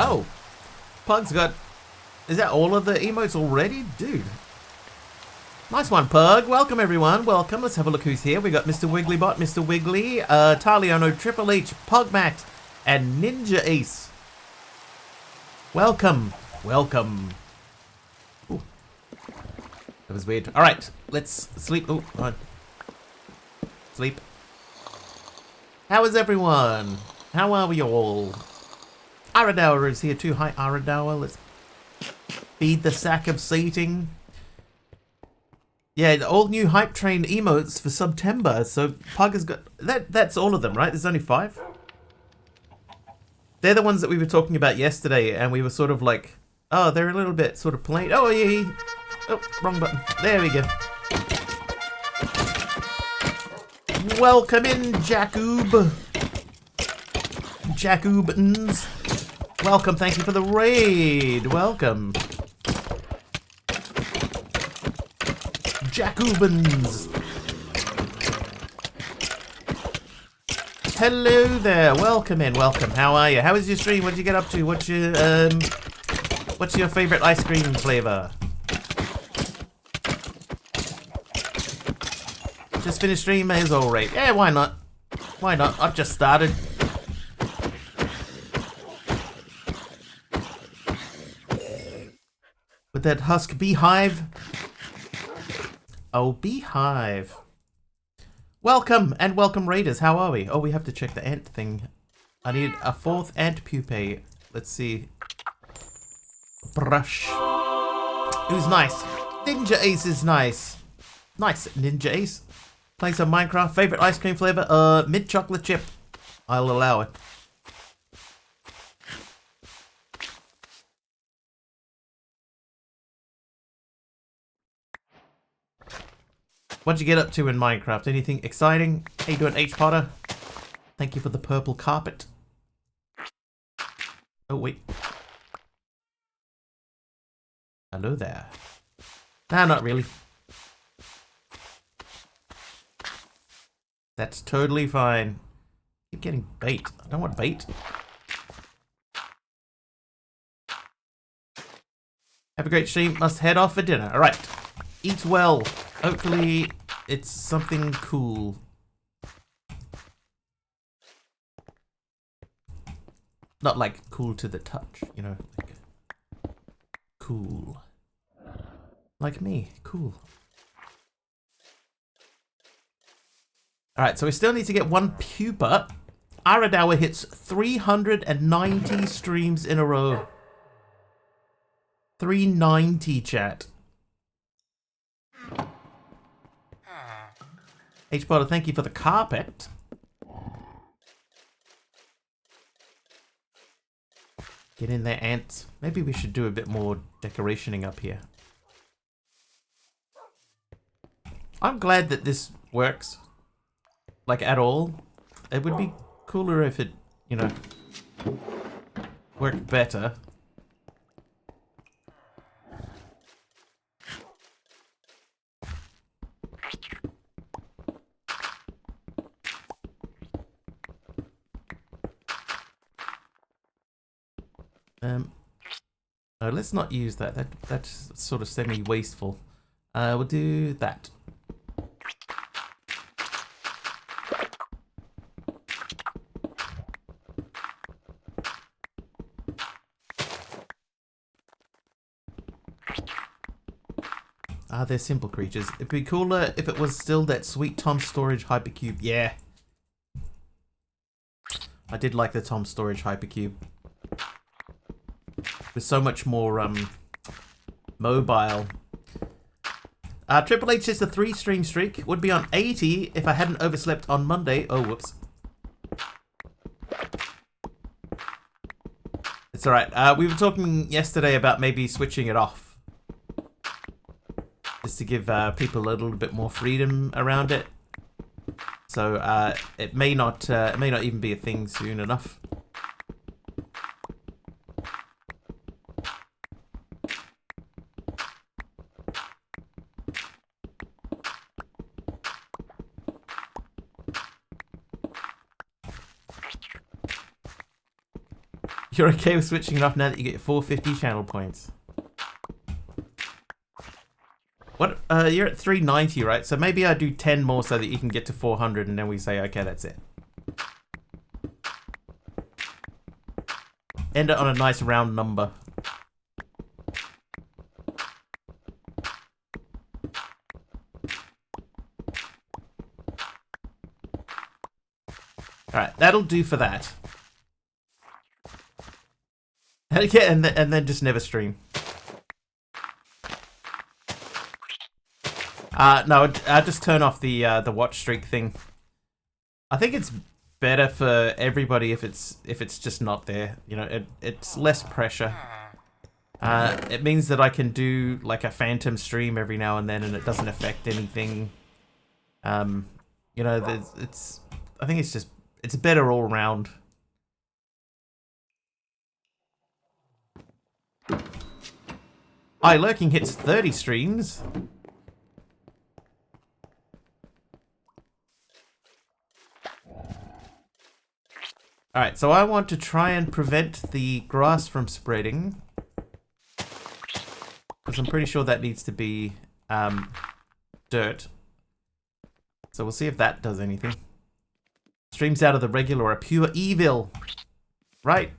Oh, Pug's got... Is that all of the emotes already? Dude. Nice one, Pug. Welcome, everyone. Welcome. Let's have a look who's here. We got Mr. Wigglybot, Mr. Wiggly, Taliano, Triple H, Pugmat, and Ninja Ace. Welcome. Welcome. Ooh. That was weird. All right, let's sleep. Oh, on. Sleep. How is everyone? How are we all? Aradower is here too. Hi, Aradower. Let's feed the sack of seating. Yeah, all new hype train emotes for September. So Pug has got that's all of them, right? There's only 5. They're the ones that we were talking about yesterday, and we were sort of like, oh, they're a little bit sort of plain. Oh yeah, oh, wrong button. There we go. Welcome in, Jacoob. Jacoobans. Welcome, thank you for the raid. Welcome. Jacobins. Hello there. Welcome in. Welcome. How are you? How was your stream? What did you get up to? What's your favorite ice cream flavor? Just finished stream, may as well rate. Yeah, why not? Why not? I've just started. With that husk beehive. Oh, beehive. Welcome, and welcome raiders. How are we? Oh, we have to check the ant thing. I need a 4th ant pupae. Let's see. Brush. Who's nice? Ninja Ace is nice. Nice, Ninja Ace. Playing some Minecraft. Favorite ice cream flavor? Mint chocolate chip. I'll allow it. What'd you get up to in Minecraft? Anything exciting? How you doing, H Potter? Thank you for the purple carpet. Oh, wait. Hello there. Nah, not really. That's totally fine. Keep getting bait. I don't want bait. Have a great stream. Must head off for dinner. Alright. Eat well. Hopefully it's something cool. Not like cool to the touch, you know. Like cool. Like me. Cool. Alright, so we still need to get 1 pupa. Aradower hits 390 streams in a row. 390, chat. H Potter, thank you for the carpet. Get in there, ants. Maybe we should do a bit more decorationing up here. I'm glad that this works. Like, at all. It would be cooler if it, you know, worked better. No, let's not use that. That's sort of semi-wasteful. We'll do that. Ah, they're simple creatures. It'd be cooler if it was still that sweet Tom Storage Hypercube. Yeah. I did like the Tom Storage Hypercube. With so much more mobile. Triple H says the 3-stream streak would be on 80 if I hadn't overslept on Monday. Oh, whoops. It's alright. We were talking yesterday about maybe switching it off. Just to give people a little bit more freedom around it. So it may not even be a thing soon enough. You're okay with switching it off now that you get 450 channel points. What? You're at 390, right? So maybe I do 10 more so that you can get to 400 and then we say, okay, that's it. End it on a nice round number. Alright, that'll do for that. Yeah, and then just never stream. No, I just turn off the watch streak thing. I think it's better for everybody if it's just not there. You know, it's less pressure. It means that I can do like a phantom stream every now and then, and it doesn't affect anything. You know, I think it's better all around. Lurking hits 30 streams. Alright, so I want to try and prevent the grass from spreading. Because I'm pretty sure that needs to be dirt. So we'll see if that does anything. Streams out of the regular are pure evil. Right.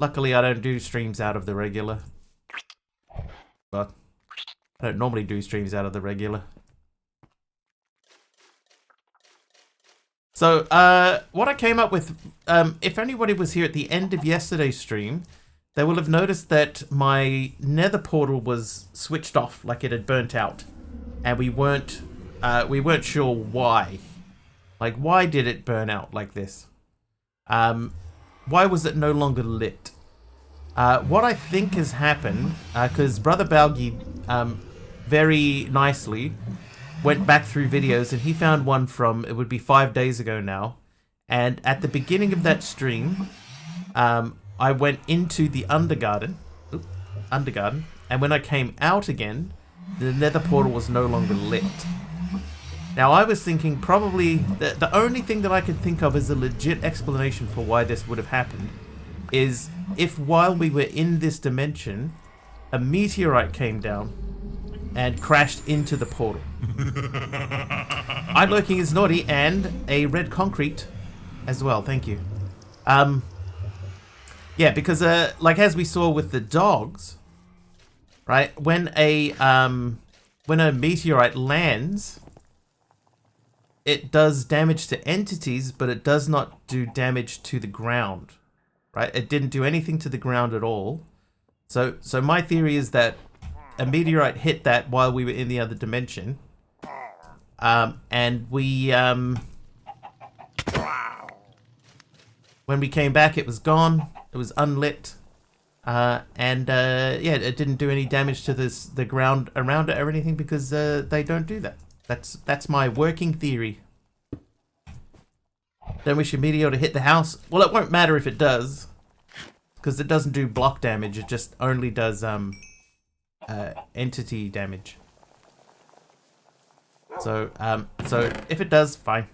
Luckily I don't do streams out of the regular. But I don't normally do streams out of the regular. So, what I came up with, if anybody was here at the end of yesterday's stream, they will have noticed that my nether portal was switched off, like it had burnt out. And we weren't sure why. Like, why did it burn out like this? Why was it no longer lit? What I think has happened, because Brother Balgi, very nicely went back through videos and he found one from, it would be 5 days ago now. And at the beginning of that stream, I went into the Undergarden. And when I came out again, the nether portal was no longer lit. Now I was thinking probably, the only thing that I could think of as a legit explanation for why this would have happened is if while we were in this dimension, a meteorite came down and crashed into the portal. I'm lurking is naughty and a red concrete as well, thank you. Yeah, because like as we saw with the dogs, right? When a meteorite lands, it does damage to entities, but it does not do damage to the ground. Right? It didn't do anything to the ground at all. So my theory is that a meteorite hit that while we were in the other dimension. And we when we came back, it was gone. It was unlit. Yeah, it didn't do any damage to the ground around it or anything because they don't do that. That's my working theory. Don't wish a meteor to hit the house. Well, it won't matter if it does, because it doesn't do block damage. It just only does entity damage. So if it does, fine.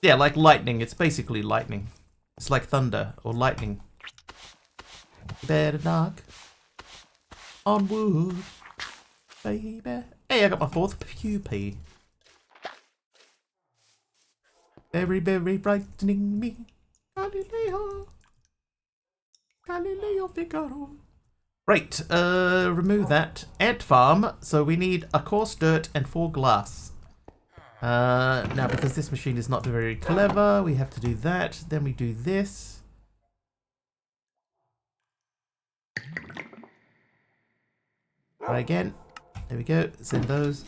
Yeah, like lightning. It's basically lightning. It's like thunder or lightning. Better knock on wood, baby. Hey, I got my 4th pupil. Very, very brightening me. Galileo. Galileo Figaro. Right, remove that. Ant farm. So we need a coarse dirt and 4 glass. Now, because this machine is not very clever, we have to do that. Then we do this. Right again. There we go. Send those.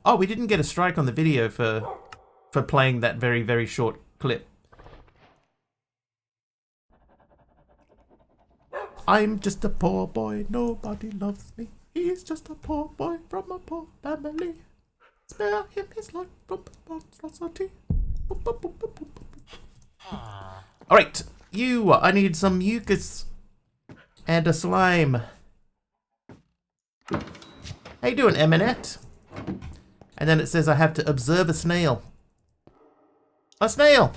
Oh, we didn't get a strike on the video for playing that very, very short clip. I'm just a poor boy, nobody loves me. He's just a poor boy from a poor family. Spare him his life from monstrosity. Alright, I need some mucus and a slime. How you doing, Eminette? And then it says I have to observe a snail. A snail!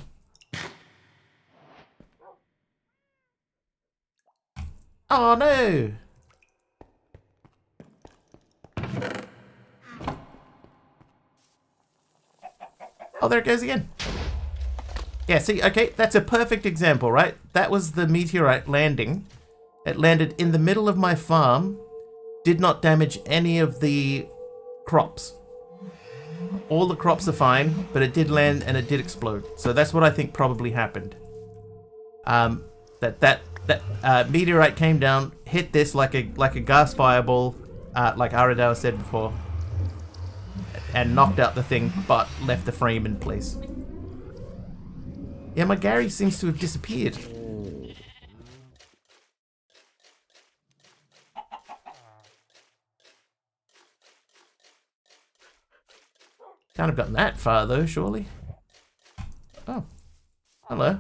Oh no! Oh, there it goes again. Yeah, see, okay, that's a perfect example, right? That was the meteorite landing. It landed in the middle of my farm, did not damage any of the crops. All the crops are fine, but it did land and it did explode. So that's what I think probably happened. That meteorite came down, hit this like a gas fireball, like Aradao said before, and knocked out the thing, but left the frame in place. Yeah, my Gary seems to have disappeared. Can't have gotten that far though, surely. Oh, hello.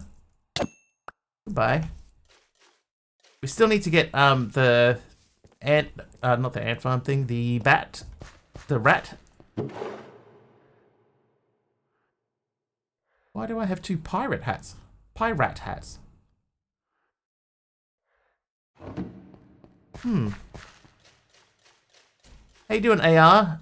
Goodbye. We still need to get the ant, not the ant farm thing, the rat. Why do I have two pirate hats? Pirate hats. How you doing, AR?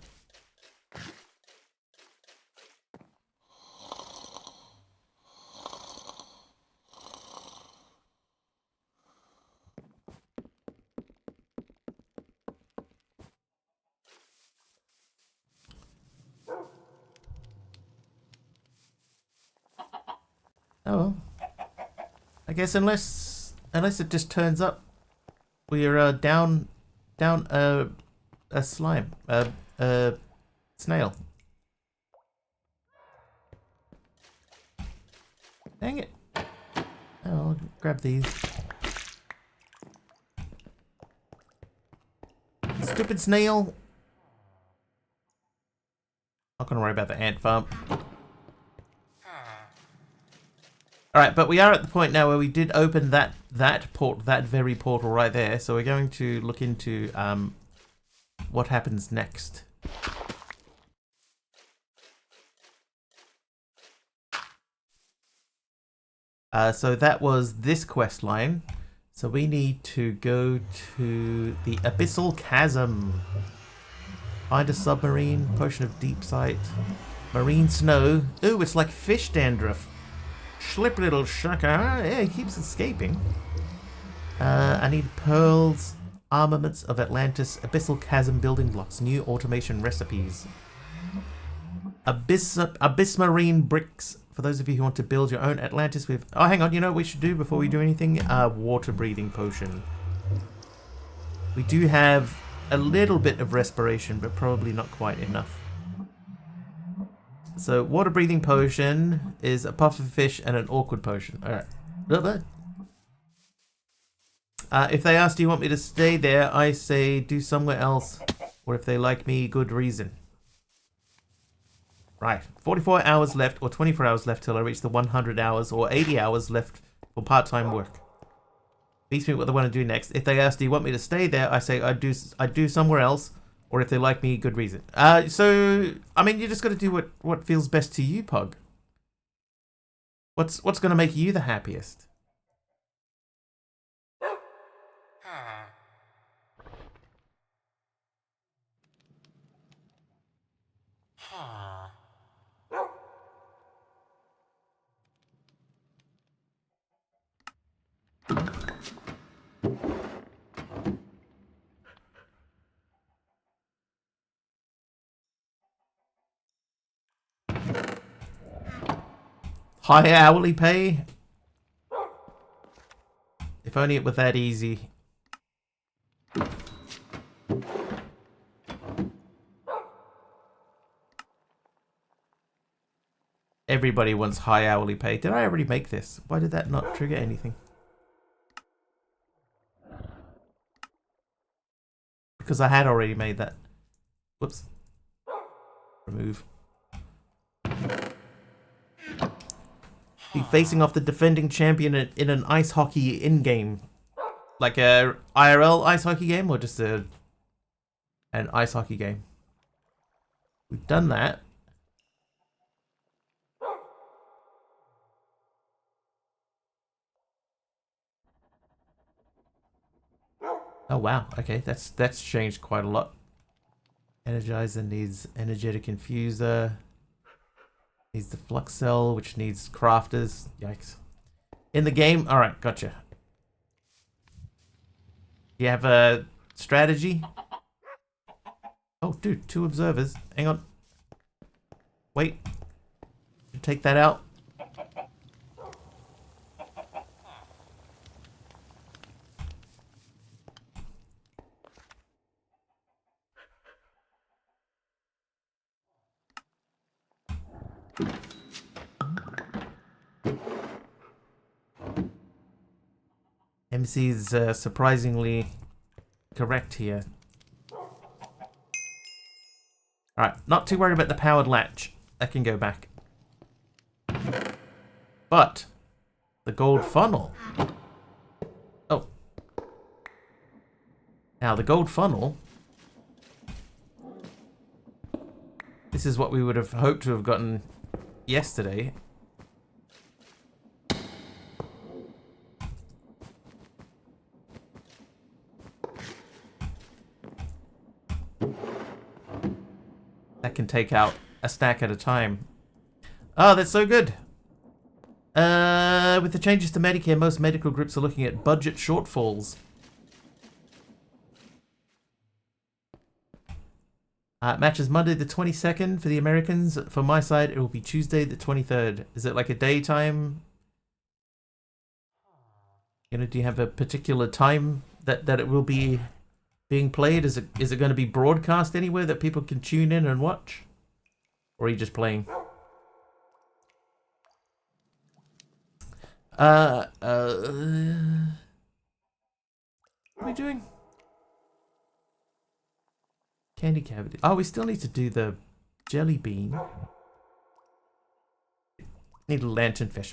Oh well. I guess unless it just turns up, we're down a slime, a snail. Dang it! Oh, I'll grab these. Stupid snail. Not gonna worry about the ant farm. Alright, but we are at the point now where we did open that very portal right there, so we're going to look into what happens next. So that was this quest line. So we need to go to the Abyssal Chasm. Find a submarine, potion of deep sight, marine snow. Ooh, it's like fish dandruff. Slip little sucker. Yeah, he keeps escaping. I need pearls, armaments of Atlantis, Abyssal Chasm building blocks, new automation recipes. Abyss marine bricks. For those of you who want to build your own Atlantis with... Oh, hang on. You know what we should do before we do anything? Water breathing potion. We do have a little bit of respiration, but probably not quite enough. So, water breathing potion is a puffer fish and an awkward potion. Alright. If they ask, do you want me to stay there? I say, do somewhere else. Or if they like me, good reason. Right. 44 hours left, or 24 hours left till I reach the 100 hours, or 80 hours left for part-time work. Beats me what they want to do next. If they ask, do you want me to stay there? I say, I'd do somewhere else. Or if they like me, good reason. So, I mean, you just got to do what feels best to you, Pug. What's going to make you the happiest? High hourly pay? If only it were that easy. Everybody wants high hourly pay. Did I already make this? Why did that not trigger anything? Because I had already made that. Whoops. Remove. Be facing off the defending champion in an ice hockey in-game. Like a IRL ice hockey game or just an ice hockey game? We've done that. Oh wow, okay, that's changed quite a lot. Energizer needs energetic infuser. Needs the flux cell, which needs crafters. Yikes. In the game? Alright, gotcha. You have a strategy? Oh, dude, 2 observers. Hang on. Wait. Take that out. MC's surprisingly correct here. Alright, not too worried about the powered latch. That can go back. But the gold funnel. Oh. Now the gold funnel. This is what we would have hoped to have gotten yesterday. That can take out a stack at a time. Oh, that's so good. With the changes to Medicare, most medical groups are looking at budget shortfalls. Matches Monday the 22nd for the Americans. For my side, it will be Tuesday the 23rd. Is it like a daytime? You know, do you have a particular time that it will be being played? Is it going to be broadcast anywhere that people can tune in and watch? Or are you just playing? What are we doing? Candy cavity. Oh, we still need to do the jelly bean. Need a lanternfish.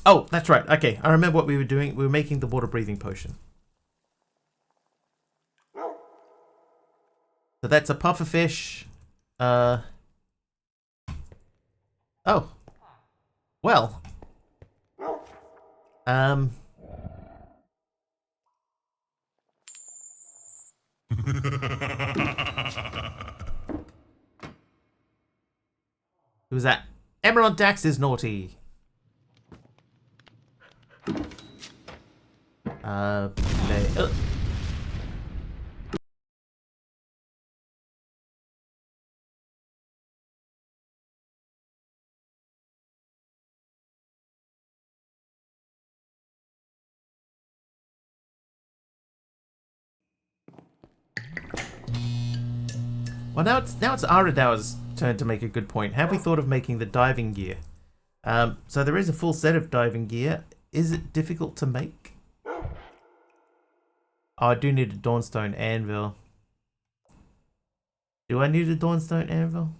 Oh, that's right. Okay, I remember what we were doing. We were making the water breathing potion. So that's a pufferfish. Oh. Well. Who's that? Emerald Dax is naughty. Well, now it's Aradau's turn to make a good point. Have we thought of making the diving gear? So there is a full set of diving gear. Is it difficult to make? Oh, I do need a Dawnstone anvil. Do I need a Dawnstone anvil?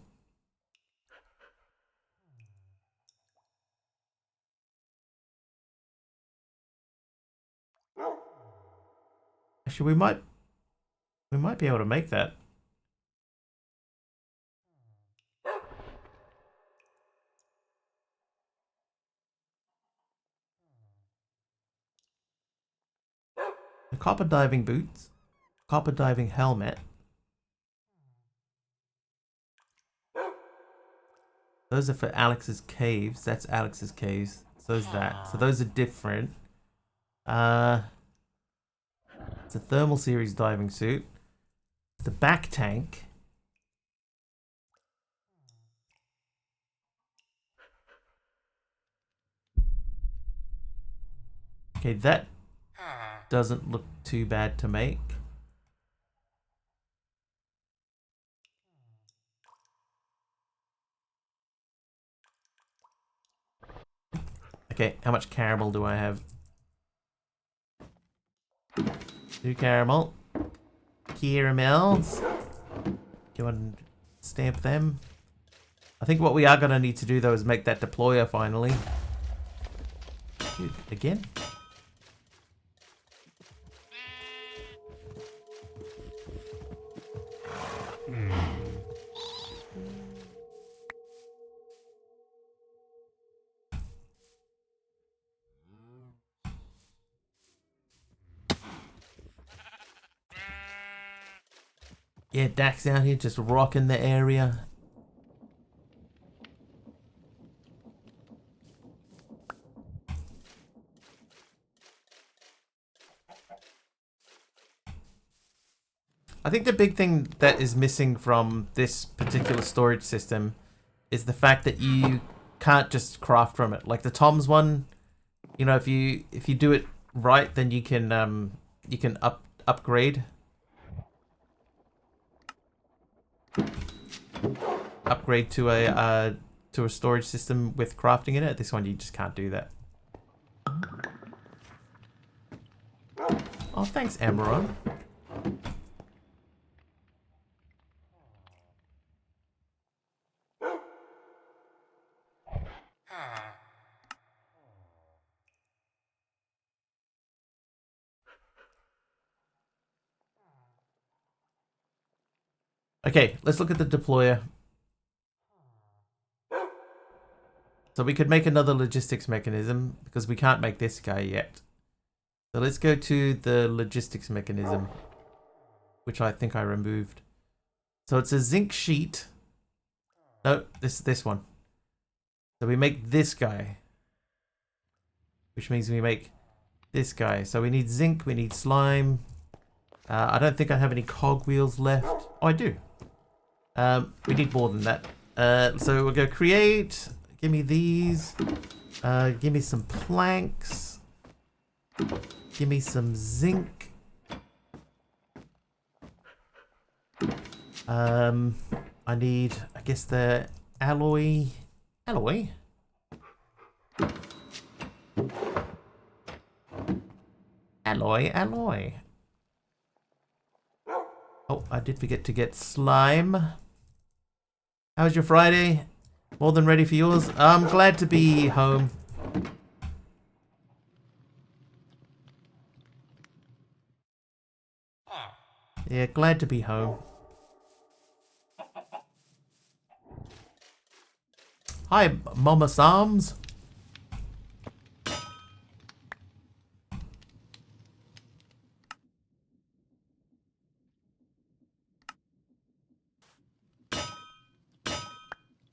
Actually, we might be able to make that. The copper diving boots, copper diving helmet. Those are for Alex's caves. That's Alex's caves. So's that. So those are different. It's a thermal series diving suit. The back tank. Okay, that doesn't look too bad to make. Okay, how much caramel do I have? 2 caramel. Caramels. Do you want to stamp them? I think what we are going to need to do though is make that deployer finally. Dude, again? Yeah, Dak's out here just rocking the area. I think the big thing that is missing from this particular storage system is the fact that you can't just craft from it. Like the Tom's one, you know, if you do it right, then you can upgrade to a storage system with crafting in it. This one you just can't do that. Oh, thanks, Amaron. Okay, let's look at the deployer. So we could make another logistics mechanism because we can't make this guy yet. So let's go to the logistics mechanism, which I think I removed. So it's a zinc sheet. No, this one. So we make this guy, which means we make this guy. So we need zinc, we need slime. I don't think I have any cogwheels left. Oh, I do. We need more than that. So we'll go create. Give me these. Give me some planks. Give me some zinc. I need, I guess, the alloy. Alloy? Alloy. Oh, I did forget to get slime. How was your Friday? More than ready for yours? I'm glad to be home. Yeah, glad to be home. Hi, Mama Psalms.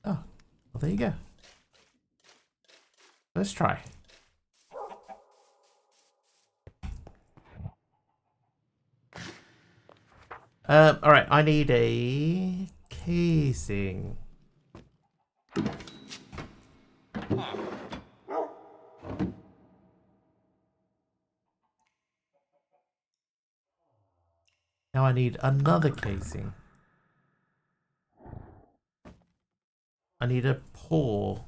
Oh, well, there you go. Let's try. Alright, I need a casing. Now I need another casing. I need a pour.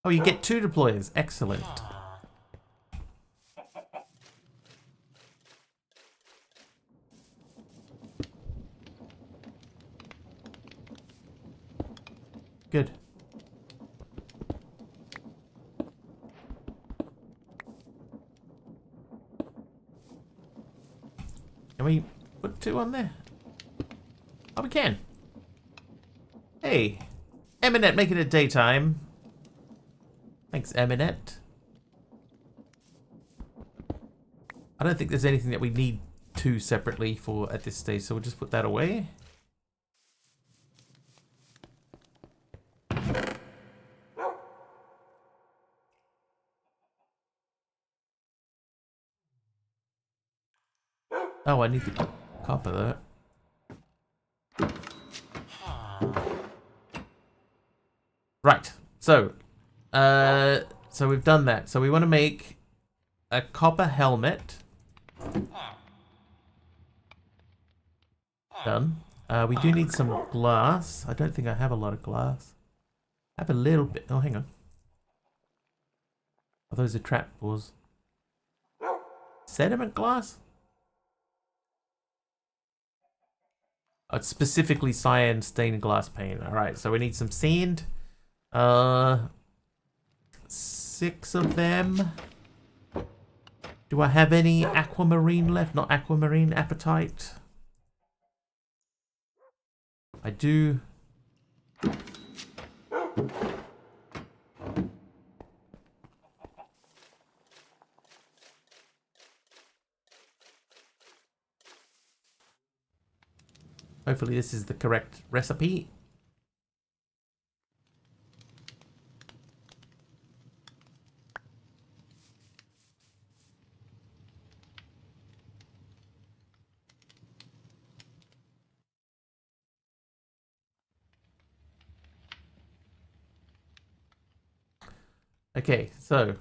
Oh, you get 2 deployers. Excellent. Good. Can we put 2 on there? Oh, we can. Hey, Eminet making it daytime. Thanks, Eminet. I don't think there's anything that we need 2 separately for at this stage, so we'll just put that away. Oh, I need the copper there. Right, so we've done that. So we want to make a copper helmet. Done. We do need some glass. I don't think I have a lot of glass. I have a little bit. Oh, hang on. Oh, those are trapdoors. Sediment glass? Oh, it's specifically cyan stained glass paint. Alright, so we need some sand. 6 of them. Do I have any aquamarine left? Not aquamarine, apatite. I do. Hopefully this is the correct recipe. Okay, so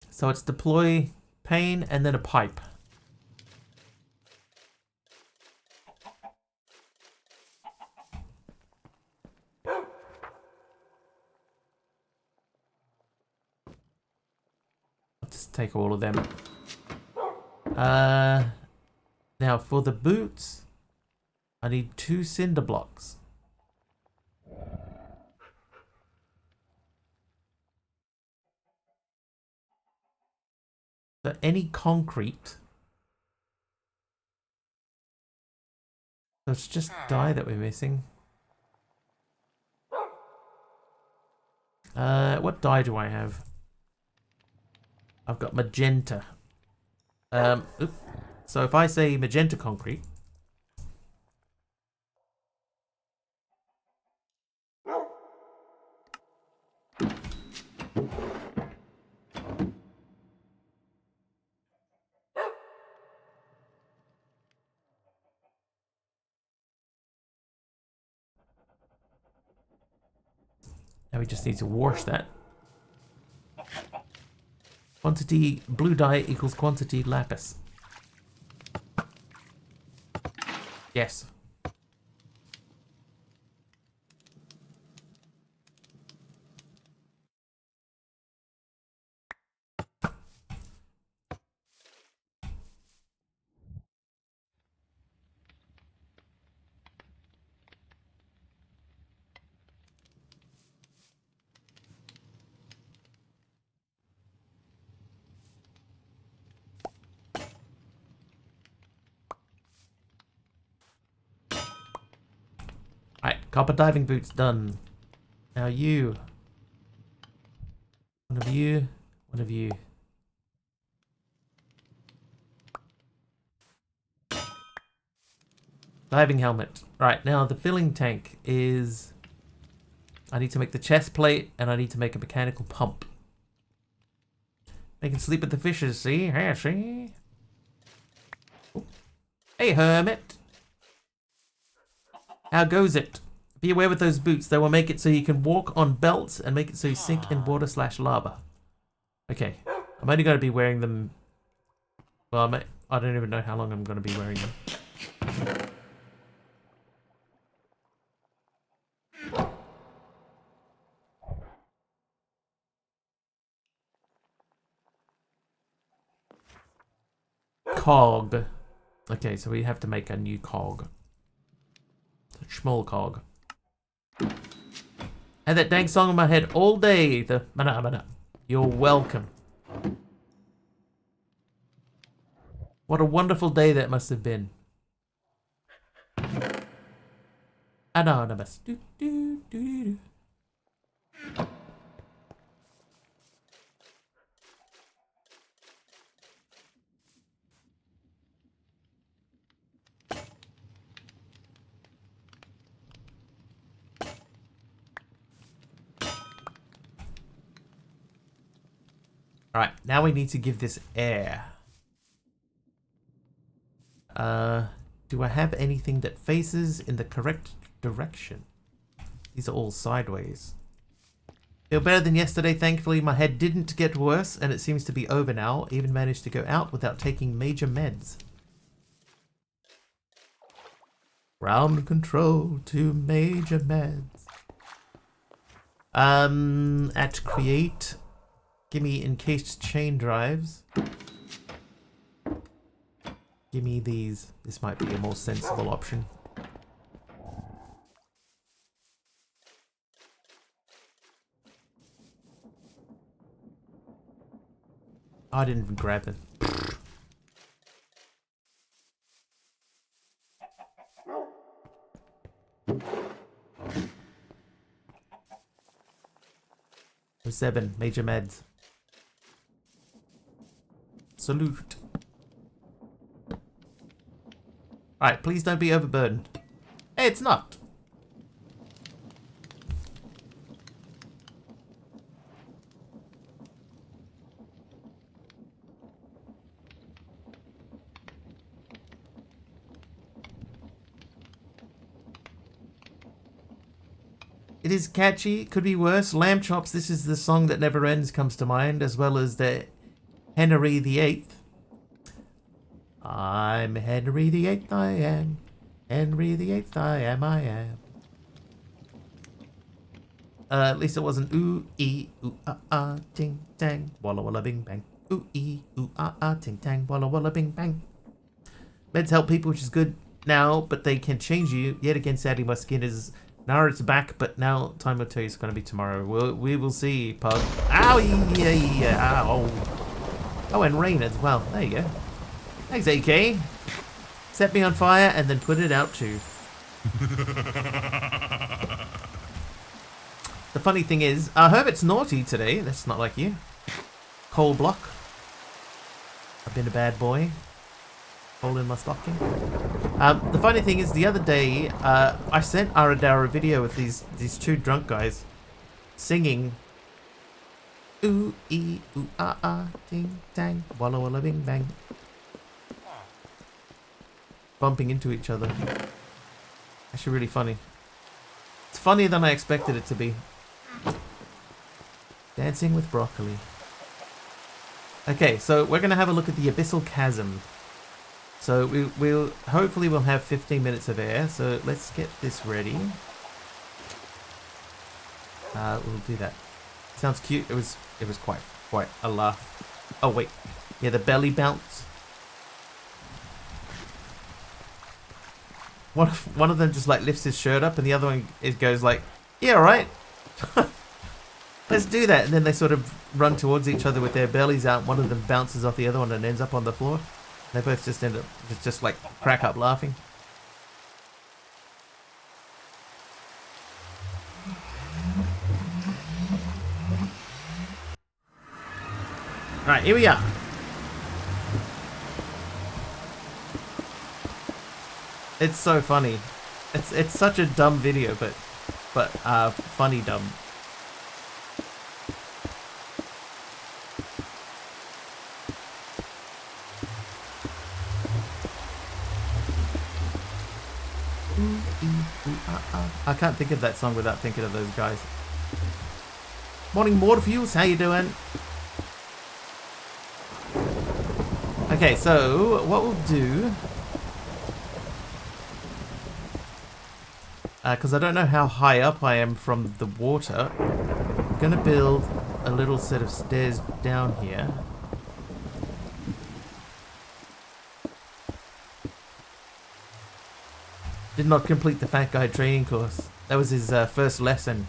it's deploy pane and then a pipe. Let's take all of them. Now for the boots, I need 2 cinder blocks. So any concrete. So it's just dye that we're missing. What dye do I have? I've got magenta. Oops. So if I say magenta concrete. Now we just need to wash that. Quantity blue dye equals quantity lapis. Yes. Alright, copper diving boots done. Now you. One of you. One of you. Diving helmet. Right, now the filling tank is... I need to make the chest plate and I need to make a mechanical pump. They can sleep with the fishes, see? Hey, see? Oh. Hey, hermit. How goes it? Be aware with those boots. They will make it so you can walk on belts and make it so you sink in water/lava. Okay. I'm only going to be wearing them... Well, I don't even know how long I'm going to be wearing them. Cog. Okay, so we have to make a new cog. A small cog. Had that dang song in my head all day. The mana mana. You're welcome. What a wonderful day that must have been. Anonymous. Do, do, do, do. Alright, now we need to give this air. Do I have anything that faces in the correct direction? These are all sideways. Feel better than yesterday, thankfully. My head didn't get worse, and it seems to be over now. Even managed to go out without taking major meds. Ground control to major meds. At create... Give me encased chain drives. Give me these. This might be a more sensible option. I didn't even grab them. There's 7 major meds. Salute. Alright, please don't be overburdened. Hey, it's not. It is catchy, could be worse. Lamb Chops, this is the song that never ends, comes to mind, as well as the Henry VIII. I'm Henry VIII, I am. Henry VIII, I am. At least it wasn't ooh, ee, ooh, ah, ting, tang, walla walla bing bang. Ooh, ee, ooh, ah, ting, tang, walla walla bing bang. Meds help people, which is good now, but they can change you. Yet again, sadly, my skin is... Now it's back, but now time will tell you it's going to be tomorrow. We will see, Pug. Ow, yeah, ow. Oh, and rain as well. There you go. Thanks, AK. Set me on fire and then put it out too. The funny thing is, Herbert's naughty today. That's not like you. Coal block. I've been a bad boy. Hole in my stocking. The funny thing is, the other day, I sent Aradara a video with these two drunk guys singing ooh, ee, ooh, ah, ting, tang, walla walla bing bang. Bumping into each other. Actually really funny. It's funnier than I expected it to be. Dancing with broccoli. Okay, so we're going to have a look at the Abyssal Chasm. So we'll hopefully we'll have 15 minutes of air. So let's get this ready. We'll do that. Sounds cute. It was quite a laugh. Oh wait, yeah, the belly bounce. One of them just like lifts his shirt up, and the other one goes like, "Yeah, all right, let's do that." And then they sort of run towards each other with their bellies out. One of them bounces off the other one and ends up on the floor. They both just end up just like crack up laughing. Right, here we are. It's so funny. It's such a dumb video, but funny dumb. I can't think of that song without thinking of those guys. Morning, Morpheus. How you doing? Okay, so what we'll do, because I don't know how high up I am from the water, I'm gonna build a little set of stairs down here. Did not complete the Fat Guy training course. That was his first lesson.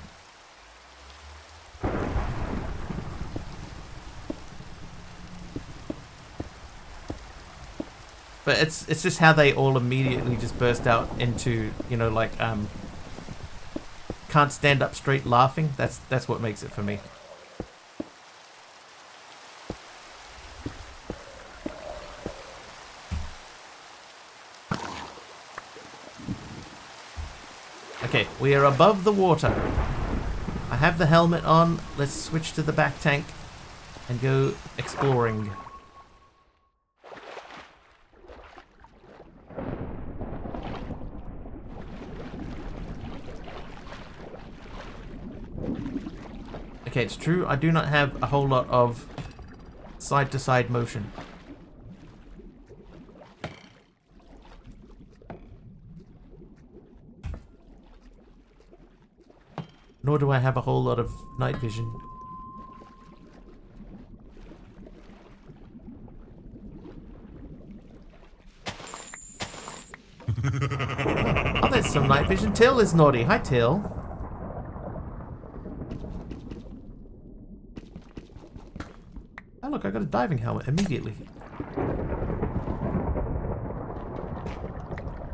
But it's just how they all immediately just burst out into, you know, like can't stand up straight laughing. That's what makes it for me. Okay, we are above the water. I have the helmet on. Let's switch to the back tank and go exploring. Okay, it's true, I do not have a whole lot of side-to-side motion. Nor do I have a whole lot of night vision. Oh, there's some night vision. Till is naughty. Hi, Till. Oh, look, I got a diving helmet immediately.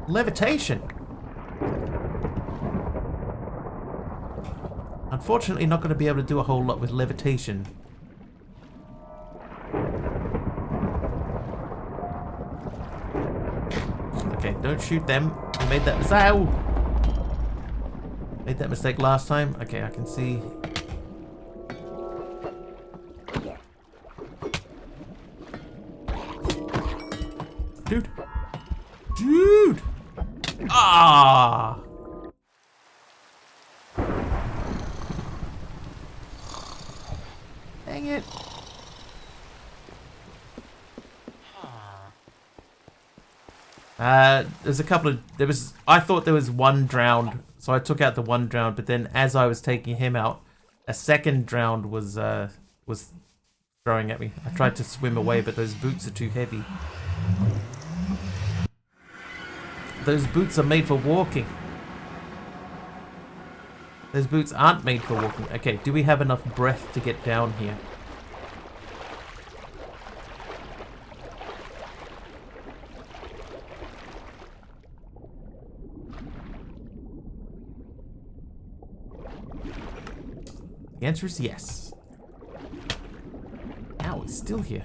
Levitation. Unfortunately, not going to be able to do a whole lot with levitation. Okay, don't shoot them. I made that. Ow! Made that mistake last time. Okay, I can see. Dude. Dude! Ah! Dang it. There's a couple of... I thought there was one drowned, so I took out the one drowned, but then as I was taking him out, a second drowned was throwing at me. I tried to swim away, but those boots are too heavy. Those boots are made for walking. Those boots aren't made for walking. Okay, do we have enough breath to get down here? The answer is yes. Ow, it's still here.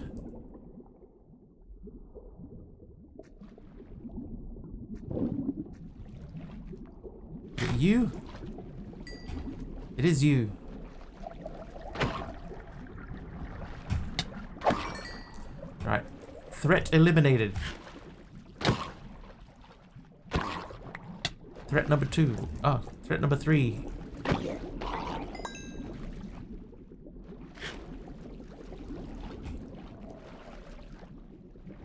Is it you? It is you. Right. Threat eliminated. Threat number 2. Oh, threat number 3.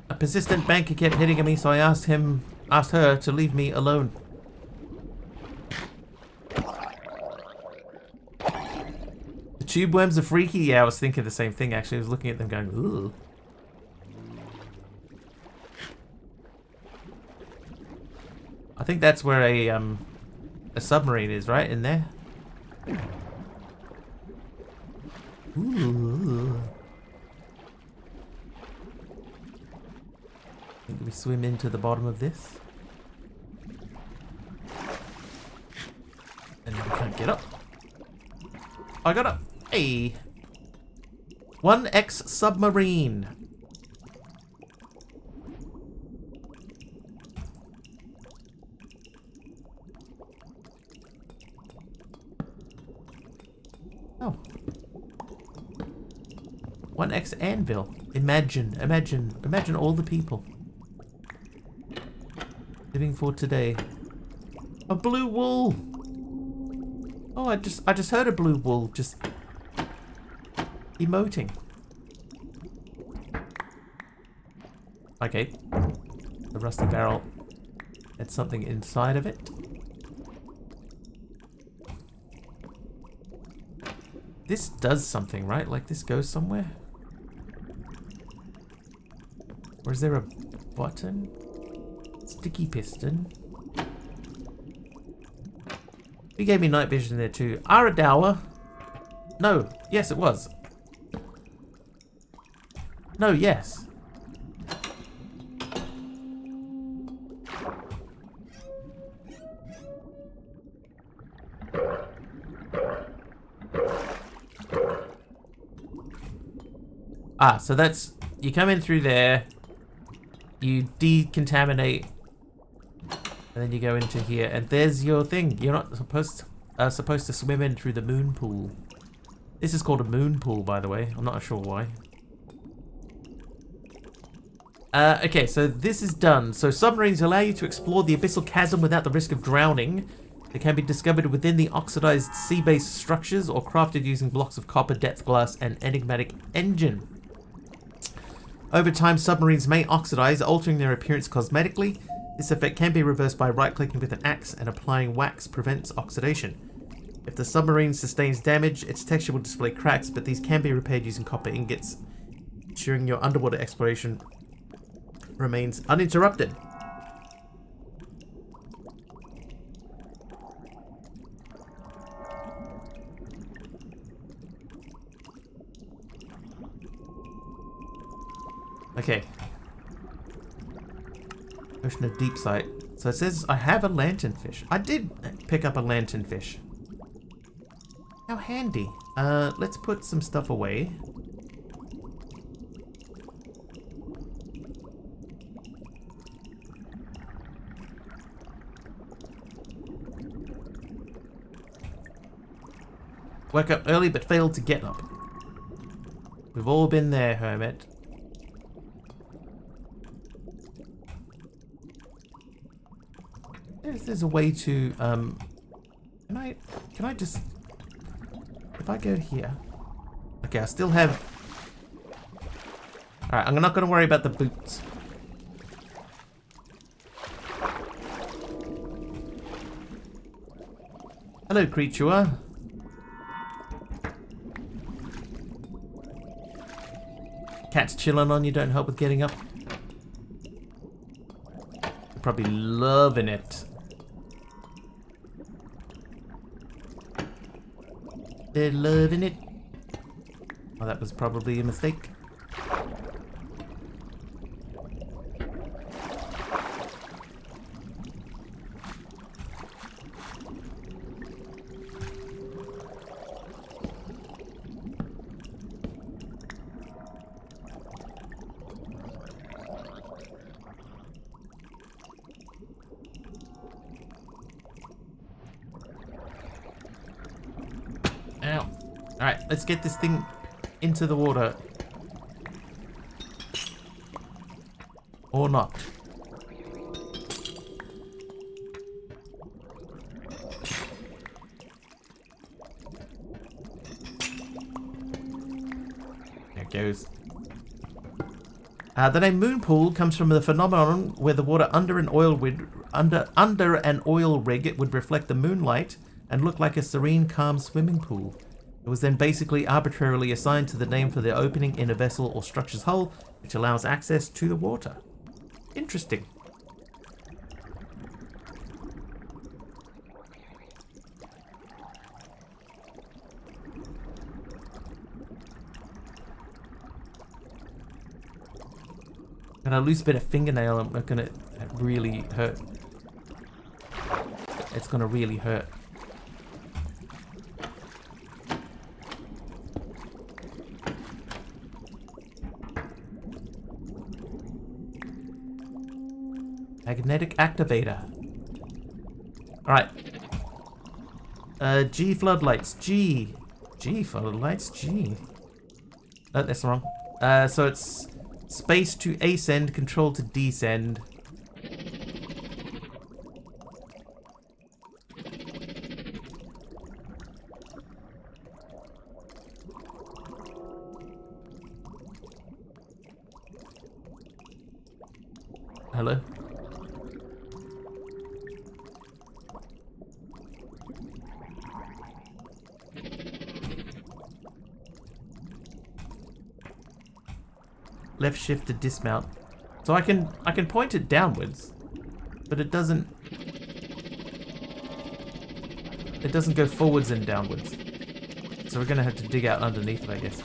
A persistent banker kept hitting at me, so I asked her to leave me alone. The tube worms are freaky. Yeah, I was thinking the same thing actually. I was looking at them going, ooh. I think that's where a submarine is, right? In there? Ooh. Think we swim into the bottom of this? And then we can't get up. I got up. Hey. 1X submarine. Oh. 1X anvil. Imagine all the people living for today. A blue wool. Oh, I just heard a blue wool just emoting. Okay. The rusty barrel had something inside of it. This does something, right? Like this goes somewhere? Or is there a button? Sticky piston. He gave me night vision there too. Aradawa. No. Yes, it was. No, yes. Ah, so that's... You come in through there. You decontaminate. And then you go into here, and there's your thing. You're not supposed to swim in through the moon pool. This is called a moon pool, by the way. I'm not sure why. Okay, so this is done. So submarines allow you to explore the abyssal chasm without the risk of drowning. They can be discovered within the oxidized sea-based structures or crafted using blocks of copper, depth glass, and enigmatic engine. Over time, submarines may oxidize, altering their appearance cosmetically. This effect can be reversed by right-clicking with an axe, and applying wax prevents oxidation. If the submarine sustains damage, its texture will display cracks, but these can be repaired using copper ingots, ensuring your underwater exploration remains uninterrupted. Okay. Ocean of Deep Sight. So it says I have a lanternfish. I did pick up a lanternfish. How handy. Let's put some stuff away. Woke up early but failed to get up. We've all been there, hermit. There's a way to, can I just, if I go here, okay, I still have, alright, I'm not going to worry about the boots. Hello, creature. Cat's chilling on you, don't help with getting up. You're probably loving it. They're loving it. Oh, that was probably a mistake. Ow. Alright, let's get this thing into the water. Or not. There it goes. The name moon pool comes from the phenomenon where the water under an oil rig would reflect the moonlight and look like a serene, calm swimming pool. It was then basically arbitrarily assigned to the name for the opening in a vessel or structure's hull, which allows access to the water. Interesting. And I lose a bit of fingernail, I'm not gonna really hurt. It's gonna really hurt. Magnetic activator. Alright. G floodlights. G floodlights. G. Oh, that's wrong. So it's space to ascend, control to descend. Hello? Left shift to dismount. So I can point it downwards, but it doesn't go forwards and downwards. So we're gonna have to dig out underneath it, I guess.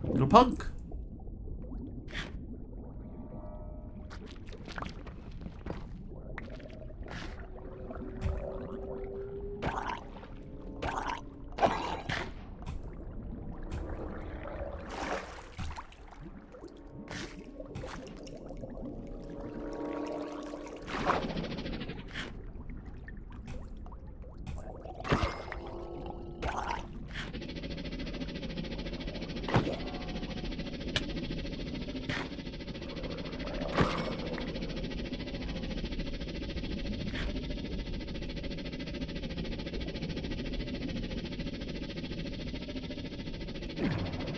Little punk.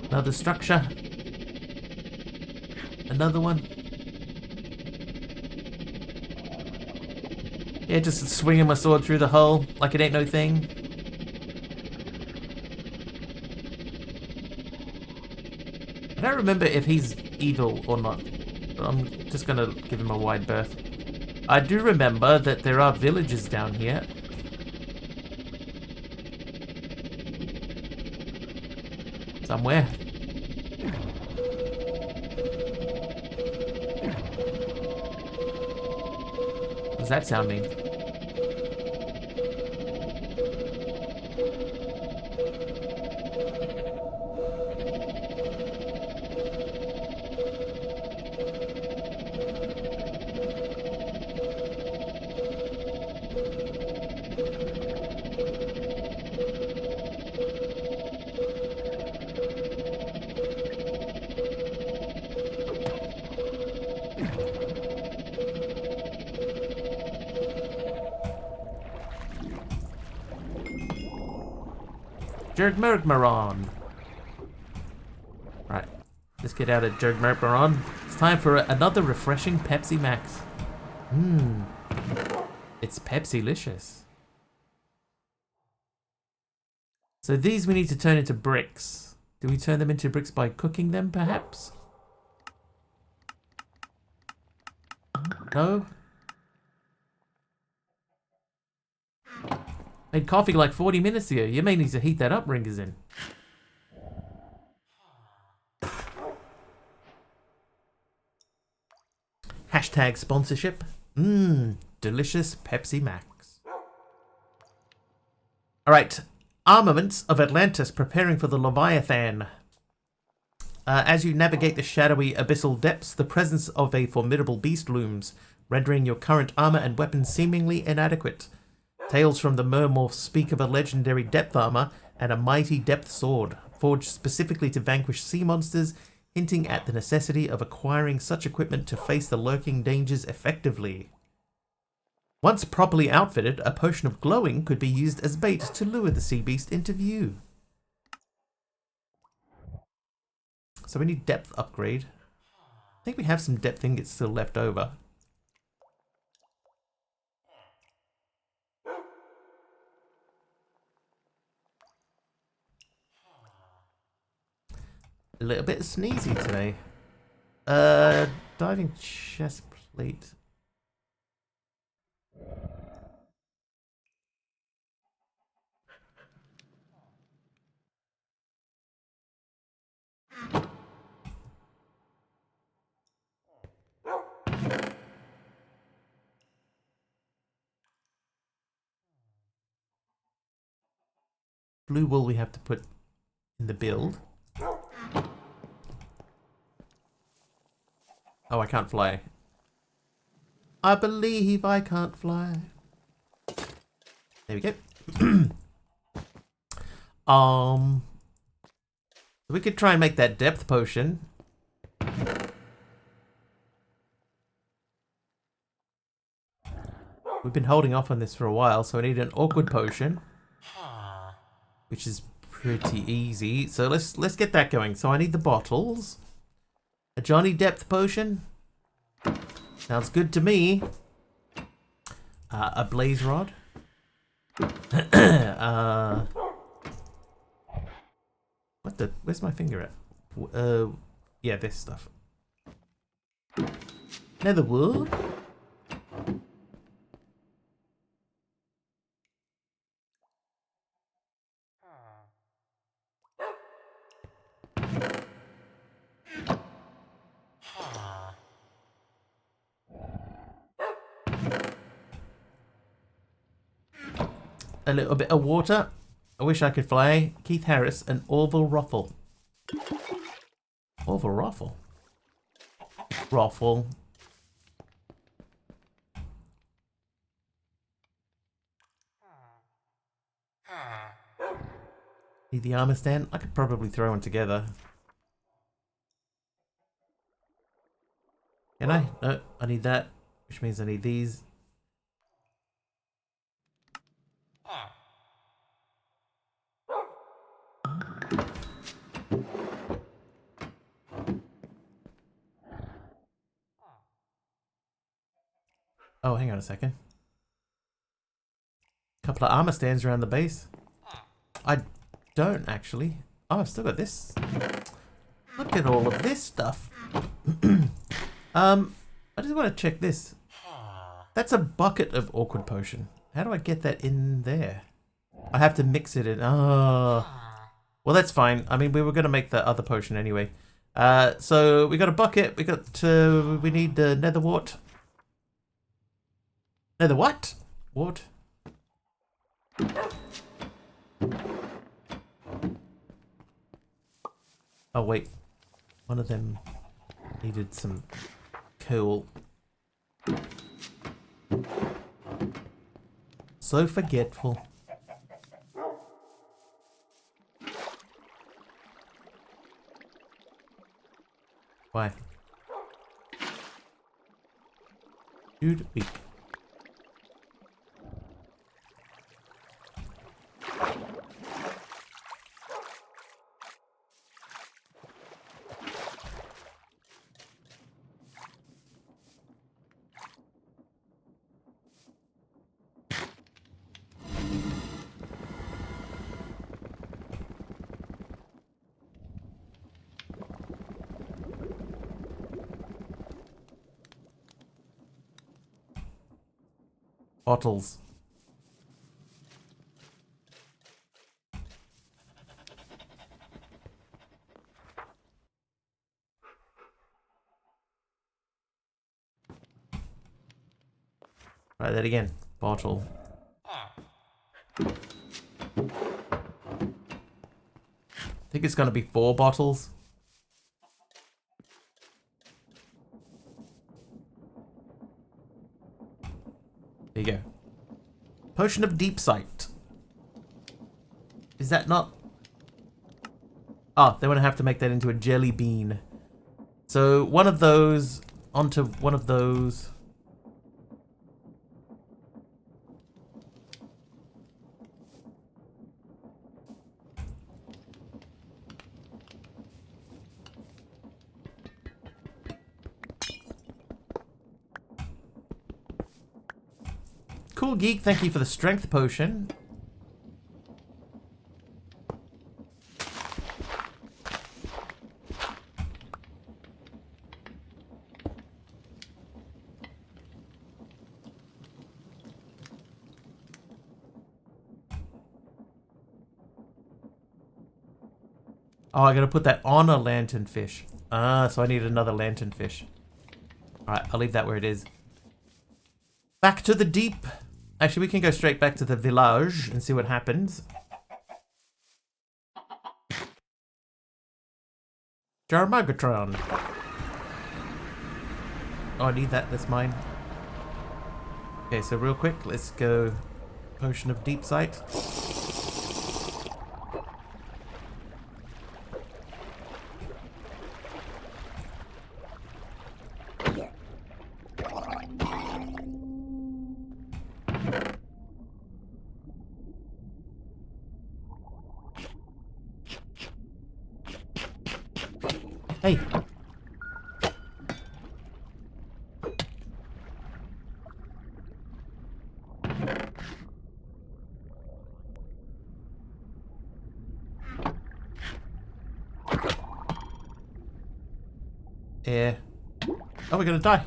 Another structure. Another one. Yeah, just swinging my sword through the hull like it ain't no thing. I don't remember if he's evil or not, but I'm just gonna give him a wide berth. I do remember that there are villages down here. Somewhere. What does that sound mean? Jurgmergmaron. Right. Let's get out of Jurgmergmaron. It's time for another refreshing Pepsi Max. Mmm. It's Pepsi-licious. So these we need to turn into bricks. Do we turn them into bricks by cooking them, perhaps? No? Made coffee like 40 minutes ago. You may need to heat that up, Ringazin. Hashtag sponsorship. Mmm, delicious Pepsi Max. Alright, armaments of Atlantis preparing for the Leviathan. As you navigate the shadowy abyssal depths, the presence of a formidable beast looms, rendering your current armor and weapons seemingly inadequate. Tales from the Mermorphs speak of a legendary depth armor and a mighty depth sword, forged specifically to vanquish sea monsters, hinting at the necessity of acquiring such equipment to face the lurking dangers effectively. Once properly outfitted, a potion of glowing could be used as bait to lure the sea beast into view. So we need depth upgrade. I think we have some depth ingots still left over. A little bit sneezy today. Diving chest plate. Blue wool we have to put in the build. Oh, I can't fly. I believe I can't fly. There we go. We could try and make that depth potion. We've been holding off on this for a while, so I need an awkward potion, which is pretty easy. So let's get that going. So I need the bottles. A Johnny depth potion. Sounds good to me. A blaze rod. What the? Where's my finger at? Yeah, this stuff. Nether wool. A little bit of water. I wish I could fly. Keith Harris and Orville Ruffle. Orville Ruffle. Ruffle. Need the armor stand? I could probably throw them together. Can I? No, I need that. Which means I need these. Oh, hang on a second. Couple of armor stands around the base. I don't actually. Oh, I've still got this. Look at all of this stuff. I just want to check this. That's a bucket of awkward potion. How do I get that in there? I have to mix it in. Oh. Well, that's fine. I mean, we were going to make the other potion anyway. So we got a bucket. We got. We need the nether wart. Nether what? Wart. Oh wait, one of them needed some coal. So forgetful. Why? Dude, weak. Bottles. Try that again. Bottle. I think it's going to be 4 bottles. There you go. Potion of Deep Sight. Is that not... Oh, they want to have to make that into a jelly bean. So one of those onto one of those. Cool Geek, thank you for the strength potion. Oh, I gotta put that on a lanternfish. Ah, so I need another lanternfish. Alright, I'll leave that where it is. Back to the deep. Actually, we can go straight back to the village and see what happens. Jarmagatron. Oh, I need that. That's mine. Okay, so real quick, let's go Potion of Deep Sight. Hey. Yeah. Oh, we're gonna die.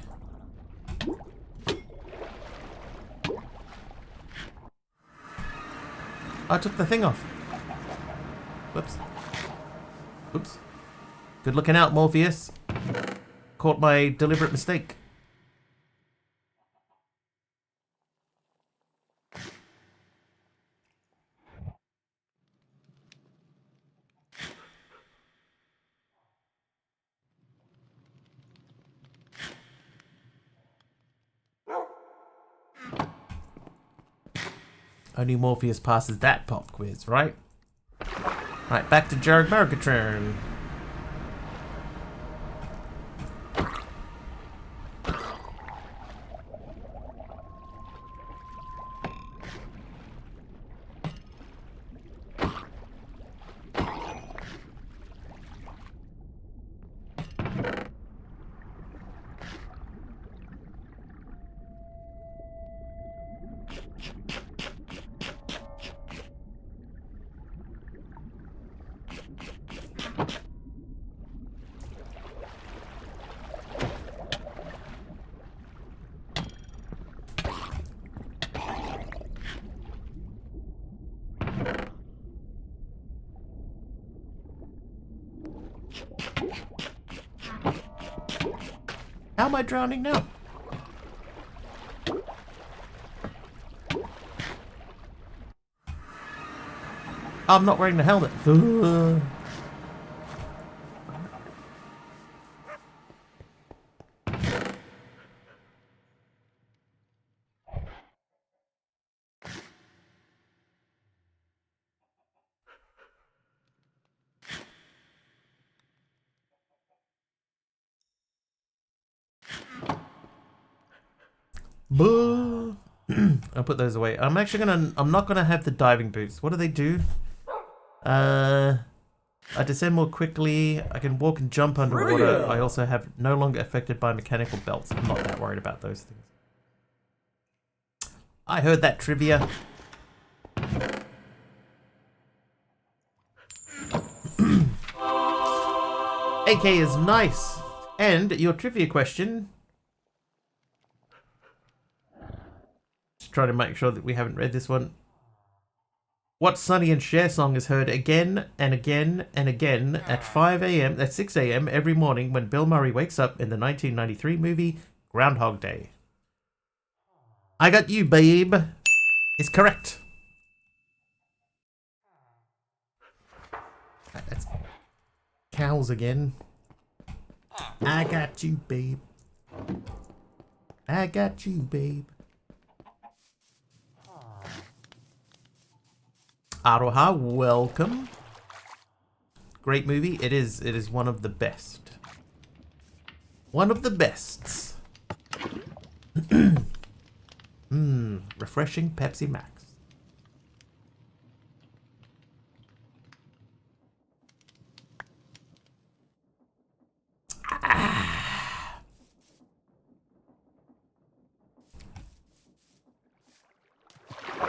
I took the thing off. Whoops. Oops. Good looking out, Morpheus. Caught my deliberate mistake. Only Morpheus passes that pop quiz, right? Right, back to Jared Mergatron. How am I drowning now? I'm not wearing the helmet. Boo. I'll put those away. I'm not gonna have the diving boots. What do they do? I descend more quickly. I can walk and jump underwater. I also have no longer affected by mechanical belts. I'm not that worried about those things. I heard that trivia. AK is nice. And your trivia question. trying to make sure that we haven't read this one. What Sonny and Cher song is heard again and again and again at 5 a.m. at 6 a.m. every morning when Bill Murray wakes up in the 1993 movie Groundhog Day? I Got You, Babe is correct. That's cows again. I got you, babe. I got you, babe. Aroha, welcome. Great movie. It is one of the best. One of the bests. Refreshing Pepsi Max.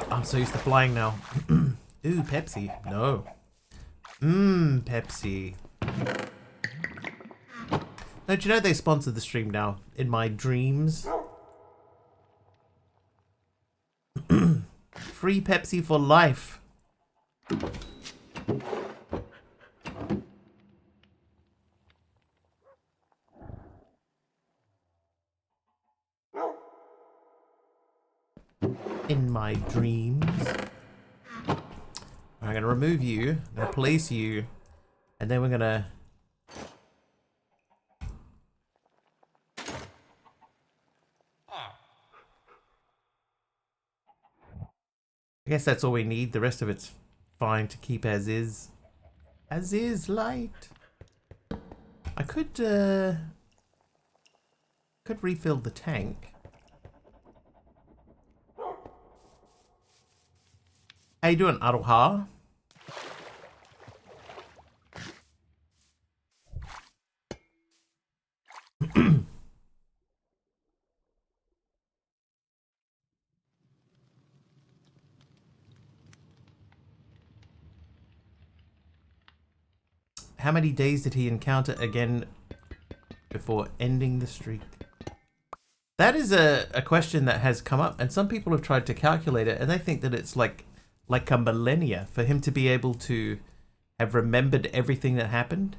I'm so used to flying now. Ooh, Pepsi. No. Pepsi. Don't you know they sponsor the stream now? In my dreams. Free Pepsi for life. In my dreams. I'm gonna remove you, I'm gonna place you, and then we're gonna... I guess that's all we need. The rest of it's fine to keep as is. As is, light. I could refill the tank. How you doing, Aroha? How many days did he encounter again before ending the streak? That is a question that has come up, and some people have tried to calculate it, and they think that it's like a millennia for him to be able to have remembered everything that happened.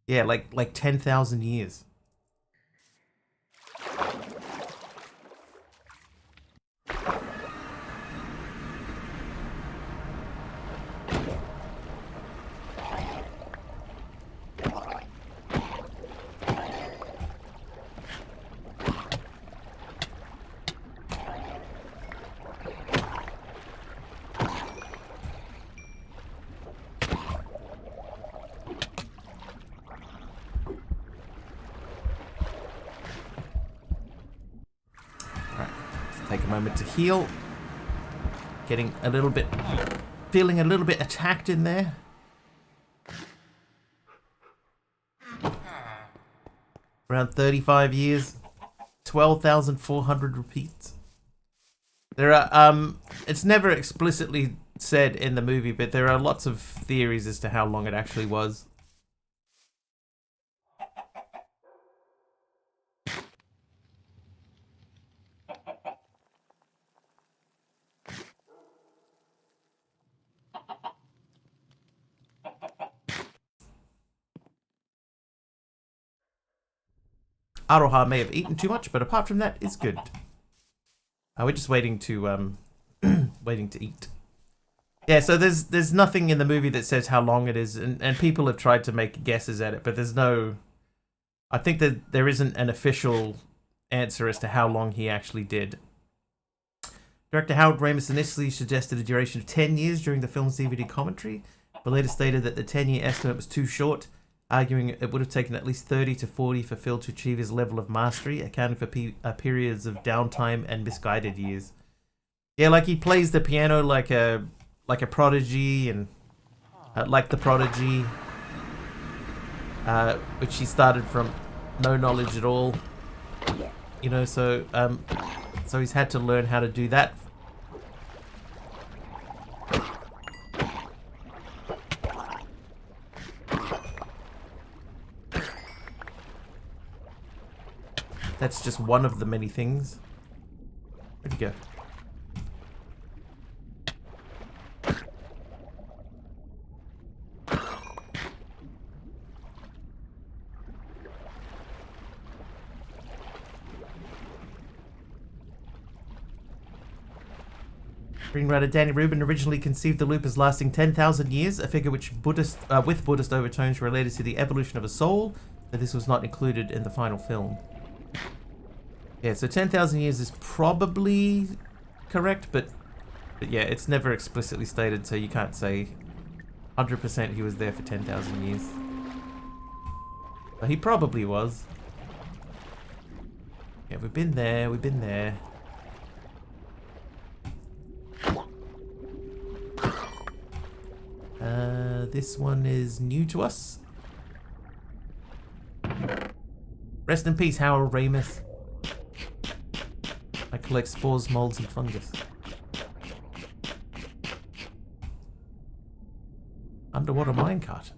Yeah, like 10,000 years. Take a moment to heal. Getting a little bit... Feeling a little bit attacked in there. Around 35 years. 12,400 repeats. There are... It's never explicitly said in the movie, but there are lots of theories as to how long it actually was. Aroha may have eaten too much, but apart from that, it's good. We're just waiting to waiting to eat. Yeah, so there's nothing in the movie that says how long it is, and people have tried to make guesses at it, but there's no... I think that there isn't an official answer as to how long he actually did. Director Howard Ramis initially suggested a duration of 10 years during the film's DVD commentary, but later stated that the 10-year estimate was too short, arguing it would have taken at least 30 to 40 for Phil to achieve his level of mastery, accounting for periods of downtime and misguided years. Yeah, like he plays the piano like a prodigy, and like the prodigy, which he started from no knowledge at all. You know, so he's had to learn how to do that. That's just one of the many things. Where'd you go? Screenwriter Danny Rubin originally conceived the loop as lasting 10,000 years, a figure which with Buddhist overtones related to the evolution of a soul, but this was not included in the final film. Yeah, so 10,000 years is probably correct, but yeah, it's never explicitly stated, so you can't say 100% he was there for 10,000 years. But he probably was. Yeah, we've been there, we've been there. This one is new to us. Rest in peace, Harold Ramis. I collect spores, molds, and fungus. Underwater minecart.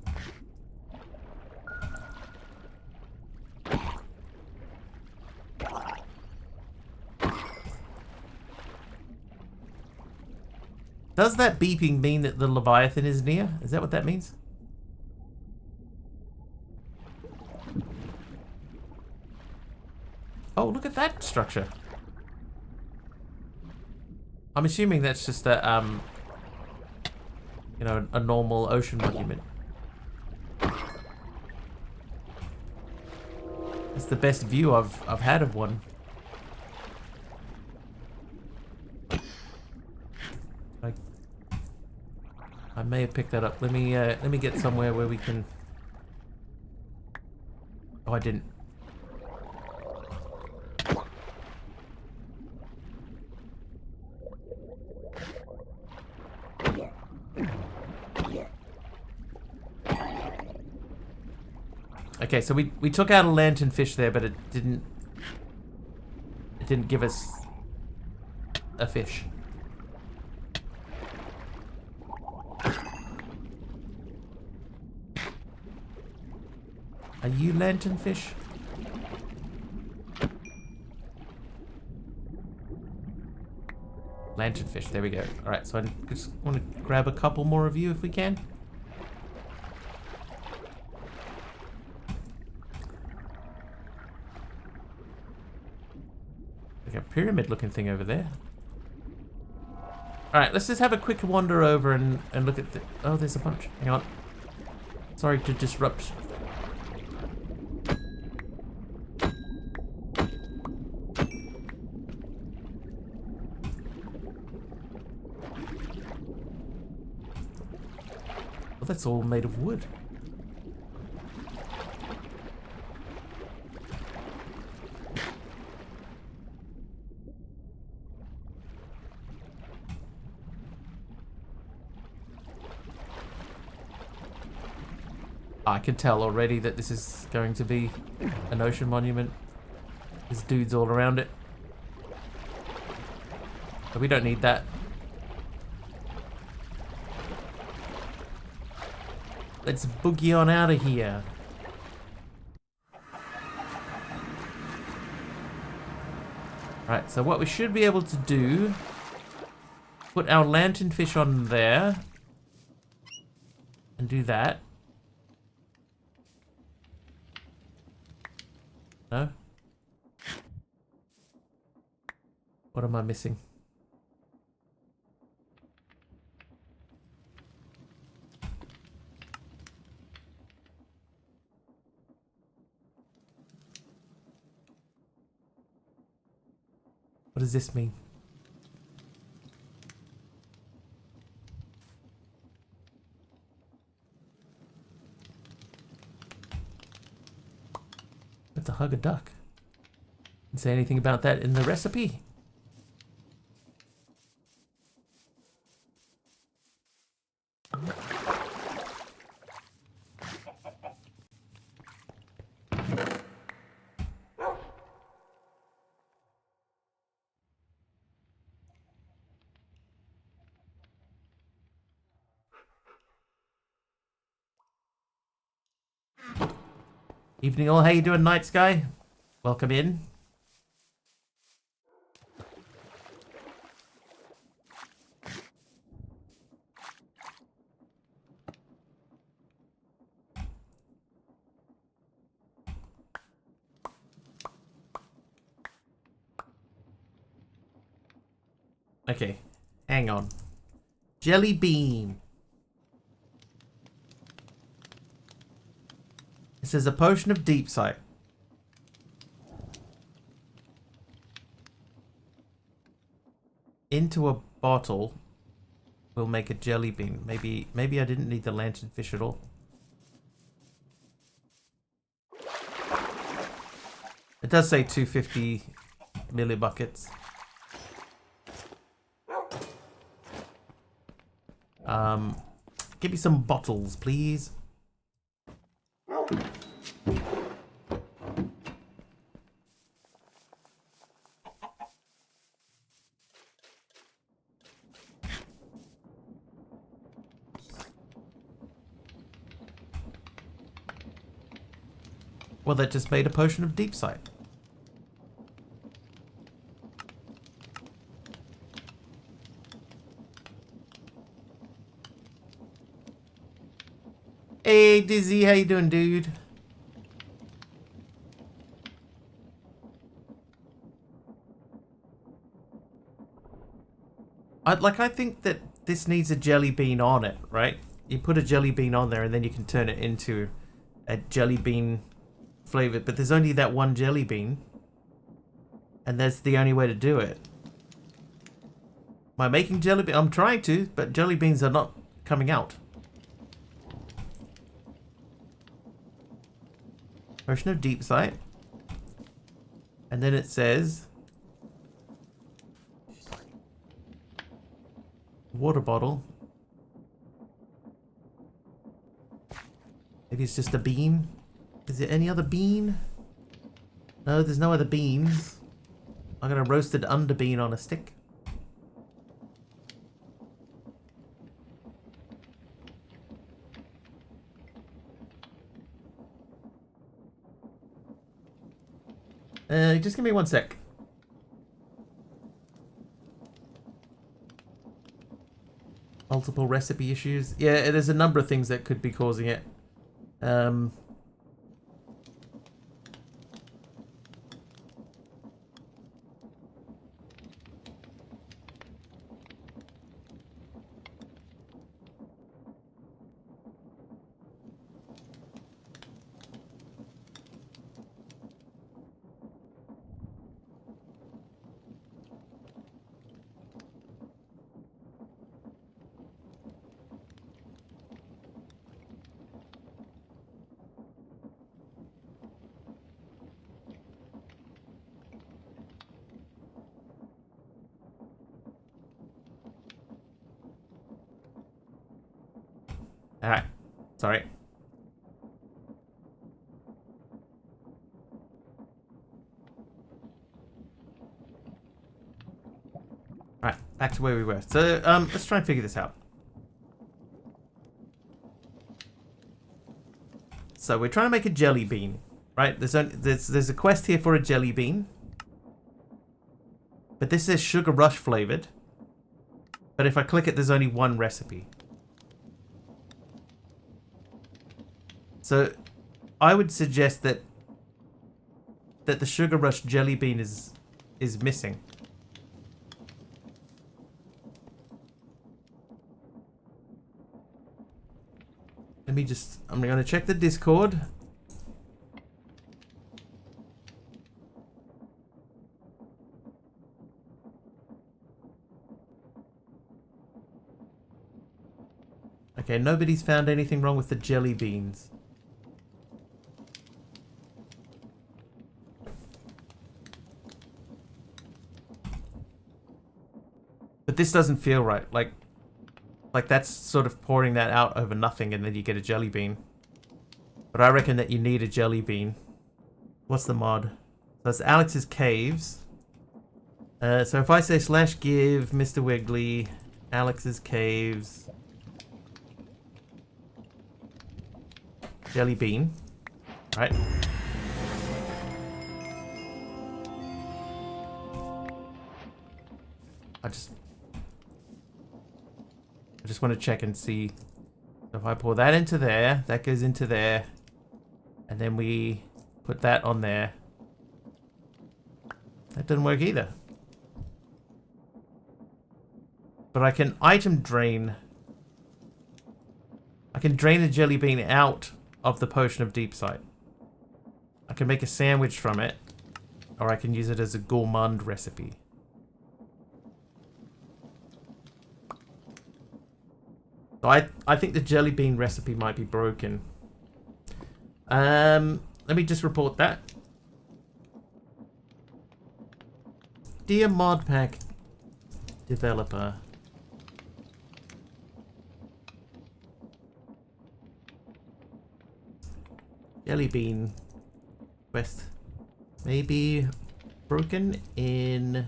Does that beeping mean that the Leviathan is near? Is that what that means? Oh, look at that structure. I'm assuming that's just a, you know, a normal ocean monument. It's the best view I've had of one. I may have picked that up. Let me get somewhere where we can. Oh, I didn't. Okay, so we took out a lanternfish there, but it didn't give us a fish. Are you lanternfish? Lanternfish, there we go. Alright, so I just want to grab a couple more of you if we can. Like a pyramid looking thing over there. Alright, let's just have a quick wander over and look at the... Oh, there's a bunch. Hang on. Sorry to disrupt. Oh, that's all made of wood. I can tell already that this is going to be an ocean monument. There's dudes all around it. But we don't need that. Let's boogie on out of here. Right, so what we should be able to do, put our lanternfish on there and do that. No? What am I missing? What does this mean? Let's hug a duck. Didn't say anything about that in the recipe. Evening all, how you doing, Night Sky? Welcome in. Okay, Hang on. Jelly bean. It says a potion of deep sight. Into a bottle will make a jelly bean. Maybe I didn't need the lanternfish at all. It does say 250 millibuckets. Give me some bottles, please. Well, that just made a potion of deep sight. Hey, Dizzy, how you doing, dude? I think that this needs a jelly bean on it, right? You put a jelly bean on there and then you can turn it into a jelly bean flavored, but there's only that one jelly bean. And that's the only way to do it. Am I making jelly bean? I'm trying to, but jelly beans are not coming out. Potion of deep sight. And then it says water bottle. Maybe it's just a bean. Is there any other bean? No, there's no other beans. I got a roasted underbean on a stick. Just give me 1 sec. Multiple recipe issues. Yeah, there's a number of things that could be causing it. Alright. Sorry. Alright, back to where we were. So, let's try and figure this out. So, we're trying to make a jelly bean, right? There's a quest here for a jelly bean. But this is sugar rush flavored. But if I click it, there's only one recipe. So, I would suggest that the Sugar Rush jelly bean is missing. Let me just... I'm going to check the Discord. Okay, nobody's found anything wrong with the jelly beans. But this doesn't feel right. Like that's sort of pouring that out over nothing and then you get a jelly bean. But I reckon that you need a jelly bean. What's the mod? So that's Alex's Caves. So if I say / give Mr. Wiggly Alex's Caves jelly bean, right? I just want to check and see. So if I pour that into there, that goes into there, and then we put that on there. That doesn't work either. But I can item drain. I can drain a jelly bean out of the potion of deep sight. I can make a sandwich from it. Or I can use it as a gourmand recipe. So I think the jelly bean recipe might be broken. Let me just report that. Dear modpack developer. Jelly bean quest may be broken in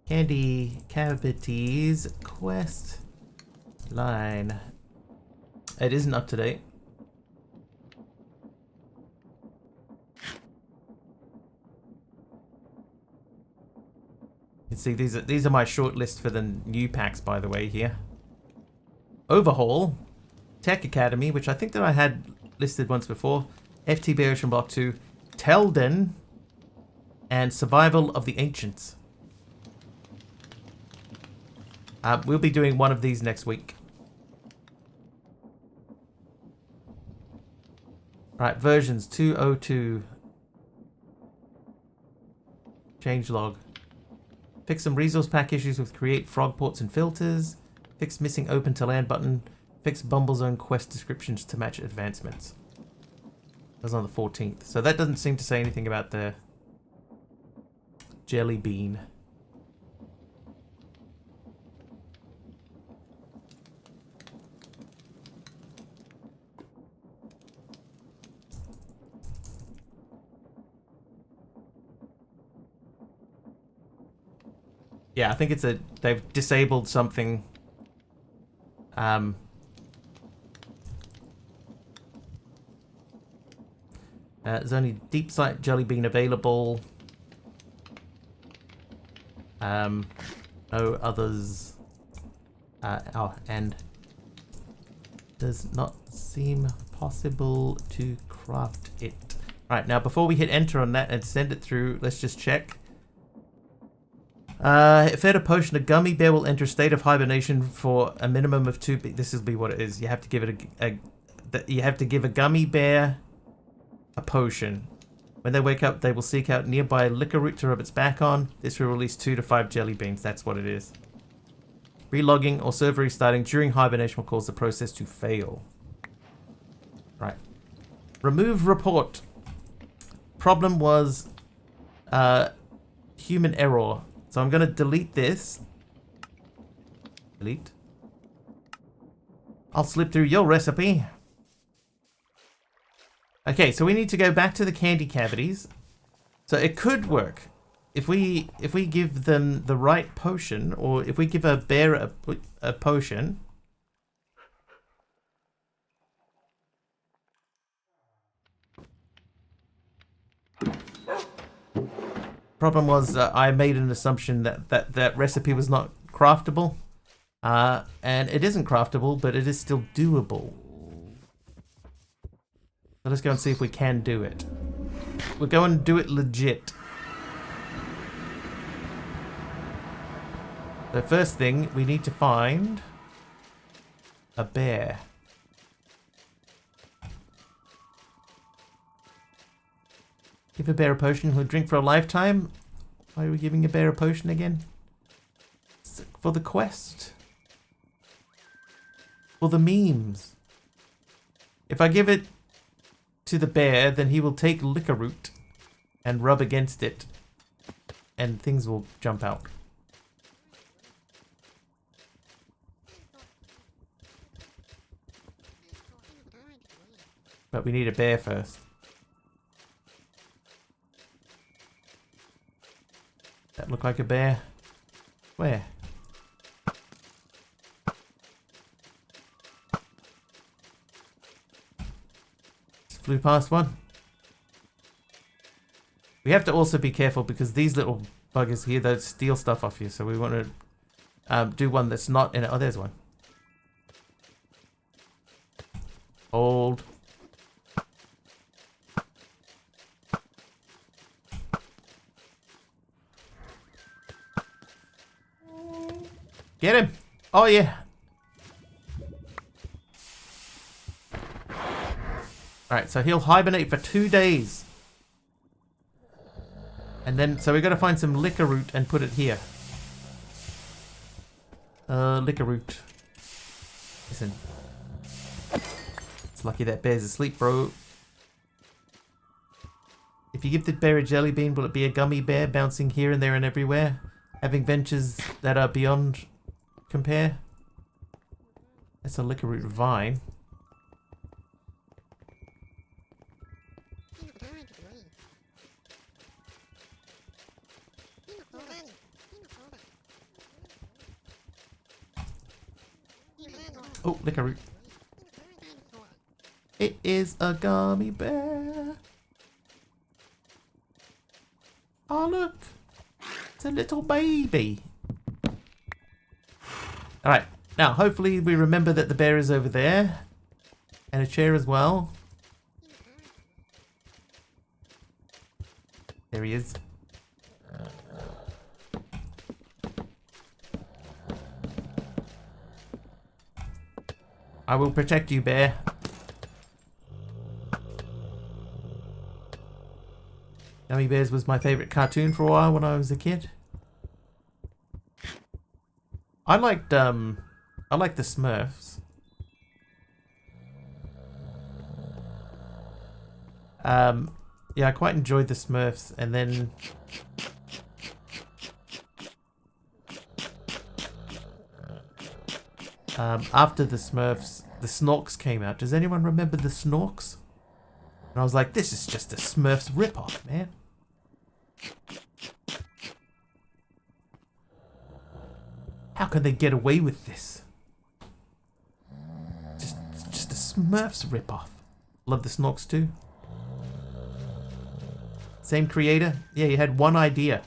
Candy Cavities quest line. It isn't up to date. You can see these are my short list for the new packs, by the way, here. Overhaul, Tech Academy, which I think that I had listed once before, FTB Ocean Block 2, Telden, and Survival of the Ancients. We'll be doing one of these next week. Right, versions 202. Changelog. Fix some resource pack issues with create frog ports and filters. Fix missing open to land button. Fix Bumblezone quest descriptions to match advancements. That was on the 14th. So that doesn't seem to say anything about the jelly bean. Yeah, I think it's they've disabled something. There's only deep sight jelly bean available. No others. And does not seem possible to craft it. Right, now before we hit enter on that and send it through, let's just check. If fed a potion, a gummy bear will enter a state of hibernation for a minimum of 2. This will be what it is. You have to give it you have to give a gummy bear a potion. When they wake up, they will seek out nearby liquor root to rub its back on. This will release 2 to 5 jelly beans. That's what it is. Relogging or server restarting during hibernation will cause the process to fail. Right. Remove report. Problem was human error. So I'm going to delete this. Delete. I'll slip through your recipe. Okay, so we need to go back to the candy cavities. So it could work. If we give them the right potion, or if we give a bear a potion. Problem was I made an assumption that recipe was not craftable. And it isn't craftable, but it is still doable. So let's go and see if we can do it. We'll go and do it legit. The first thing, we need to find a bear. Give a bear a potion, he'll drink for a lifetime. Why are we giving a bear a potion again? For the quest. For the memes. If I give it to the bear, then he will take liquor root and rub against it. And things will jump out. But we need a bear first. That look like a bear? Where? Just flew past one. We have to also be careful because these little buggers here, they steal stuff off you. So we want to do one that's not in it. Oh, there's one. Hold. Get him. Oh, yeah. Alright, so he'll hibernate for 2 days. And then, so we got to find some liquor root and put it here. Liquor root. Listen. It's lucky that bear's asleep, bro. If you give the bear a jelly bean, will it be a gummy bear bouncing here and there and everywhere? Having ventures that are beyond compare? That's a liquor root vine. Oh, liquor root. It is a gummy bear. Oh, look. It's a little baby. Alright. Now, hopefully we remember that the bear is over there. And a chair as well. There he is. I will protect you, bear. Gummy Bears was my favourite cartoon for a while when I was a kid. I liked the Smurfs. Yeah, I quite enjoyed the Smurfs, and then after the Smurfs, the Snorks came out. Does anyone remember the Snorks? And I was like, this is just a Smurfs ripoff, man. How can they get away with this? Just a Smurfs ripoff. Love the Snorks too. Same creator? Yeah, he had one idea.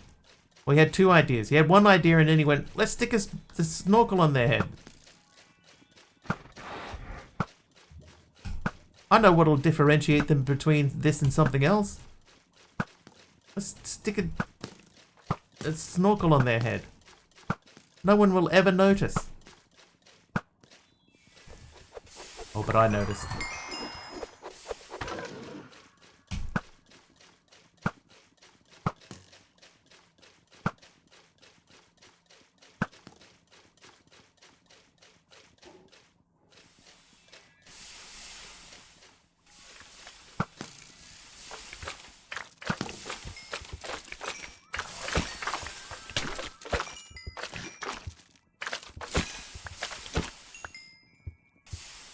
Well, he had 2 ideas. He had one idea and then he went, let's stick the snorkel on their head. I know what'll differentiate them between this and something else. Let's stick a snorkel on their head. No one will ever notice. Oh, but I noticed.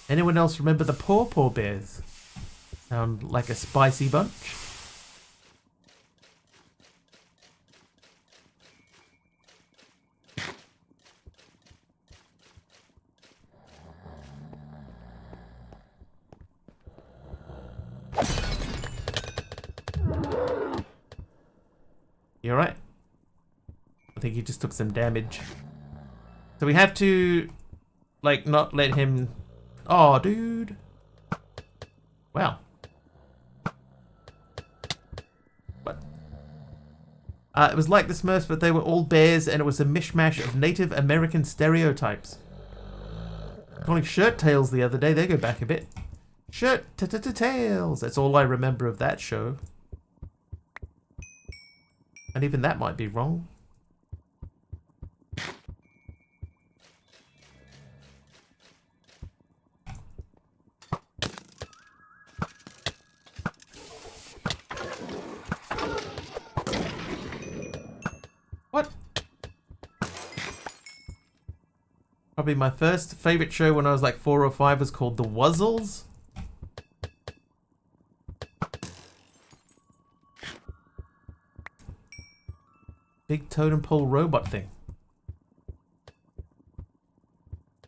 Anyone else remember the Paw Paw Bears? Sound like a spicy bunch? You alright? I think he just took some damage. So we have to, like, not let him... Oh, dude. Wow. What? It was like the Smurfs, but they were all bears, and it was a mishmash of Native American stereotypes. Calling Shirt Tails the other day. They go back a bit. Shirt Tails. That's all I remember of that show. And even that might be wrong. What? Probably my first favorite show when I was like 4 or 5 was called The Wuzzles. Big totem pole robot thing.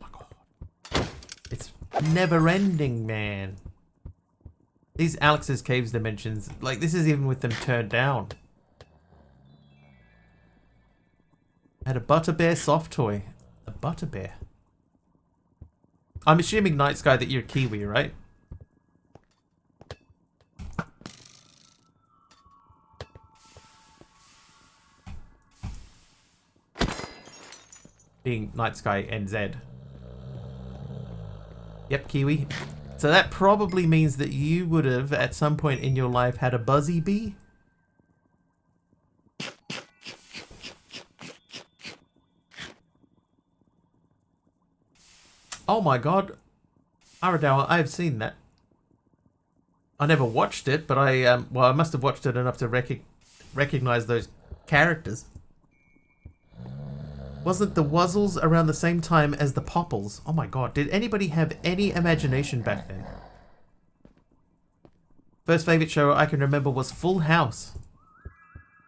Oh my god. It's never ending, man. These Alex's Caves dimensions, like this is even with them turned down. I had a Butter Bear soft toy. A Butter Bear. I'm assuming, Night Sky, that you're Kiwi, right? being Night Sky and Zed. Yep, Kiwi. So that probably means that you would have, at some point in your life, had a Buzzy Bee. Oh my god. Aradawa, I have seen that. I never watched it, but I must have watched it enough to recognize those characters. Wasn't the Wuzzles around the same time as the Popples? Oh my god, did anybody have any imagination back then? First favourite show I can remember was Full House.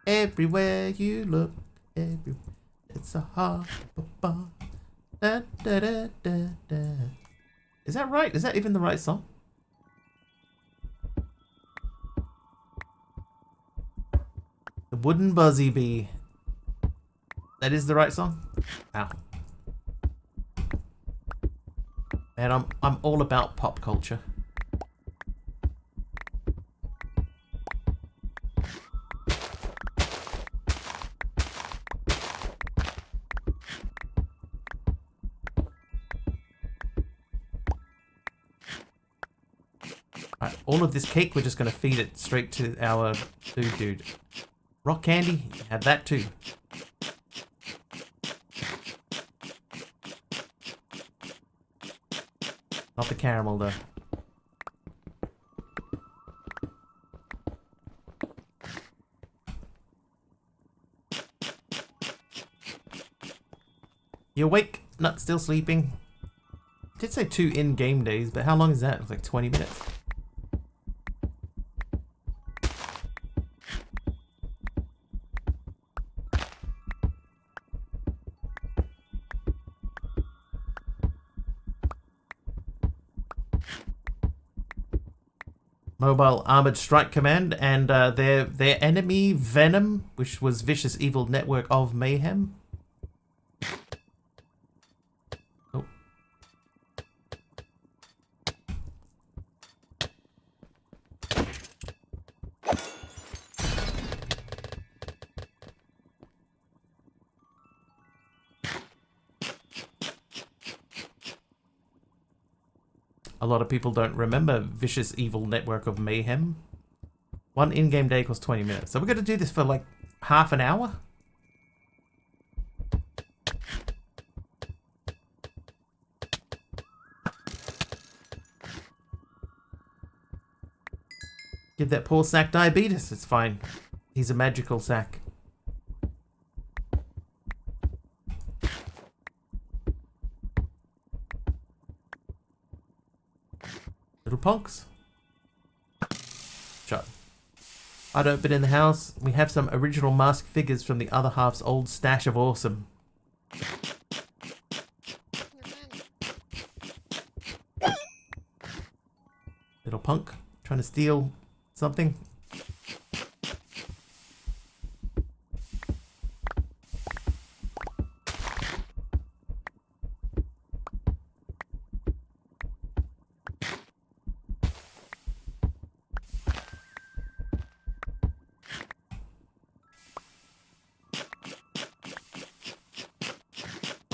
Everywhere you look, it's a hard bar. Da, da, da, da, da. Is that right? Is that even the right song? The Wooden Buzzy Bee. That is the right song? Wow. Man, I'm all about pop culture. Right, all of this cake, we're just going to feed it straight to our food dude. Rock candy, have that too. Not the caramel though. You awake? Not still sleeping? I did say 2 in-game days, but how long is that? It's like 20 minutes. Mobile Armored Strike Command and their enemy Venom, which was Vicious Evil Network of Mayhem. Oh. A lot of people don't remember Vicious Evil Network of Mayhem. 1 in-game day equals 20 minutes. So we're going to do this for like half an hour? Give that poor sack diabetes. It's fine. He's a magical sack. Little punks. Shut. I'd open in the house. We have some original mask figures from the other half's old stash of awesome. Little punk. Trying to steal something.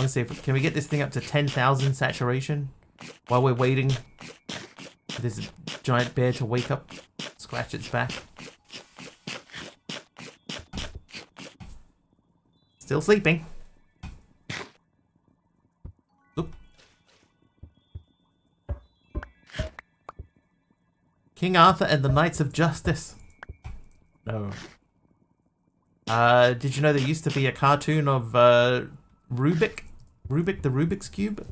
See if can we get this thing up to 10,000 saturation while we're waiting for this giant bear to wake up, scratch its back. Still sleeping. Oop. King Arthur and the Knights of Justice. No. Did you know there used to be a cartoon of Rubik the Rubik's Cube?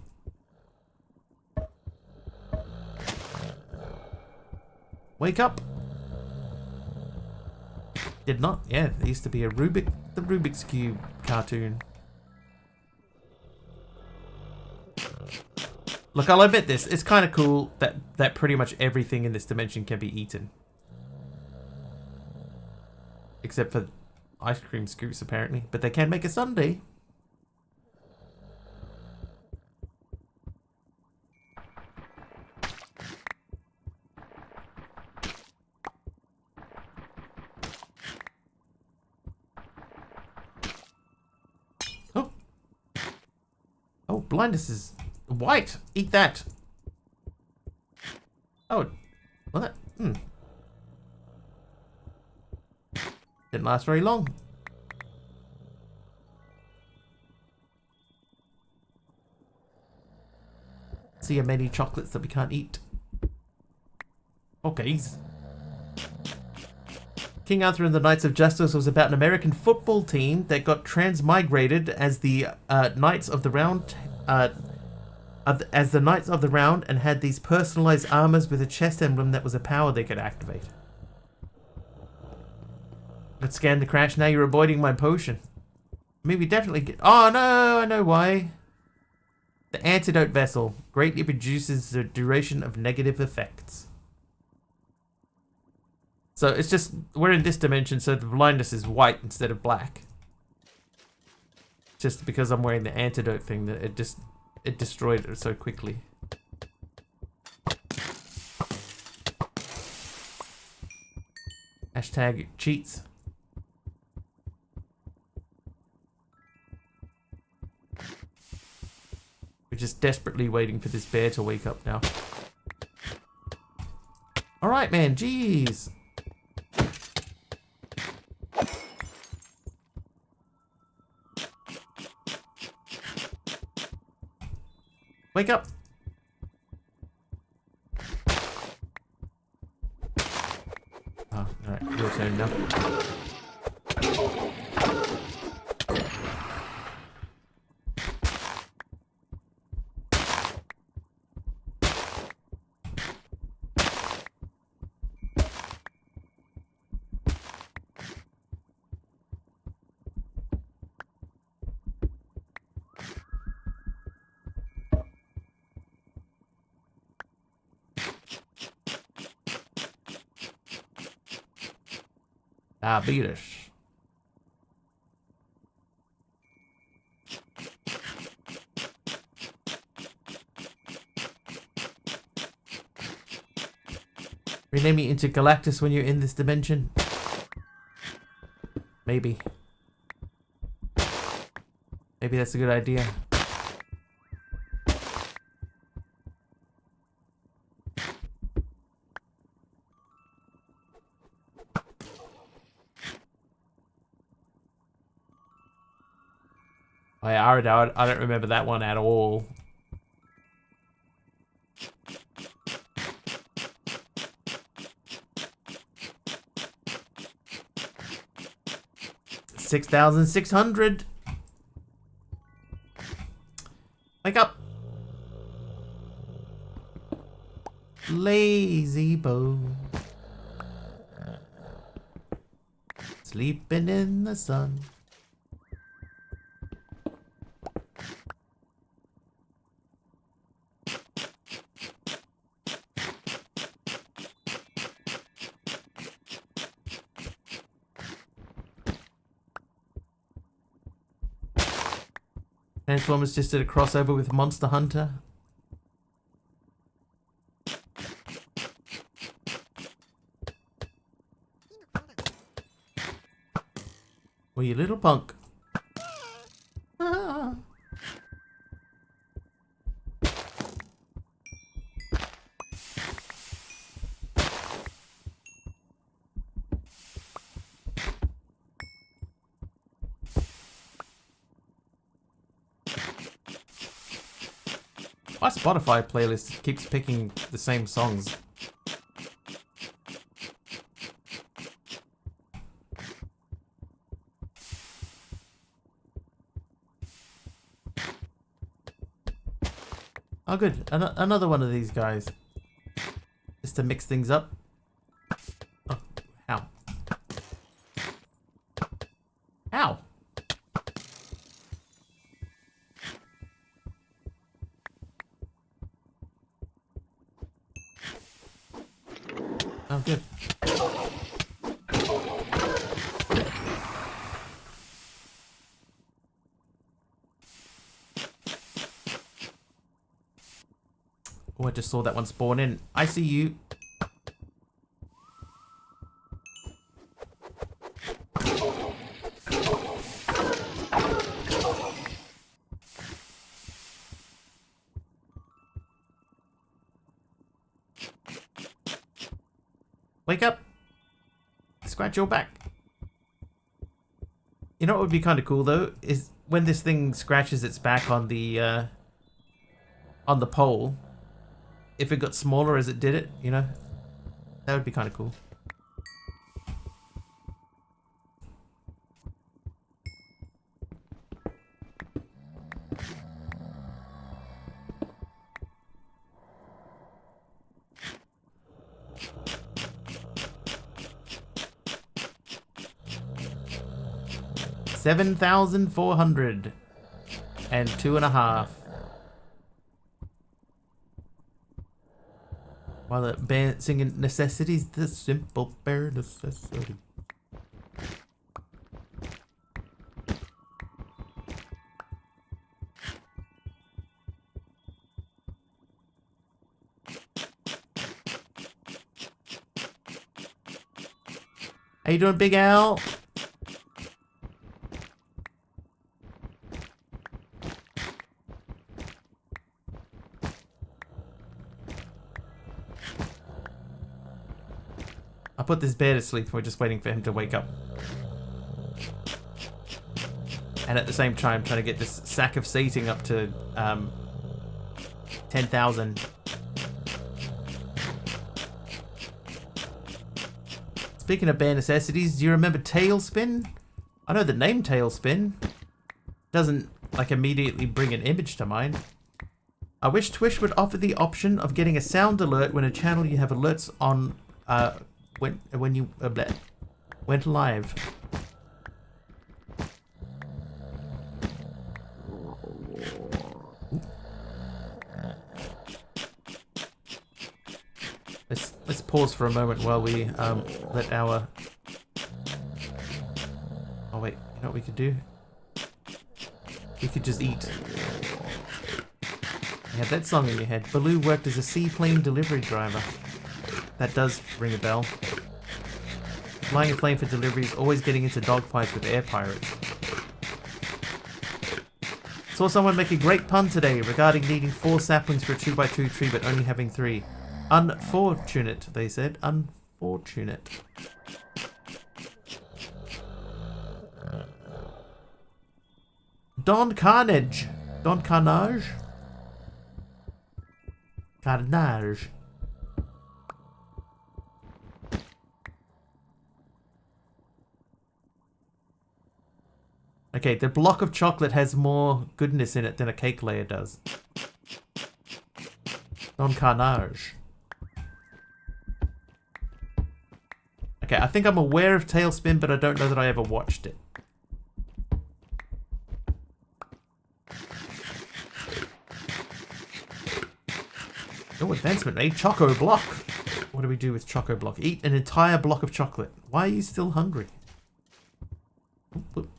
Wake up! Did not? Yeah, there used to be a the Rubik's Cube cartoon. Look, I'll admit this. It's kind of cool that pretty much everything in this dimension can be eaten. Except for ice cream scoops, apparently. But they can make a sundae. Oh, blindness is white. Eat that. Oh, what? Didn't last very long. See how many chocolates that we can't eat. Okay. King Arthur and the Knights of Justice was about an American football team that got transmigrated as the Knights of the Round, as the Knights of the Round, and had these personalized armors with a chest emblem that was a power they could activate. Let's scan the crash. Now you're avoiding my potion. Maybe definitely get. Oh no! I know why. The antidote vessel greatly reduces the duration of negative effects. So it's just, we're in this dimension, so the blindness is white instead of black. Just because I'm wearing the antidote thing, that it destroyed it so quickly. Hashtag cheats. We're just desperately waiting for this bear to wake up now. Alright, man, jeez. Wake up. Oh, alright, your turn now. Diabetes. Rename me into Galactus when you're in this dimension. Maybe. Maybe that's a good idea. I don't remember that one at all. $6,600. Wake up. Lazy bone. Sleeping in the sun. Transformers just did a crossover with Monster Hunter. Well, you little punk. Ah. My Spotify playlist keeps picking the same songs. Oh good, another one of these guys. Just to mix things up. Oh, ow. Ow! Oh good. Oh, I just saw that one spawn in. I see you. Wake up. Scratch your back. You know what would be kind of cool though is when this thing scratches its back on the pole. If it got smaller as it did it, you know, that would be kind of cool. $7,402.5. While the band singing necessities, the simple bare necessity. How you doing, Big Al? I put this bear to sleep. We're just waiting for him to wake up. And at the same time, trying to get this sack of seating up to 10,000. Speaking of bare necessities, do you remember Tailspin? I know the name Tailspin. Doesn't, like, immediately bring an image to mind. I wish Twitch would offer the option of getting a sound alert when a channel you have alerts on when you went live. Let's pause for a moment while we let our. Oh wait, you know what we could do? We could just eat. You had that song in your head. Baloo worked as a seaplane delivery driver. That does ring a bell. Flying a plane for deliveries, always getting into dogfights with air pirates. Saw someone make a great pun today regarding needing 4 saplings for a 2x2 tree but only having 3. Unfortunate, they said. Unfortunate. Don Carnage. Don Carnage? Carnage. Okay, the block of chocolate has more goodness in it than a cake layer does. Don Carnage. Okay, I think I'm aware of Tailspin, but I don't know that I ever watched it. Oh, advancement, a Choco Block. What do we do with Choco Block? Eat an entire block of chocolate. Why are you still hungry? Oop, oop.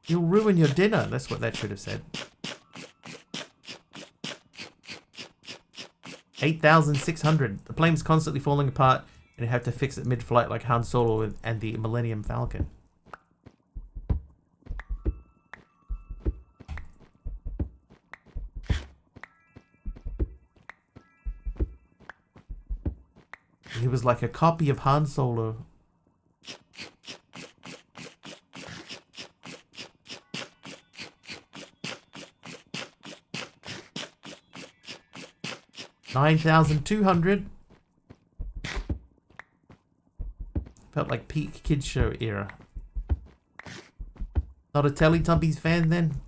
You'll ruin your dinner. That's what that should have said. 8,600. The plane's constantly falling apart, and you have to fix it mid-flight like Han Solo and the Millennium Falcon. He was like a copy of Han Solo. $9,200. Felt like peak kids show era. Not a Teletubbies fan then?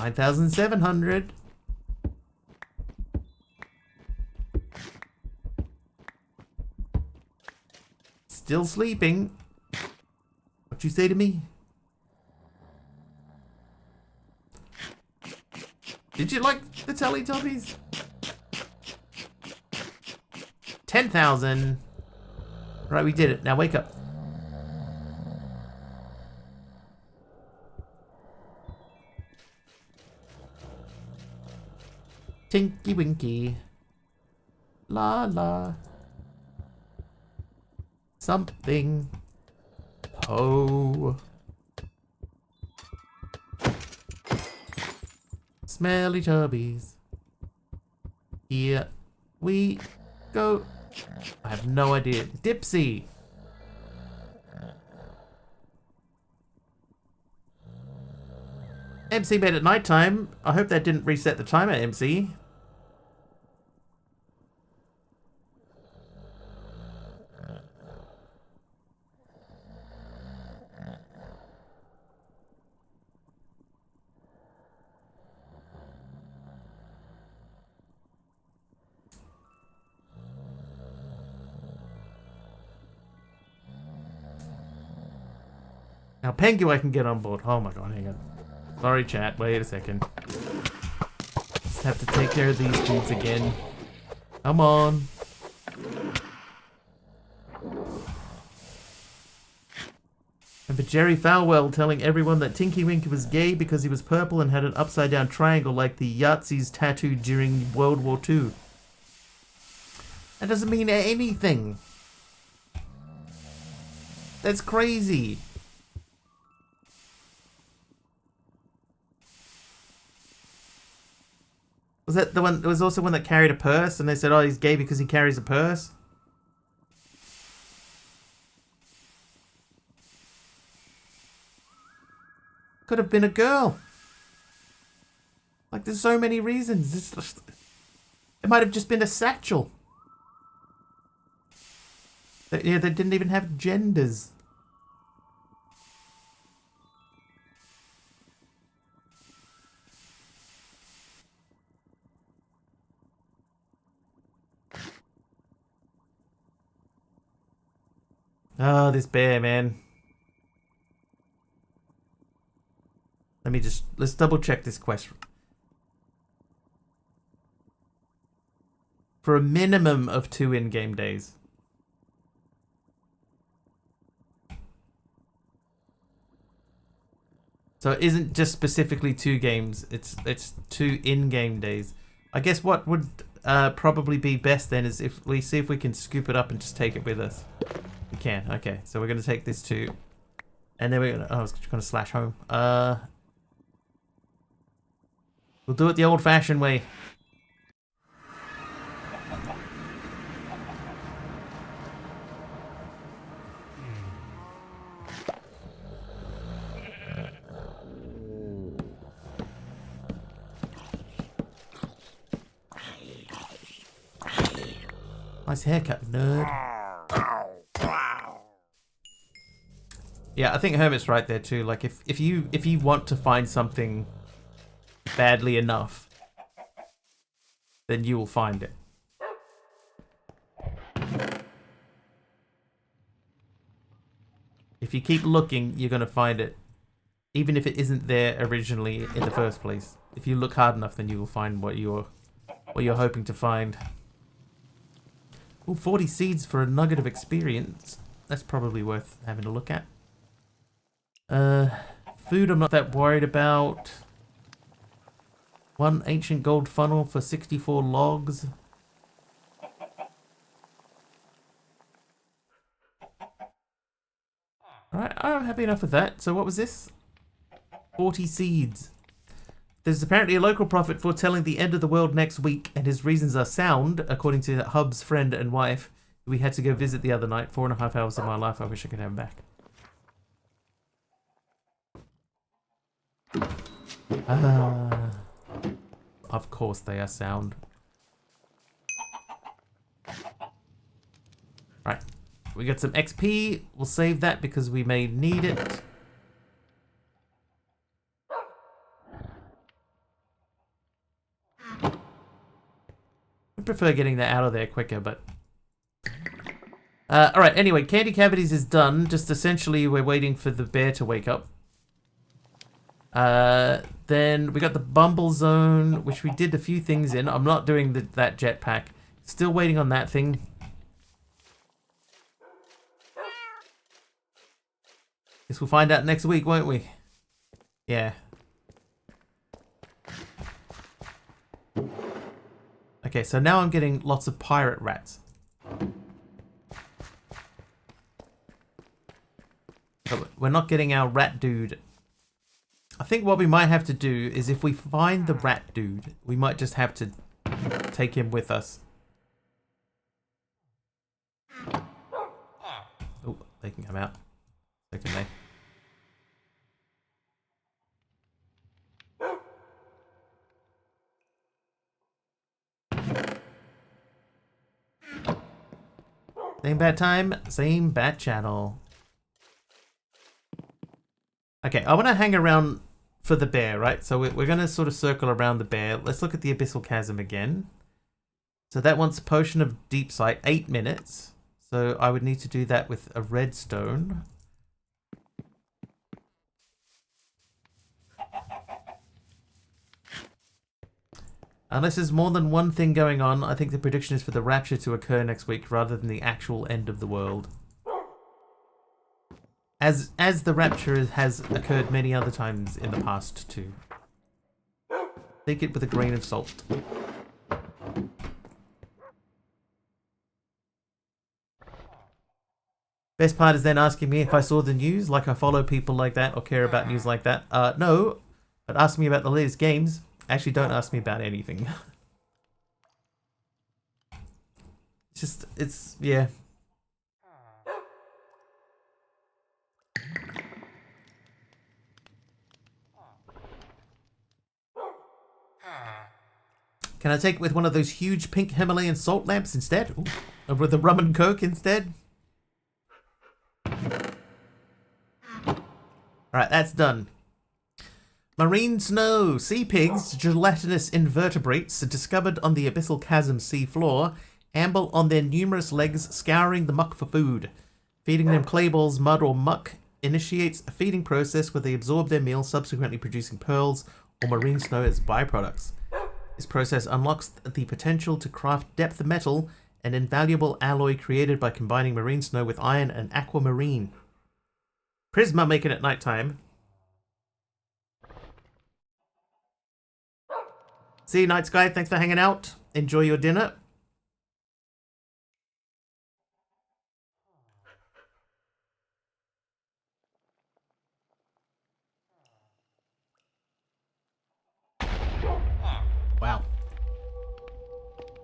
$9,700. Still sleeping. What you say to me? Did you like the Teletubbies? 10,000. Right, we did it. Now wake up. Tinky Winky. La la. Something. Oh. Smelly chubbies. Here we go. I have no idea. Dipsy. MC made it nighttime. I hope that didn't reset the timer, MC. Now Pengu I can get on board. Oh my god, hang on. Sorry chat, wait a second. Just have to take care of these dudes again. Come on. And for Jerry Falwell telling everyone that Tinky Winky was gay because he was purple and had an upside down triangle like the Yahtzees tattoo during World War II. That doesn't mean anything. That's crazy. Was that the one? There was also one that carried a purse, and they said, "Oh, he's gay because he carries a purse." Could have been a girl. Like, there's so many reasons. It's just, it might have just been a satchel. Yeah, they didn't even have genders. Oh, this bear, man. Let's double check this quest. For a minimum of 2 in-game days. So it isn't just specifically 2 games, it's 2 in-game days. I guess what would probably be best then is if we see if we can scoop it up and just take it with us. We can, okay. So we're gonna take this too. And then we're gonna, I was gonna slash home. We'll do it the old-fashioned way. Nice haircut, nerd. Yeah, I think Hermit's right there too. Like, if you want to find something badly enough, then you will find it. If you keep looking, you're gonna find it, even if it isn't there originally in the first place. If you look hard enough, then you will find what you're hoping to find. Ooh, 40 seeds for a nugget of experience. That's probably worth having a look at. Food I'm not that worried about. 1 ancient gold funnel for 64 logs. Alright, I'm happy enough with that. So what was this? 40 seeds. There's apparently a local prophet foretelling the end of the world next week, and his reasons are sound, according to Hub's friend and wife, who we had to go visit the other night. 4.5 hours of my life. I wish I could have him back. Of course they are sound. Right. We got some XP. We'll save that because we may need it. I prefer getting that out of there quicker, but... Alright, anyway, Candy Cavities is done. Just essentially we're waiting for the bear to wake up. Then we got the Bumble Zone, which we did a few things in. I'm not doing that jetpack. Still waiting on that thing. Guess we'll find out next week, won't we? Yeah. Okay, so now I'm getting lots of pirate rats. But we're not getting our rat dude. I think what we might have to do is if we find the rat dude, we might just have to take him with us. Oh, they can come out. So can they? Same bat time, same bat channel. Okay, I want to hang around for the bear, right? So we're going to sort of circle around the bear. Let's look at the abyssal chasm again. So that wants a potion of deep sight, 8 minutes. So I would need to do that with a redstone. Unless there's more than one thing going on, I think the prediction is for the rapture to occur next week rather than the actual end of the world. As the rapture has occurred many other times in the past too. Take it with a grain of salt. Best part is then asking me if I saw the news, like I follow people like that or care about news like that. No, but ask me about the latest games. Actually, don't ask me about anything. Yeah. Can I take it with one of those huge pink Himalayan salt lamps instead? Ooh. Or with a rum and coke instead? Alright, that's done. Marine snow. Sea pigs, gelatinous invertebrates discovered on the abyssal chasm sea floor, amble on their numerous legs, scouring the muck for food. Feeding them clay balls, mud, or muck initiates a feeding process where they absorb their meal, subsequently producing pearls or marine snow as byproducts. This process unlocks the potential to craft depth metal, an invaluable alloy created by combining marine snow with iron and aquamarine. Prisma making it nighttime. See you, Night Sky. Thanks for hanging out. Enjoy your dinner. Wow.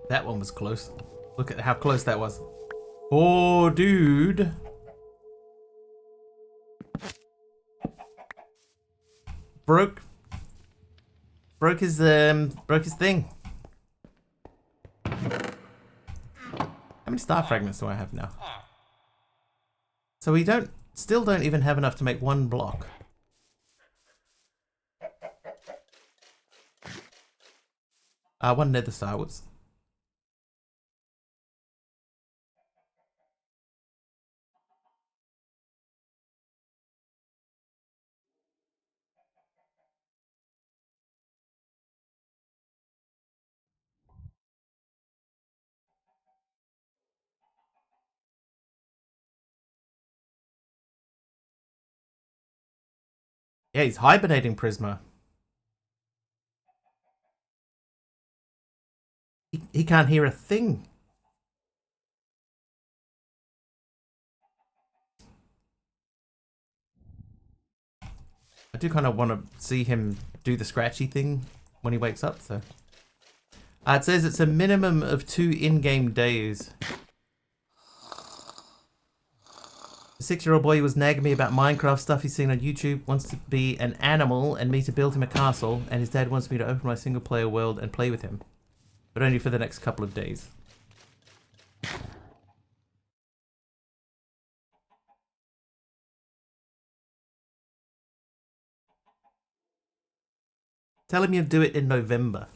That one was close. Look at how close that was. Oh, dude. Broke his thing. How many star fragments do I have now? So we still don't even have enough to make one block. One nether star was. Yeah, he's hibernating, Prisma. He can't hear a thing. I do kind of want to see him do the scratchy thing when he wakes up, so. It says it's a minimum of 2 in-game days. The 6-year-old boy was nagging me about Minecraft stuff he's seen on YouTube, wants to be an animal and me to build him a castle, and his dad wants me to open my single-player world and play with him. But only for the next couple of days. Tell him you'll do it in November.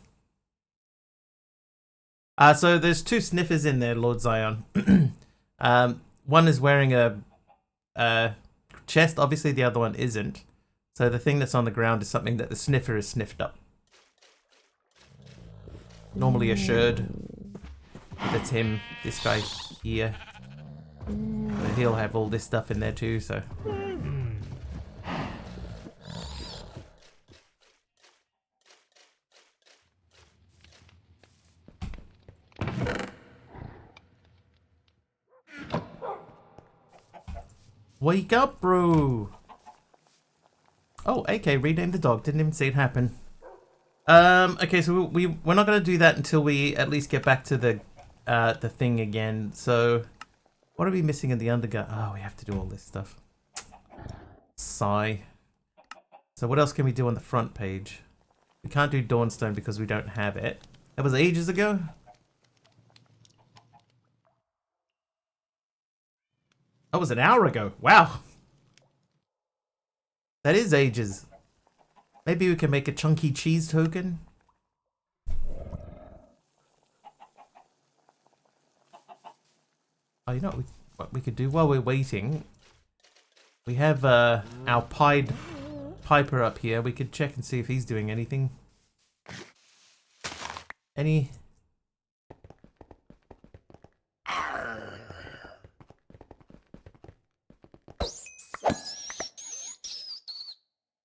So there's 2 sniffers in there, Lord Zion. One is wearing a chest, obviously the other one isn't. So the thing that's on the ground is something that the sniffer has sniffed up. Normally a sherd. That's him, this guy here. But he'll have all this stuff in there too, so. Wake up, bro. Oh, okay, rename the dog. Didn't even see it happen. Okay, so we're not gonna do that until we at least get back to the thing again. So, what are we missing in the underground? Oh, we have to do all this stuff. Sigh. So what else can we do on the front page? We can't do Dawnstone because we don't have it. That was ages ago? That was an hour ago. Wow. That is ages. Maybe we can make a chunky cheese token? Oh, you know what we could do while we're waiting? We have our Pied Piper up here. We could check and see if he's doing anything. Any...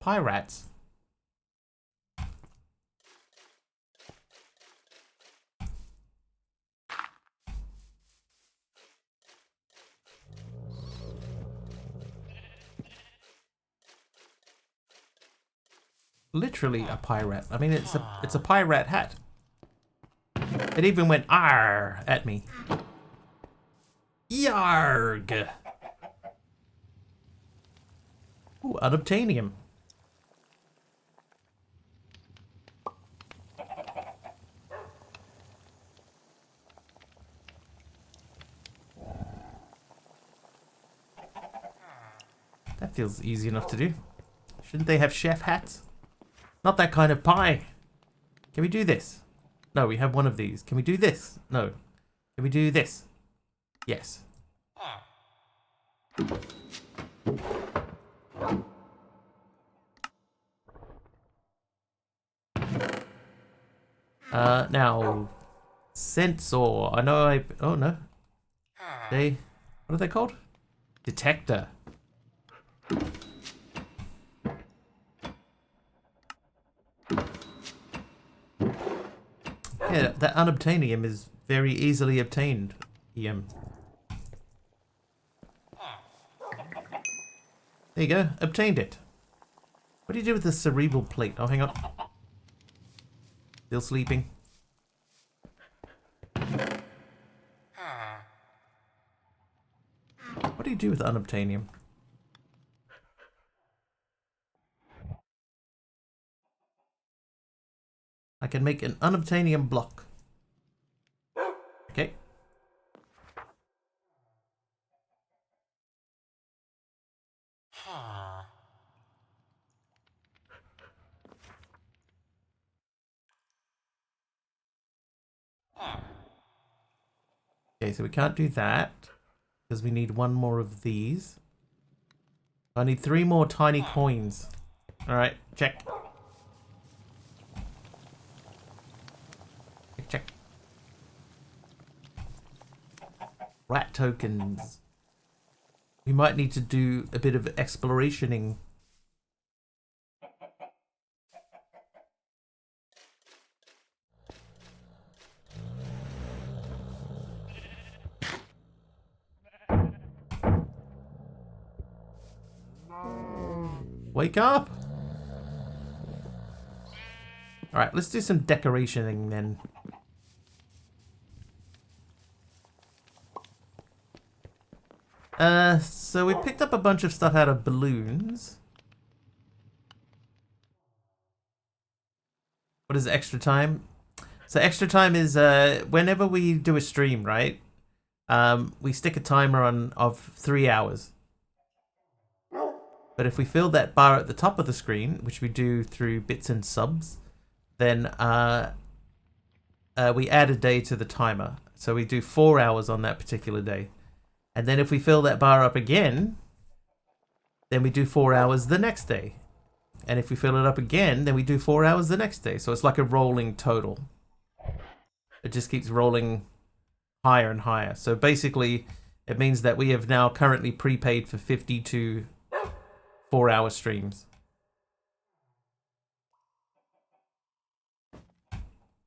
Pirates. Literally a pirate. I mean, it's a pirate hat. It even went "arr" at me. Yarg. Ooh, unobtainium. That feels easy enough to do. Shouldn't they have chef hats? Not that kind of pie. Can we do this? No, we have one of these. Can we do this? No. Can we do this? Yes. Now, sensor. I know oh no. What are they called? Detector. Yeah, that unobtainium is very easily obtained. There you go, obtained it. What do you do with the cerebral plate? Oh, hang on. Still sleeping. What do you do with unobtainium? I can make an unobtainium block. Okay. Okay, so we can't do that because we need one more of these. I need 3 more tiny coins. Alright, check. Check. Rat tokens. We might need to do a bit of explorationing. Wake up! Alright, let's do some decorationing then. So we picked up a bunch of stuff out of balloons. What is extra time? So extra time is whenever we do a stream, right? We stick a timer on of 3 hours. But if we fill that bar at the top of the screen, which we do through bits and subs, then we add a day to the timer. So we do 4 hours on that particular day. And then if we fill that bar up again, then we do 4 hours the next day. And if we fill it up again, then we do 4 hours the next day. So it's like a rolling total. It just keeps rolling higher and higher. So basically, it means that we have now currently prepaid for 52 4-hour streams.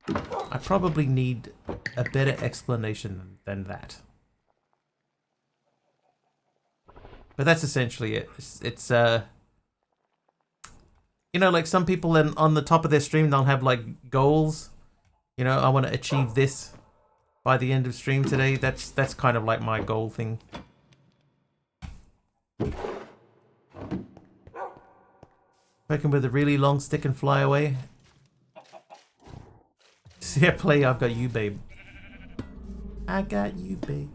I probably need a better explanation than that. But that's essentially it. It's you know, like some people on the top of their stream, they'll have like goals. You know, I want to achieve this by the end of stream today. That's kind of like my goal thing. Working with a really long stick and fly away. See I play, I've got you, babe. I got you, babe.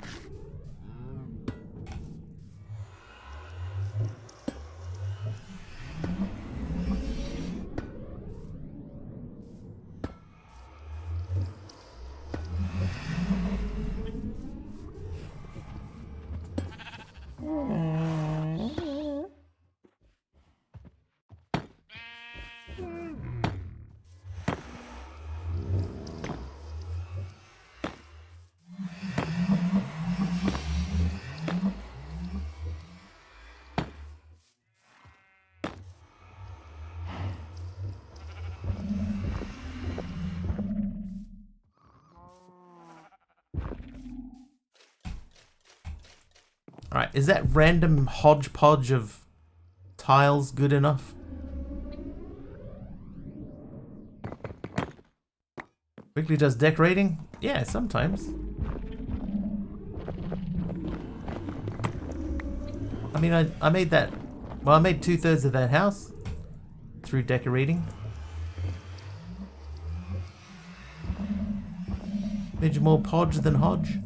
Alright, is that random hodgepodge of tiles good enough? Quickly does decorating? Yeah, sometimes. I mean, I made that... Well, I made 2/3 of that house through decorating. Made more podge than hodge.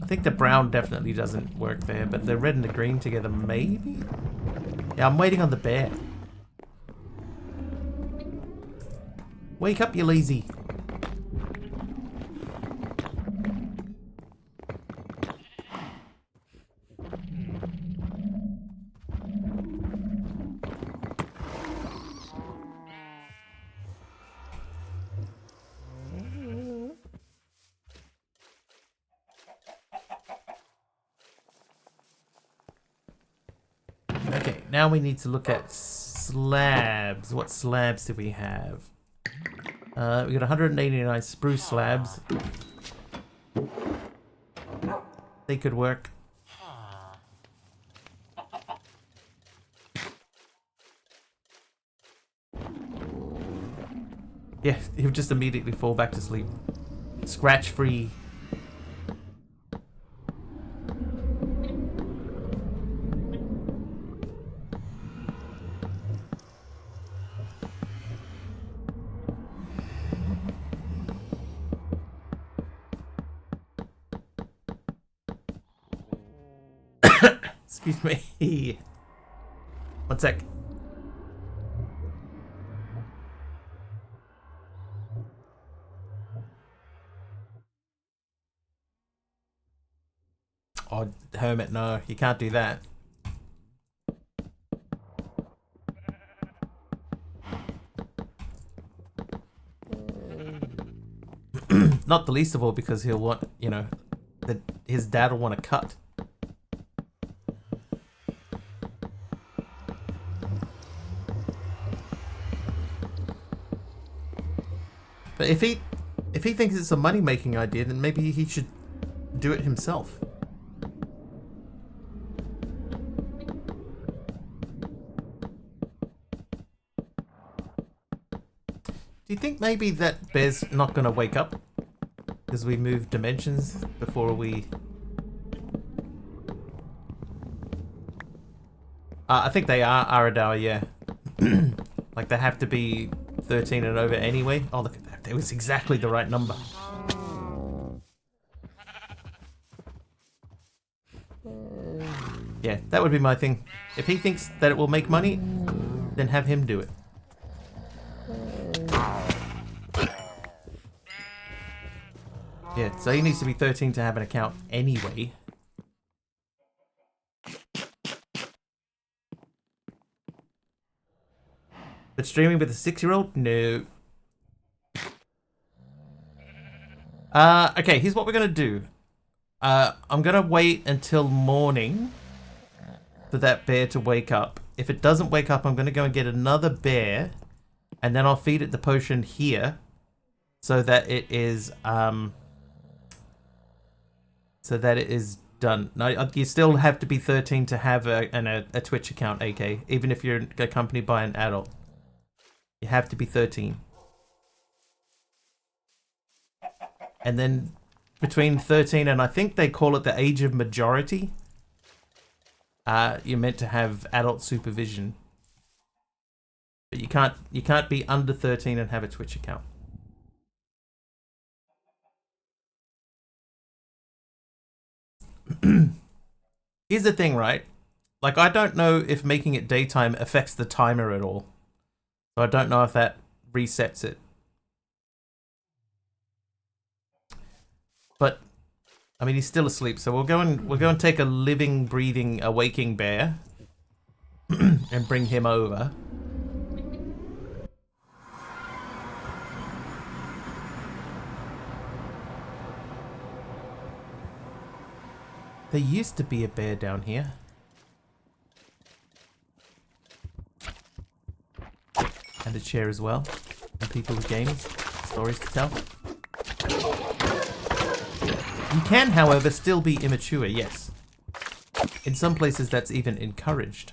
I think the brown definitely doesn't work there, but the red and the green together, maybe? Yeah, I'm waiting on the bear. Wake up, you lazy. Okay, now we need to look at slabs. What slabs do we have? We got 189 spruce slabs. They could work. Yeah, he'll just immediately fall back to sleep. Scratch free. Excuse me. One sec. Oh, hermit, no, you can't do that. Not the least of all because he'll want, you know, that his dad will want to cut. But if he thinks it's a money-making idea, then maybe he should do it himself. Do you think maybe that bear's not going to wake up? Because we moved dimensions before we... I think they are Aradawa, yeah. Like they have to be 13 and over anyway. Oh, look at that. That was exactly the right number. Yeah, that would be my thing. If he thinks that it will make money, then have him do it. Yeah, so he needs to be 13 to have an account anyway. But streaming with a 6-year-old? No. Okay, here's what we're gonna do. I'm gonna wait until morning for that bear to wake up. If it doesn't wake up, I'm gonna go and get another bear, and then I'll feed it the potion here, so that it is so that it is done. Now, you still have to be 13 to have a Twitch account, AK, even if you're accompanied by an adult. You have to be 13. And then between 13 and I think they call it the age of majority, you're meant to have adult supervision. But you can't be under 13 and have a Twitch account. Here's the thing, right? Like, I don't know if making it daytime affects the timer at all. So I don't know if that resets it. But I mean, he's still asleep, so we'll go and take a living, breathing, awaking bear and bring him over. There used to be a bear down here. And a chair as well. And people with games, stories to tell. You can, however, still be immature, yes. In some places that's even encouraged.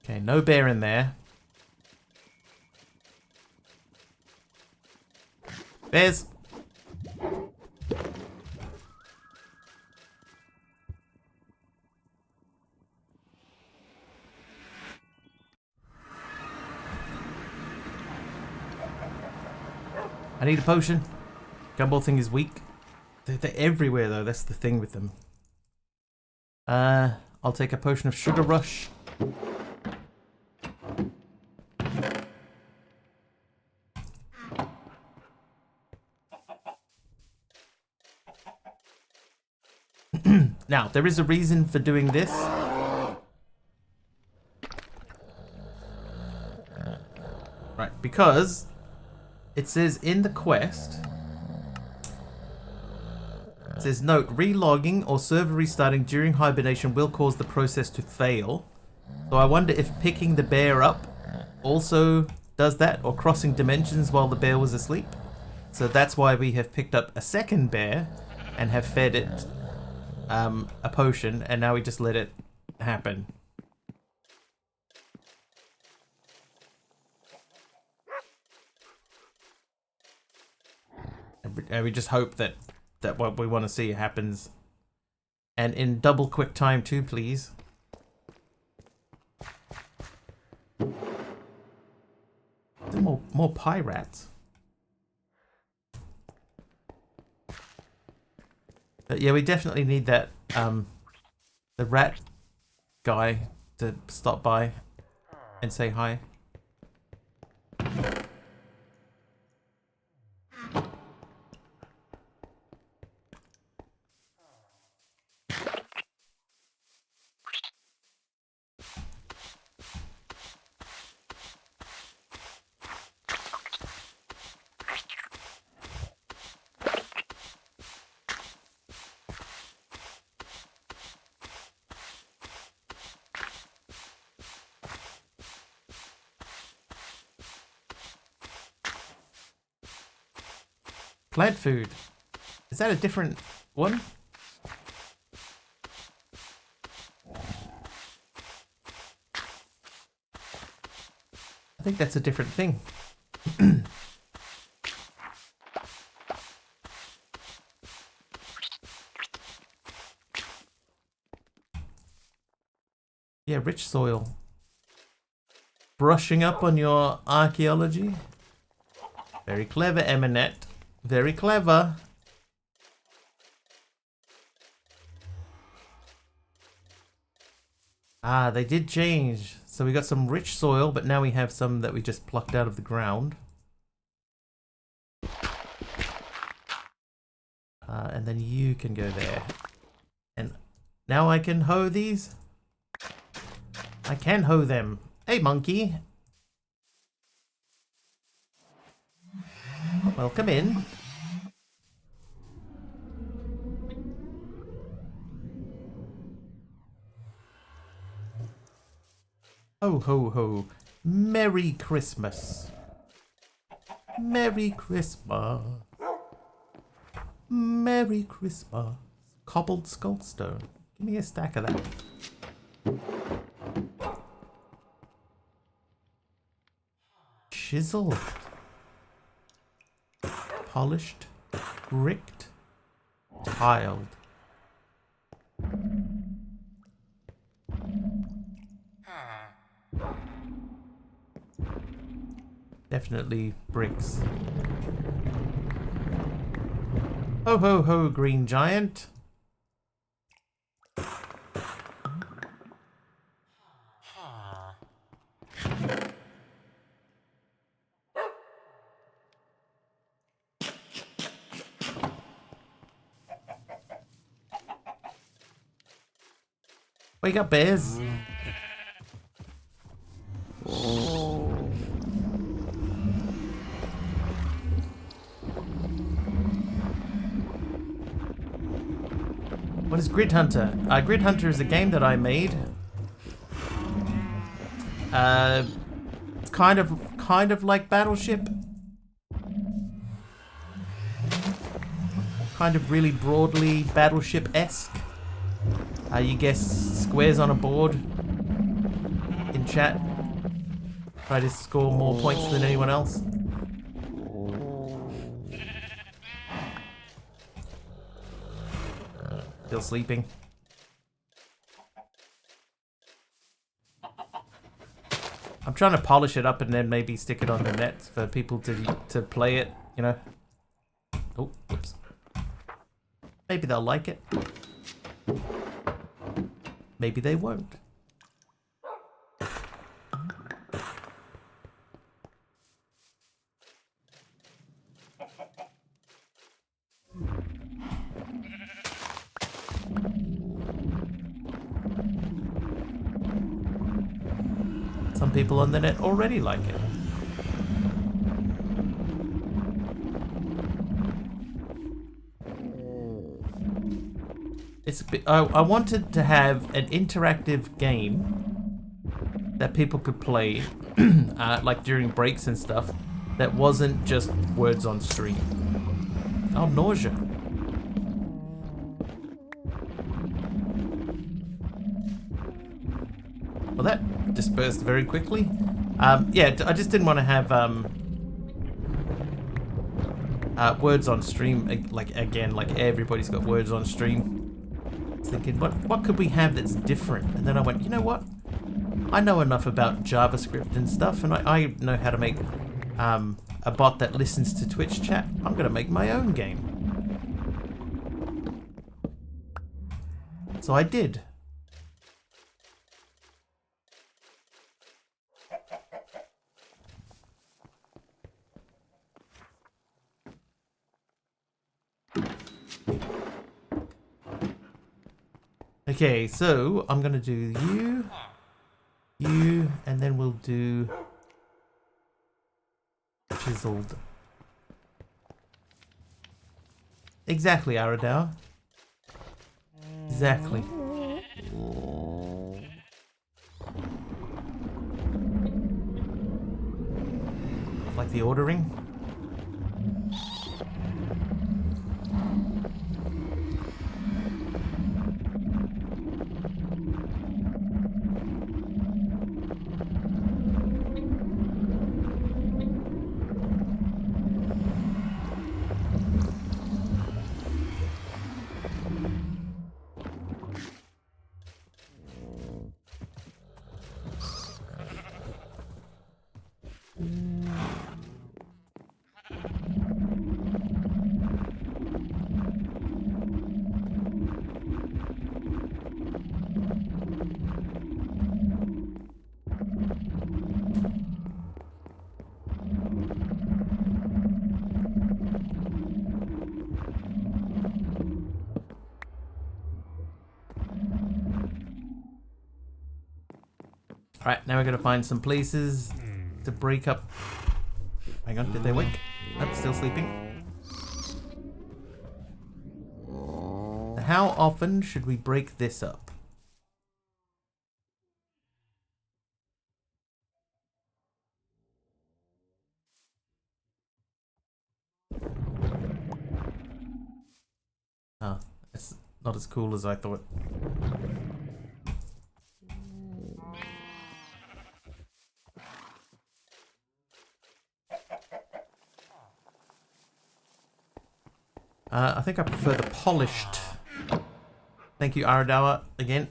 Okay, no bear in there. Bears! I need a potion. Gumball thing is weak. They're everywhere though, that's the thing with them. I'll take a potion of Sugar Rush. Now, there is a reason for doing this. Right, because it says in the quest, it says, note, relogging or server restarting during hibernation will cause the process to fail. So I wonder if picking the bear up also does that, or crossing dimensions while the bear was asleep. So that's why we have picked up a second bear and have fed it a potion, and now we just let it happen. And we just hope that what we want to see happens, and in double quick time too, please. More pirates. But yeah, we definitely need that the rat guy to stop by and say hi. Plant food. Is that a different one? I think that's a different thing. Yeah, rich soil. Brushing up on your archaeology. Very clever, Eminette. Very clever. Ah, they did change. So we got some rich soil, but now we have some that we just plucked out of the ground. And then you can go there. And now I can hoe these. I can hoe them. Hey, monkey. Welcome in. Ho ho ho. Merry Christmas. Merry Christmas. Merry Christmas. Cobbled skullstone. Give me a stack of that. Chiseled. Polished. Bricked. Tiled. Definitely bricks. Ho ho ho, green giant. Wake up, bears. What is Grid Hunter? Grid Hunter is a game that I made. It's kind of like Battleship. Kind of really broadly Battleship-esque. You guess squares on a board in chat. Try to score more points than anyone else. Still sleeping. I'm trying to polish it up and then maybe stick it on the net for people to play it, you know. Oh, whoops. Maybe they'll like it. Maybe they won't. Some people on the net already like it. It's a bit, I wanted to have an interactive game that people could play, like during breaks and stuff, that wasn't just words on screen. Oh, nausea. Well, that dispersed very quickly. Yeah, I just didn't want to have words on stream, like again, like everybody's got words on stream. Thinking, what could we have that's different? And then I went, you know what? I know enough about JavaScript and stuff, and I know how to make a bot that listens to Twitch chat. I'm going to make my own game. So I did. Okay, so I'm gonna do you, and then we'll do chiseled. Exactly, Aradao. Exactly. Like the ordering. Alright, now we're gonna find some places to break up. Hang on, did they wake? I'm still sleeping. How often should we break this up? Oh, it's not as cool as I thought. I think I prefer the polished. Thank you, Aradawa, again.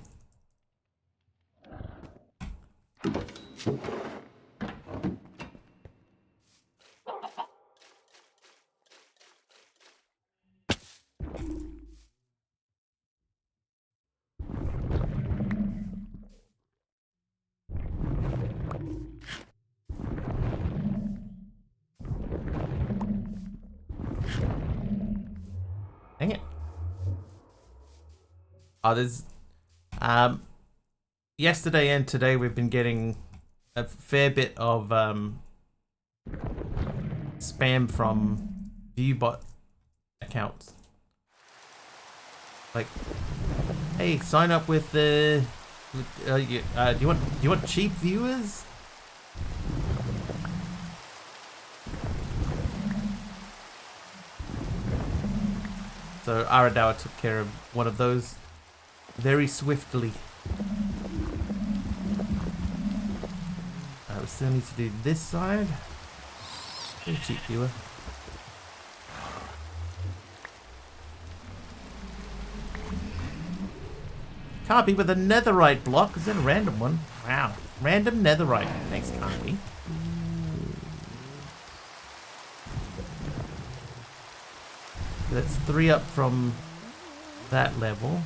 Dang it. Oh, there's... yesterday and today we've been getting a fair bit of spam from viewbot accounts. Like, hey, sign up with the... do you want cheap viewers? So Aradawa took care of one of those very swiftly. We still need to do this side. Very cheap viewer. Can't be with a netherite block. Is that a random one? Wow. Random netherite. Thanks, can't be. That's 3 up from that level.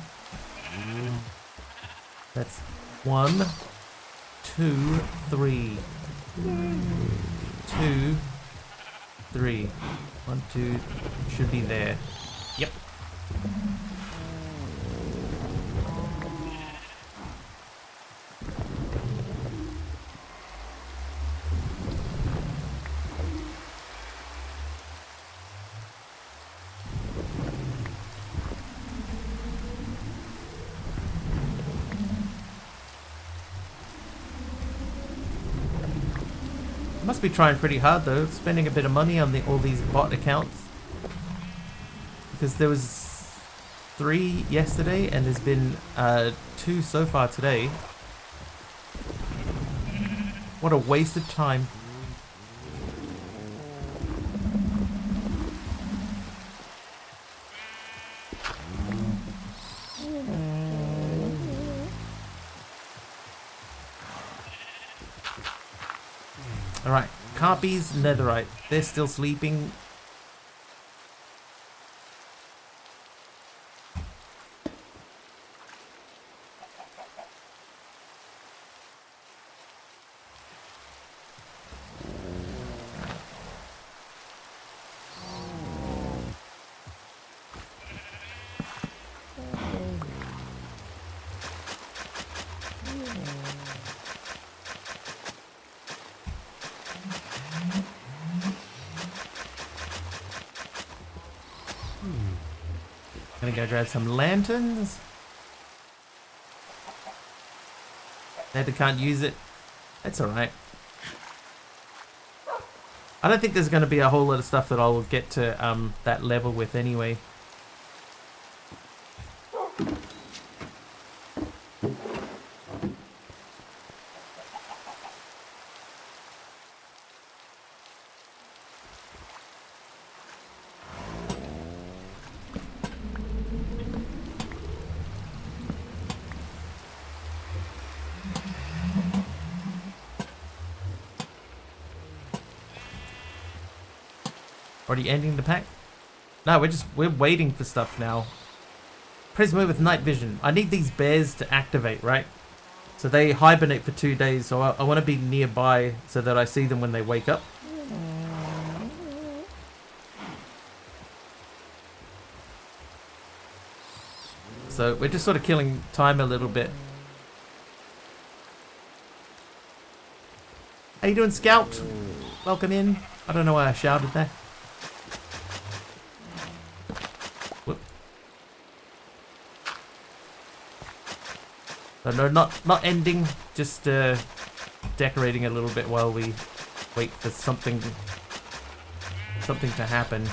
That's 1, 2, 3. 2, 3. 1, 2 should be there. Yep. Must be trying pretty hard though, spending a bit of money on all these bot accounts. Because there was 3 yesterday and there's been 2 so far today. What a waste of time. Alright, Carpies, netherite. They're still sleeping. Gonna go grab some lanterns. Maybe can't use it. That's alright. I don't think there's gonna be a whole lot of stuff that I'll get to that level with anyway. Already ending the pack? No, we're waiting for stuff now. Press move with night vision. I need these bears to activate, right? So they hibernate for 2 days, so I want to be nearby so that I see them when they wake up. So we're just sort of killing time a little bit. How you doing, Scout? Welcome in. I don't know why I shouted there. So no, not ending, just decorating a little bit while we wait for something to happen.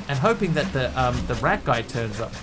And hoping that the rat guy turns up.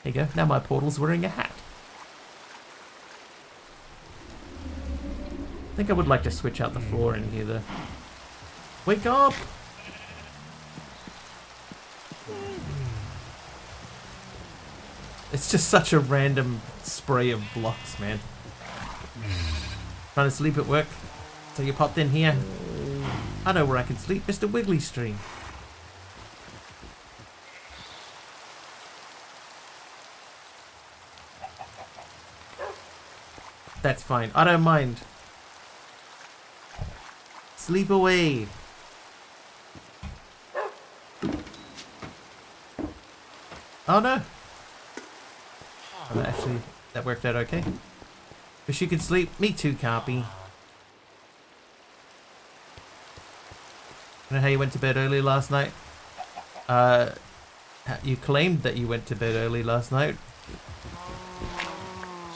There you go. Now my portal's wearing a hat. I think I would like to switch out the floor in here though. Wake up! It's just such a random spray of blocks, man. Trying to sleep at work, so you popped in here. I know where I can sleep, Mr. Wiggly Stream. That's fine. I don't mind. Sleep away. Oh no. Oh, actually, that worked out okay. Wish you could sleep. Me too, Carpy. You know how you went to bed early last night? You claimed that you went to bed early last night.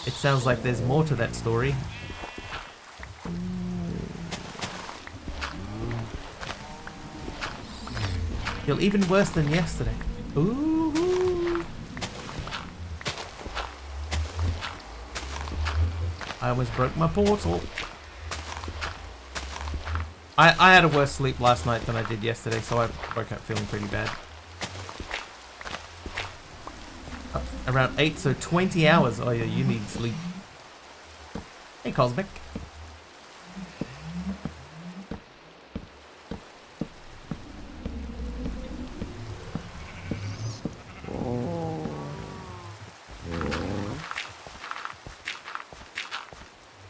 It sounds like there's more to that story. You're even worse than yesterday. Ooh. I almost broke my portal. I had a worse sleep last night than I did yesterday, so I woke up feeling pretty bad. Around 8, so 20 hours. Oh yeah, you need sleep. Hey, Cosmic.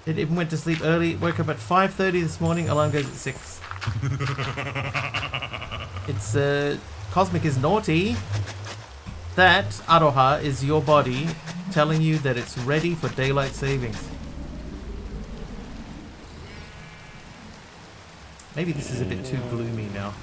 It even went to sleep early. Woke up at 5:30 this morning. Alarm goes at 6. It's Cosmic is naughty. That, Aroha, is your body telling you that it's ready for daylight savings. Maybe this is a bit too gloomy now.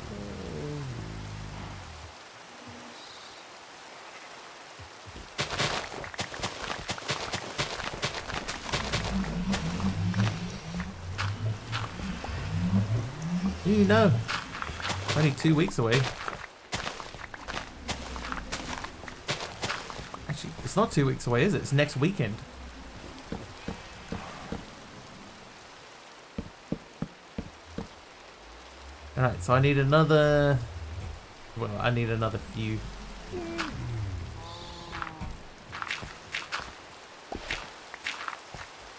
You know, only 2 weeks away. It's not 2 weeks away, is it? It's next weekend. Alright, so I need another... Well, I need another few.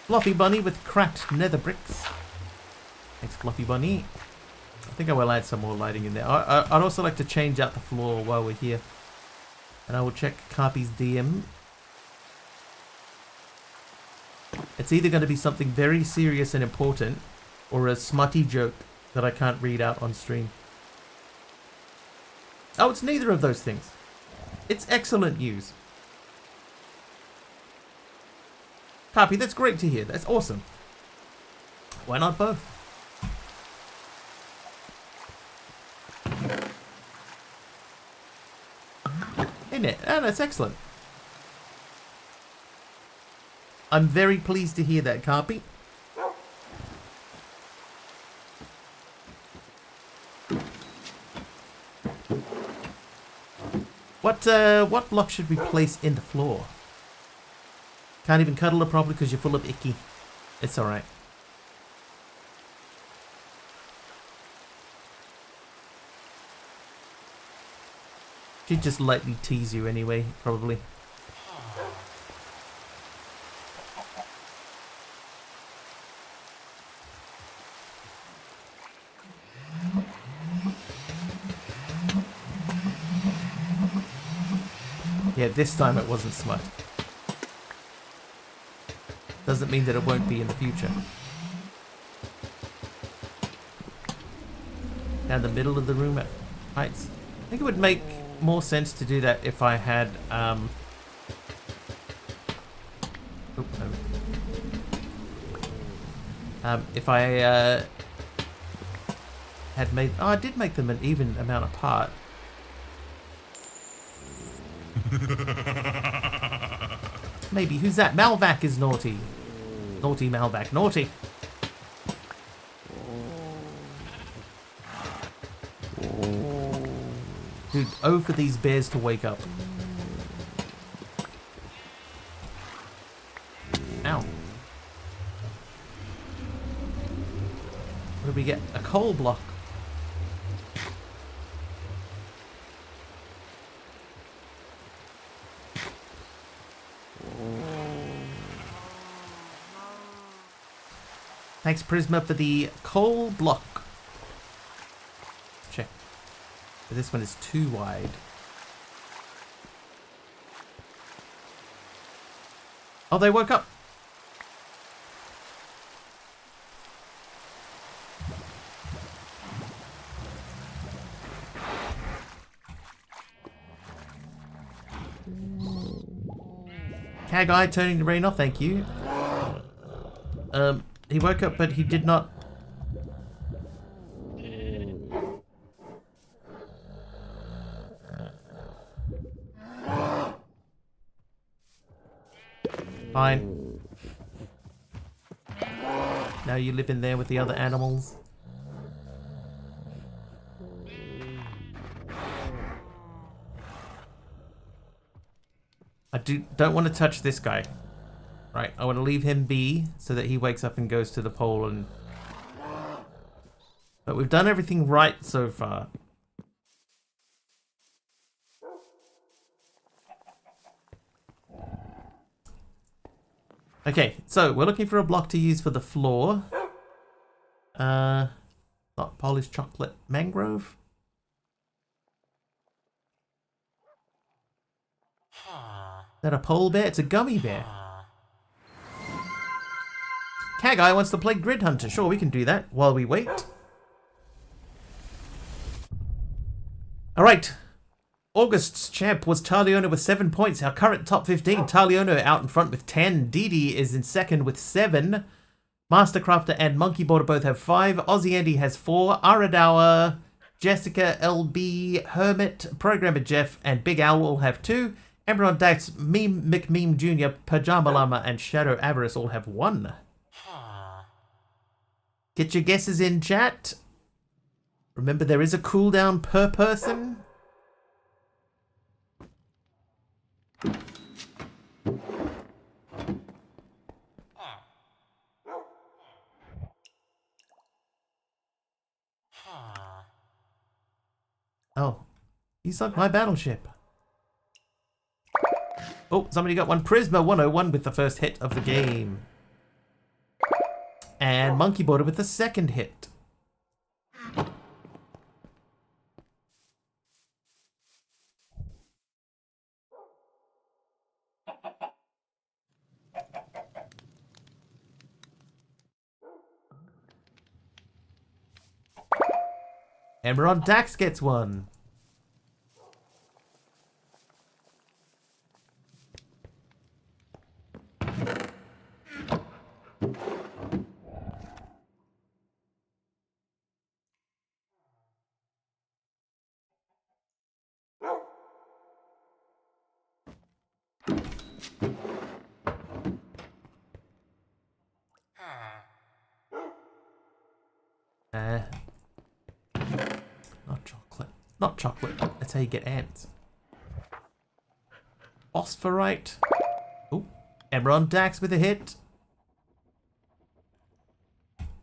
Fluffy Bunny with cracked nether bricks. Thanks, Fluffy Bunny. I think I will add some more lighting in there. I'd also like to change out the floor while we're here. And I will check Carpy's DM. It's either going to be something very serious and important, or a smutty joke that I can't read out on stream. Oh, it's neither of those things. It's excellent news. Carpy, that's great to hear. That's awesome. Why not both? Isn't it? Oh, that's excellent. I'm very pleased to hear that, Carpy. What block should we place in the floor? Can't even cuddle her properly because you're full of icky. It's alright. She'd just lightly tease you anyway, probably. Yeah, this time it wasn't smut. Doesn't mean that it won't be in the future. Down the middle of the room at heights. I think it would make more sense to do that if I had if I had made... Oh, I did make them an even amount apart. Maybe. Who's that? Malvac is naughty. Naughty Malvac. Naughty. Dude, oh for these bears to wake up. Ow. What did we get? A coal block. Thanks, Prisma, for the coal block. Check. But this one is too wide. Oh, they woke up. Cat guy turning the rain off, thank you. He woke up, but he did not. Fine. Now you live in there with the other animals. I don't want to touch this guy. Right, I want to leave him be so that he wakes up and goes to the pole and... But we've done everything right so far. Okay, so we're looking for a block to use for the floor. Not polished chocolate mangrove. Is that a pole bear? It's a gummy bear. Cat guy wants to play Grid Hunter. Sure, we can do that while we wait. Alright. August's champ was Tarleona with 7 points. Our current top 15. Tarleona out in front with 10. Didi is in second with 7. Mastercrafter and Monkeyboarder both have 5. Aussie Andy has 4. Aradawa, Jessica, LB, Hermit, Programmer Jeff, and Big Owl all have 2. Emerald Dax, Meme McMeme Jr., Pajama Llama, and Shadow Avarice all have 1. Get your guesses in, chat. Remember, there is a cooldown per person. Oh, you sunk my battleship. Oh, somebody got one. Prisma 101 with the first hit of the game. And Monkeyboarder with the second hit. Emerald Dax gets one. Not chocolate. Not chocolate. That's how you get ants. Phosphorite. Oh, Emerald Dax with a hit.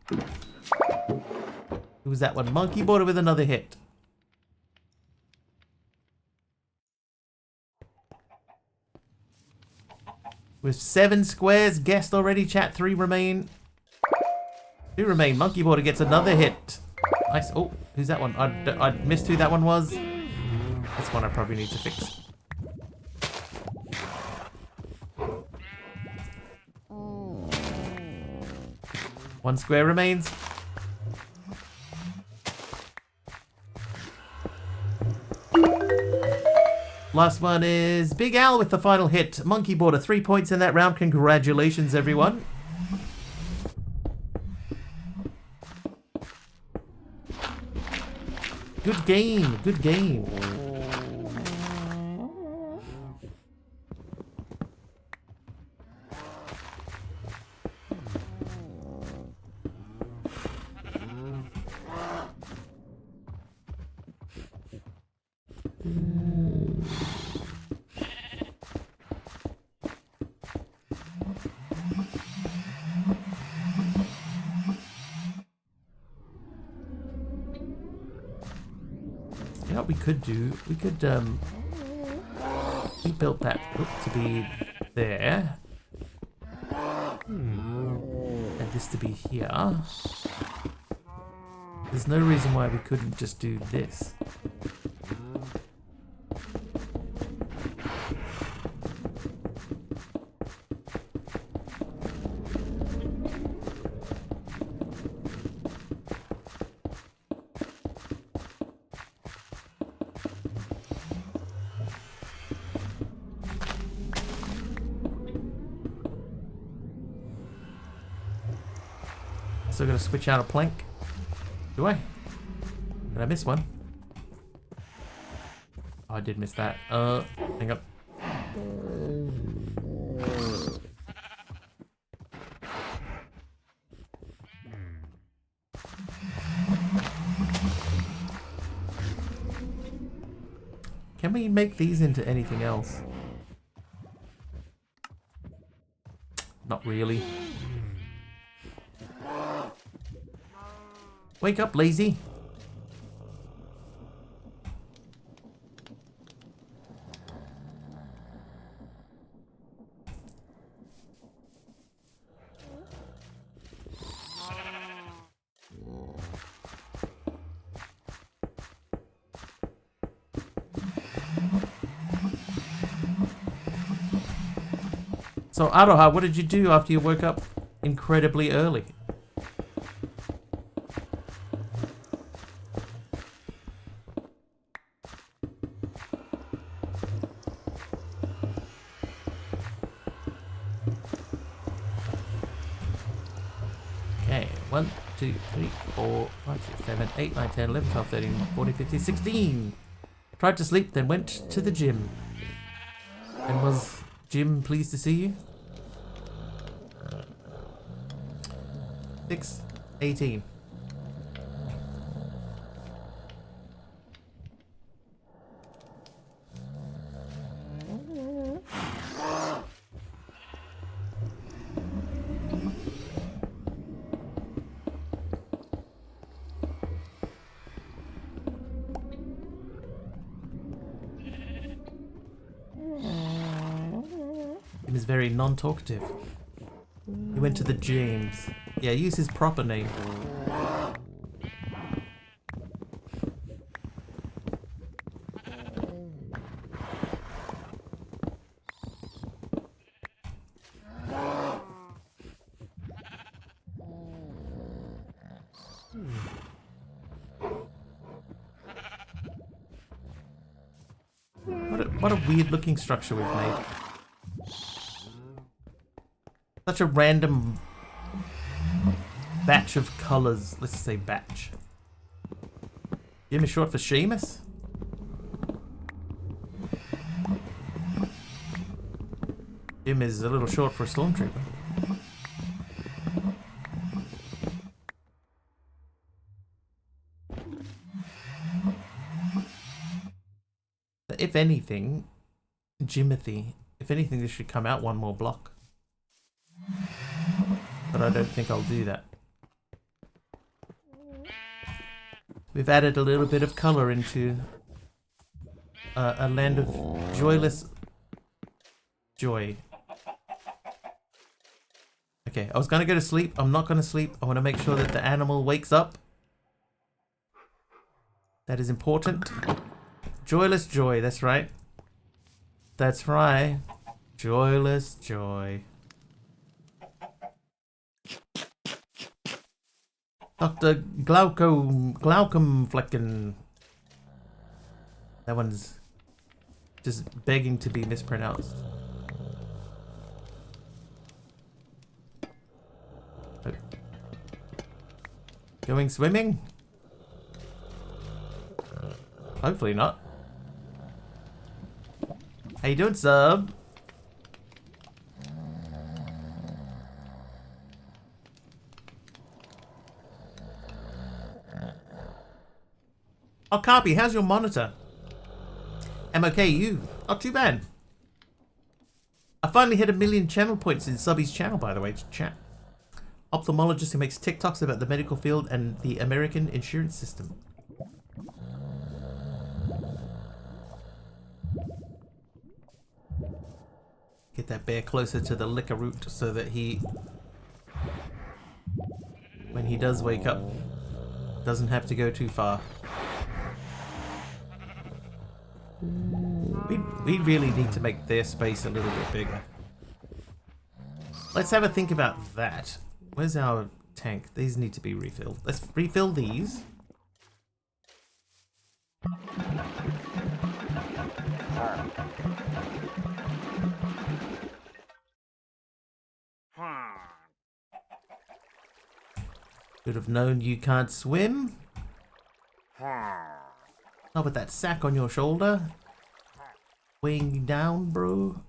Who was that one? Monkeyboarder with another hit. With 7 squares guessed already, chat. 3 remain. 2 remain. Monkeyboarder gets another hit. Nice. Oh, who's that one? I missed who that one was. This one I probably need to fix. One square remains. Last one is Big Al with the final hit. Monkey Border, 3 points in that round. Congratulations, everyone. Good game, good game. You know what we could do? We could, we built that to be there. And this to be here. There's no reason why we couldn't just do this. Still gotta switch out a plank. Do I? Did I miss one? Oh, I did miss that. Hang up. Can we make these into anything else? Not really. Wake up, lazy. So, Aroha, what did you do after you woke up incredibly early? Okay, 1, 2, 3, 4, 5, 6, 7, 8, 9, 10, 11, 12, 13, 14, 15, 16. Tried to sleep, then went to the gym. And was Jim pleased to see you? 6, 18. He was very non-talkative. He went to the James. Yeah, use his proper name. What a weird looking structure we've made. Such a random batch of colors. Let's say batch. Jim is short for Seamus. Jim is a little short for a stormtrooper. If anything, Jimothy, if anything, this should come out one more block. But I don't think I'll do that. We've added a little bit of color into a land of joyless joy. Okay, I was gonna go to sleep. I'm not gonna sleep. I want to make sure that the animal wakes up. That is important. Joyless joy, that's right. That's right. Joyless joy. Dr. Glaucom Flecken. That one's just begging to be mispronounced. Oh. Going swimming? Hopefully not. How you doing, sub? Oh, Carpy, how's your monitor? I'm okay, you? Not too bad. I finally hit 1 million channel points in Subby's channel, by the way, chat. Ophthalmologist who makes TikToks about the medical field and the American insurance system. Get that bear closer to the liquor root so that he, when he does wake up, doesn't have to go too far. We really need to make their space a little bit bigger. Let's have a think about that. Where's our tank? These need to be refilled. Let's refill these. Should have known you can't swim. Not with that sack on your shoulder. Weighing you down, bro.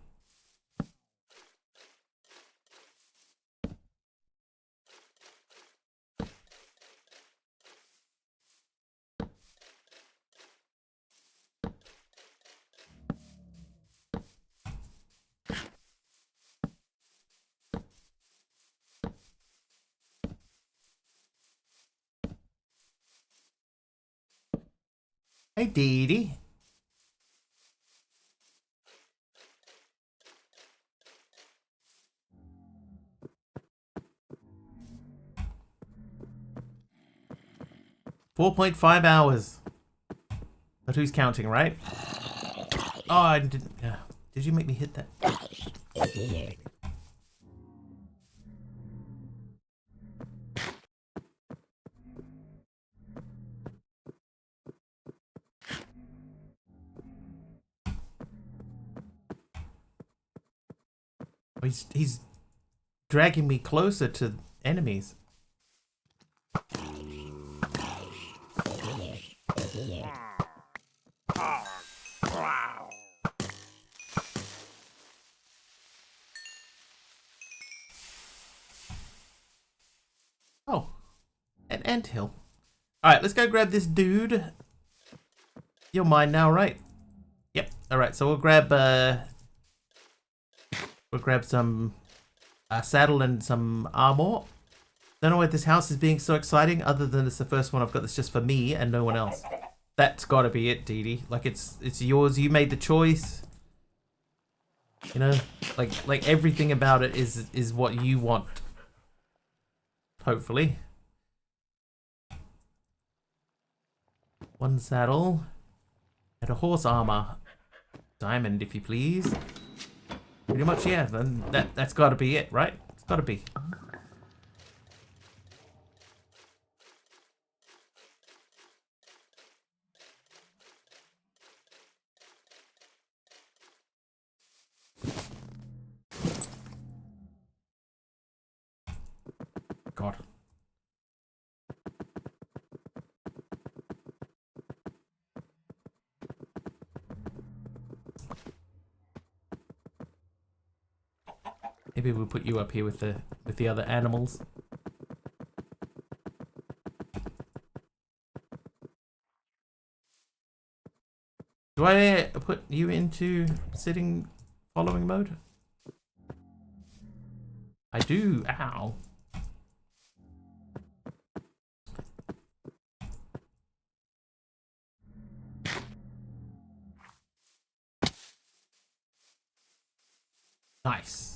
Hey, Dee Dee. $4.5 hours. But who's counting, right? Oh, I didn't. Did you make me hit that? He's dragging me closer to enemies. Oh, an anthill. Alright, let's go grab this dude. You're mine now, right? Yep. Alright, so we'll grab some saddle and some armor. Don't know why this house is being so exciting, other than it's the first one I've got that's just for me and no one else. That's gotta be it, Dee Dee. Like it's yours, you made the choice. You know? Like everything about it is what you want. Hopefully. One saddle. And a horse armor. Diamond, if you please. Pretty much, yeah. Then that's gotta be it, right? It's gotta be. God. Maybe we'll put you up here with the other animals. Do I put you into sitting following mode? I do. Ow. Nice.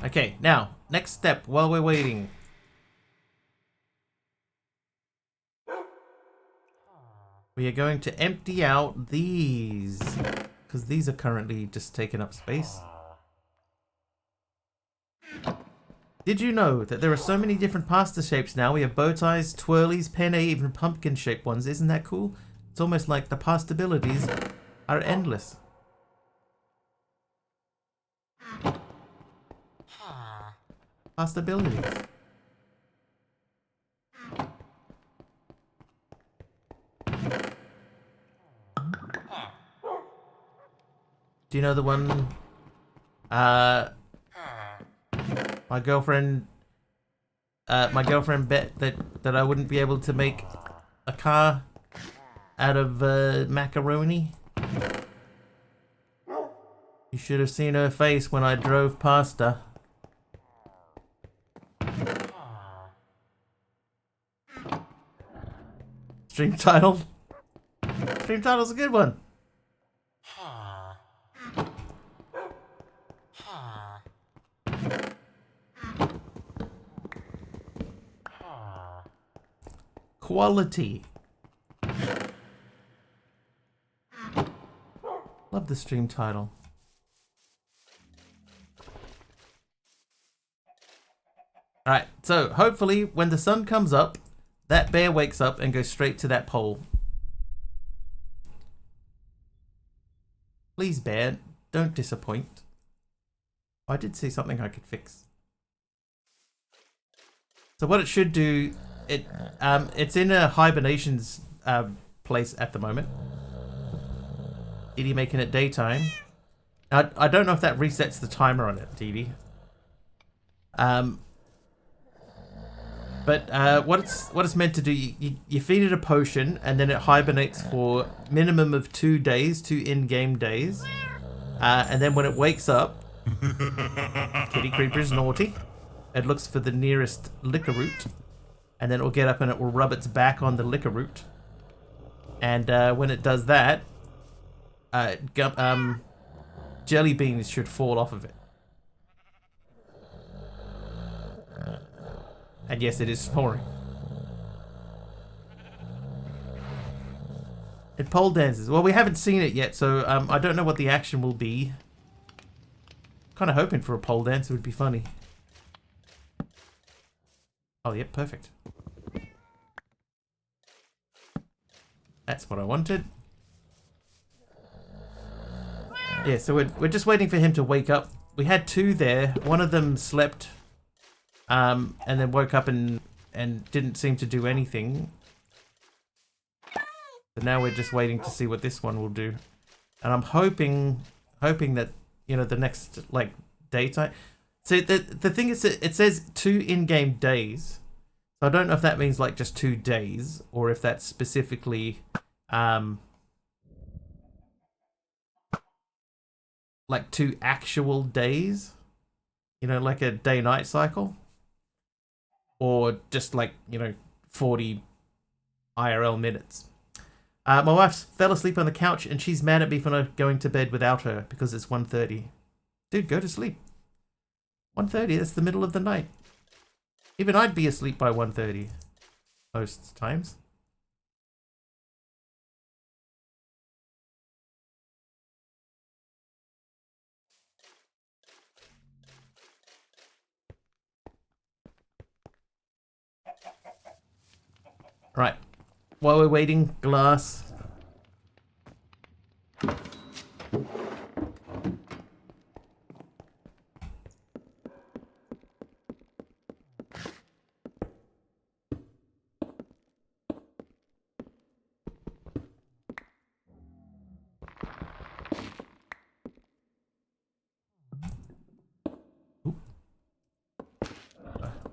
Okay, now, next step while we're waiting. We are going to empty out these, because these are currently just taking up space. Did you know that there are so many different pasta shapes now? We have bow ties, twirlies, penne, even pumpkin-shaped ones. Isn't that cool? It's almost like the pastabilities are endless. Pastabilities. Do you know the one? My girlfriend bet that I wouldn't be able to make a car out of macaroni. You should have seen her face when I drove past her. Stream title? Stream title's a good one. Quality. Love the stream title. Alright, so hopefully when the sun comes up, that bear wakes up and goes straight to that pole. Please, bear, don't disappoint. I did see something I could fix. So what it should do, it's in a hibernation's place at the moment. Edie making it daytime. I don't know if that resets the timer on it, Edie. But what it's meant to do, you feed it a potion, and then it hibernates for minimum of 2 days, 2 in-game days. And then when it wakes up, Kitty Creeper's naughty. It looks for the nearest liquor root, and then it will get up and it will rub its back on the liquor root. And when it does that, jelly beans should fall off of it. And yes, it is snoring. It pole dances. Well, we haven't seen it yet, so I don't know what the action will be. Kind of hoping for a pole dance. It would be funny. Oh, yep, perfect. That's what I wanted. Yeah, so we're just waiting for him to wake up. We had 2 there. One of them slept, and then woke up and didn't seem to do anything. So now we're just waiting to see what this one will do. And I'm hoping that, you know, the next, like, daytime. So the thing is, it says 2 in-game days. So I don't know if that means, like, just 2 days, or if that's specifically, like 2 actual days. You know, like a day-night cycle. Or just, like, you know, 40 IRL minutes. My wife fell asleep on the couch, and she's mad at me for not going to bed without her because it's 1:30. Dude, go to sleep. 1:30, that's the middle of the night. Even I'd be asleep by 1:30 most times. Right. While we're waiting, glass. Ooh.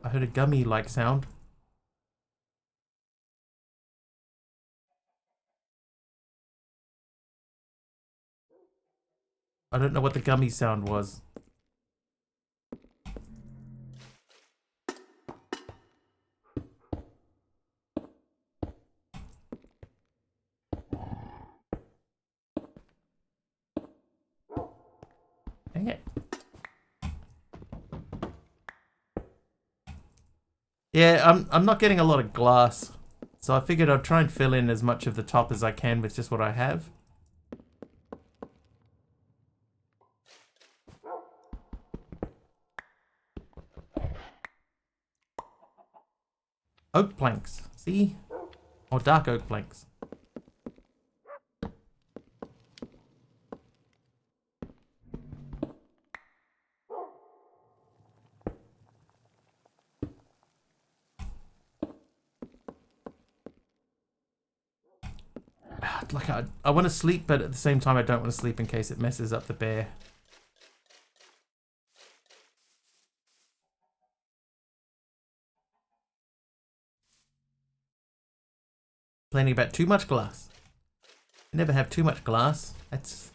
I heard a gummy-like sound. I don't know what the gummy sound was. Dang it. Yeah, I'm not getting a lot of glass. So I figured I'd try and fill in as much of the top as I can with just what I have. Oak planks. See? Or dark oak planks. Like I want to sleep, but at the same time I don't want to sleep in case it messes up the bear. Complaining about too much glass. I never have too much glass. That's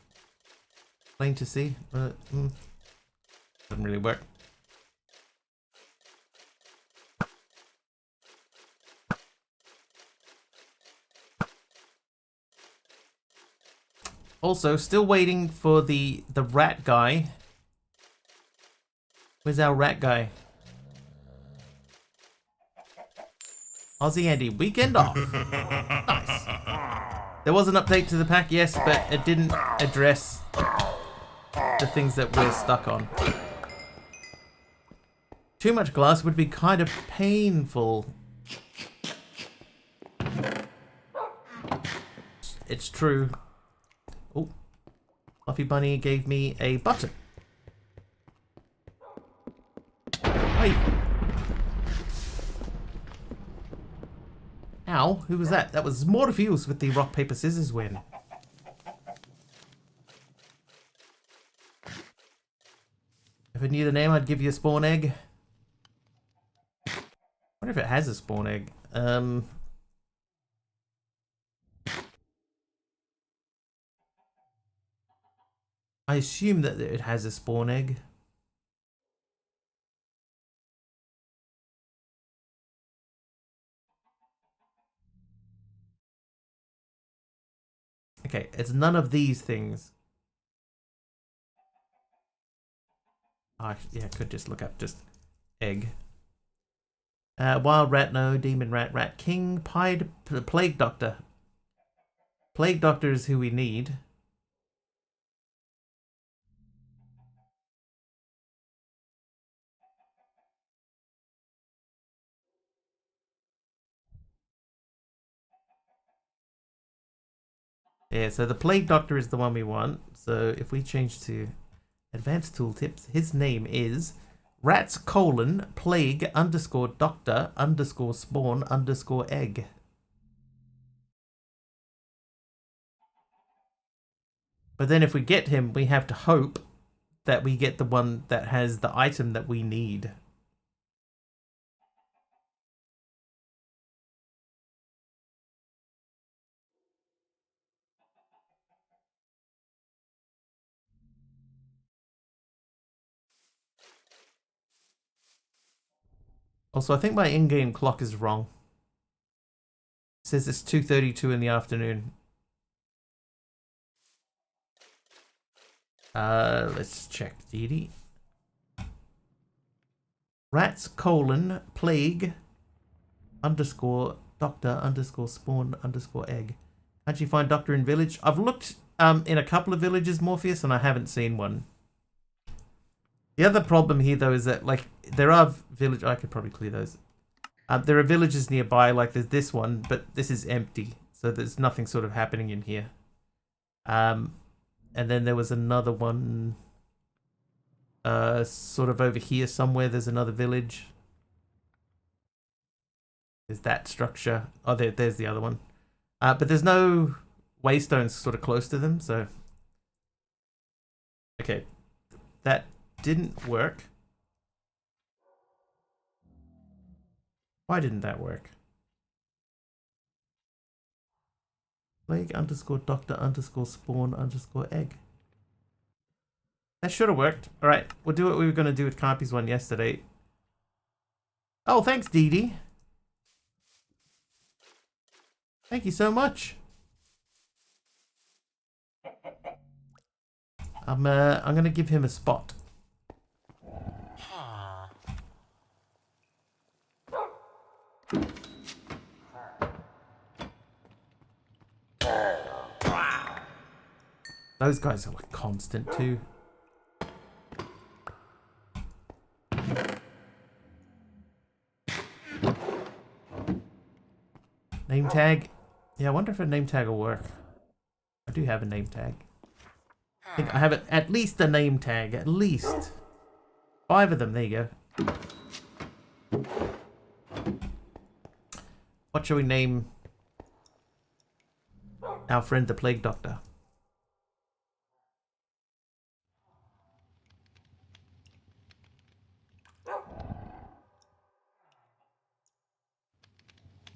plain to see. Doesn't really work. Also, still waiting for the rat guy. Where's our rat guy? Aussie Andy, weekend off. Nice. There was an update to the pack, yes, but it didn't address the things that we're stuck on. Too much glass would be kind of painful. It's true. Oh, Fluffy Bunny gave me a button. Hey. Ow, who was that? That was Morpheus with the rock, paper, scissors win. If I knew the name, I'd give you a spawn egg. I wonder if it has a spawn egg. I assume that it has a spawn egg. Okay, it's none of these things. Oh, yeah, I could just look up just egg. Wild rat, no. Demon rat, rat king, pied, plague doctor. Plague doctor is who we need. Yeah, so the plague doctor is the one we want. So if we change to advanced tooltips, his name is rats : plague _ doctor _ spawn _ egg. But then if we get him, we have to hope that we get the one that has the item that we need. Also, I think my in-game clock is wrong. It says it's 2:32 in the afternoon. Let's check. Dee. Rats : plague _ doctor _ spawn _ egg. Can't you find doctor in village? I've looked in a couple of villages, Morpheus, and I haven't seen one. The other problem here, though, is that like there are village. I could probably clear those. There are villages nearby, like there's this one, but this is empty, so there's nothing sort of happening in here. And then there was another one, sort of over here somewhere. There's another village. There's that structure. Oh, there's the other one. But there's no waystones sort of close to them, so okay, that didn't work. Why didn't that work? Plague _ doctor _ spawn _ egg. That should have worked. Alright, we'll do what we were going to do with Carpy's one yesterday. Oh, thanks, Dee Dee. Thank you so much. I'm going to give him a spot. Those guys are like constant too. tag. Yeah, I wonder if a name tag will work. I do have a name tag. I think I have at least a name tag. At least 5 of them. There you go. What shall we name our friend the Plague Doctor?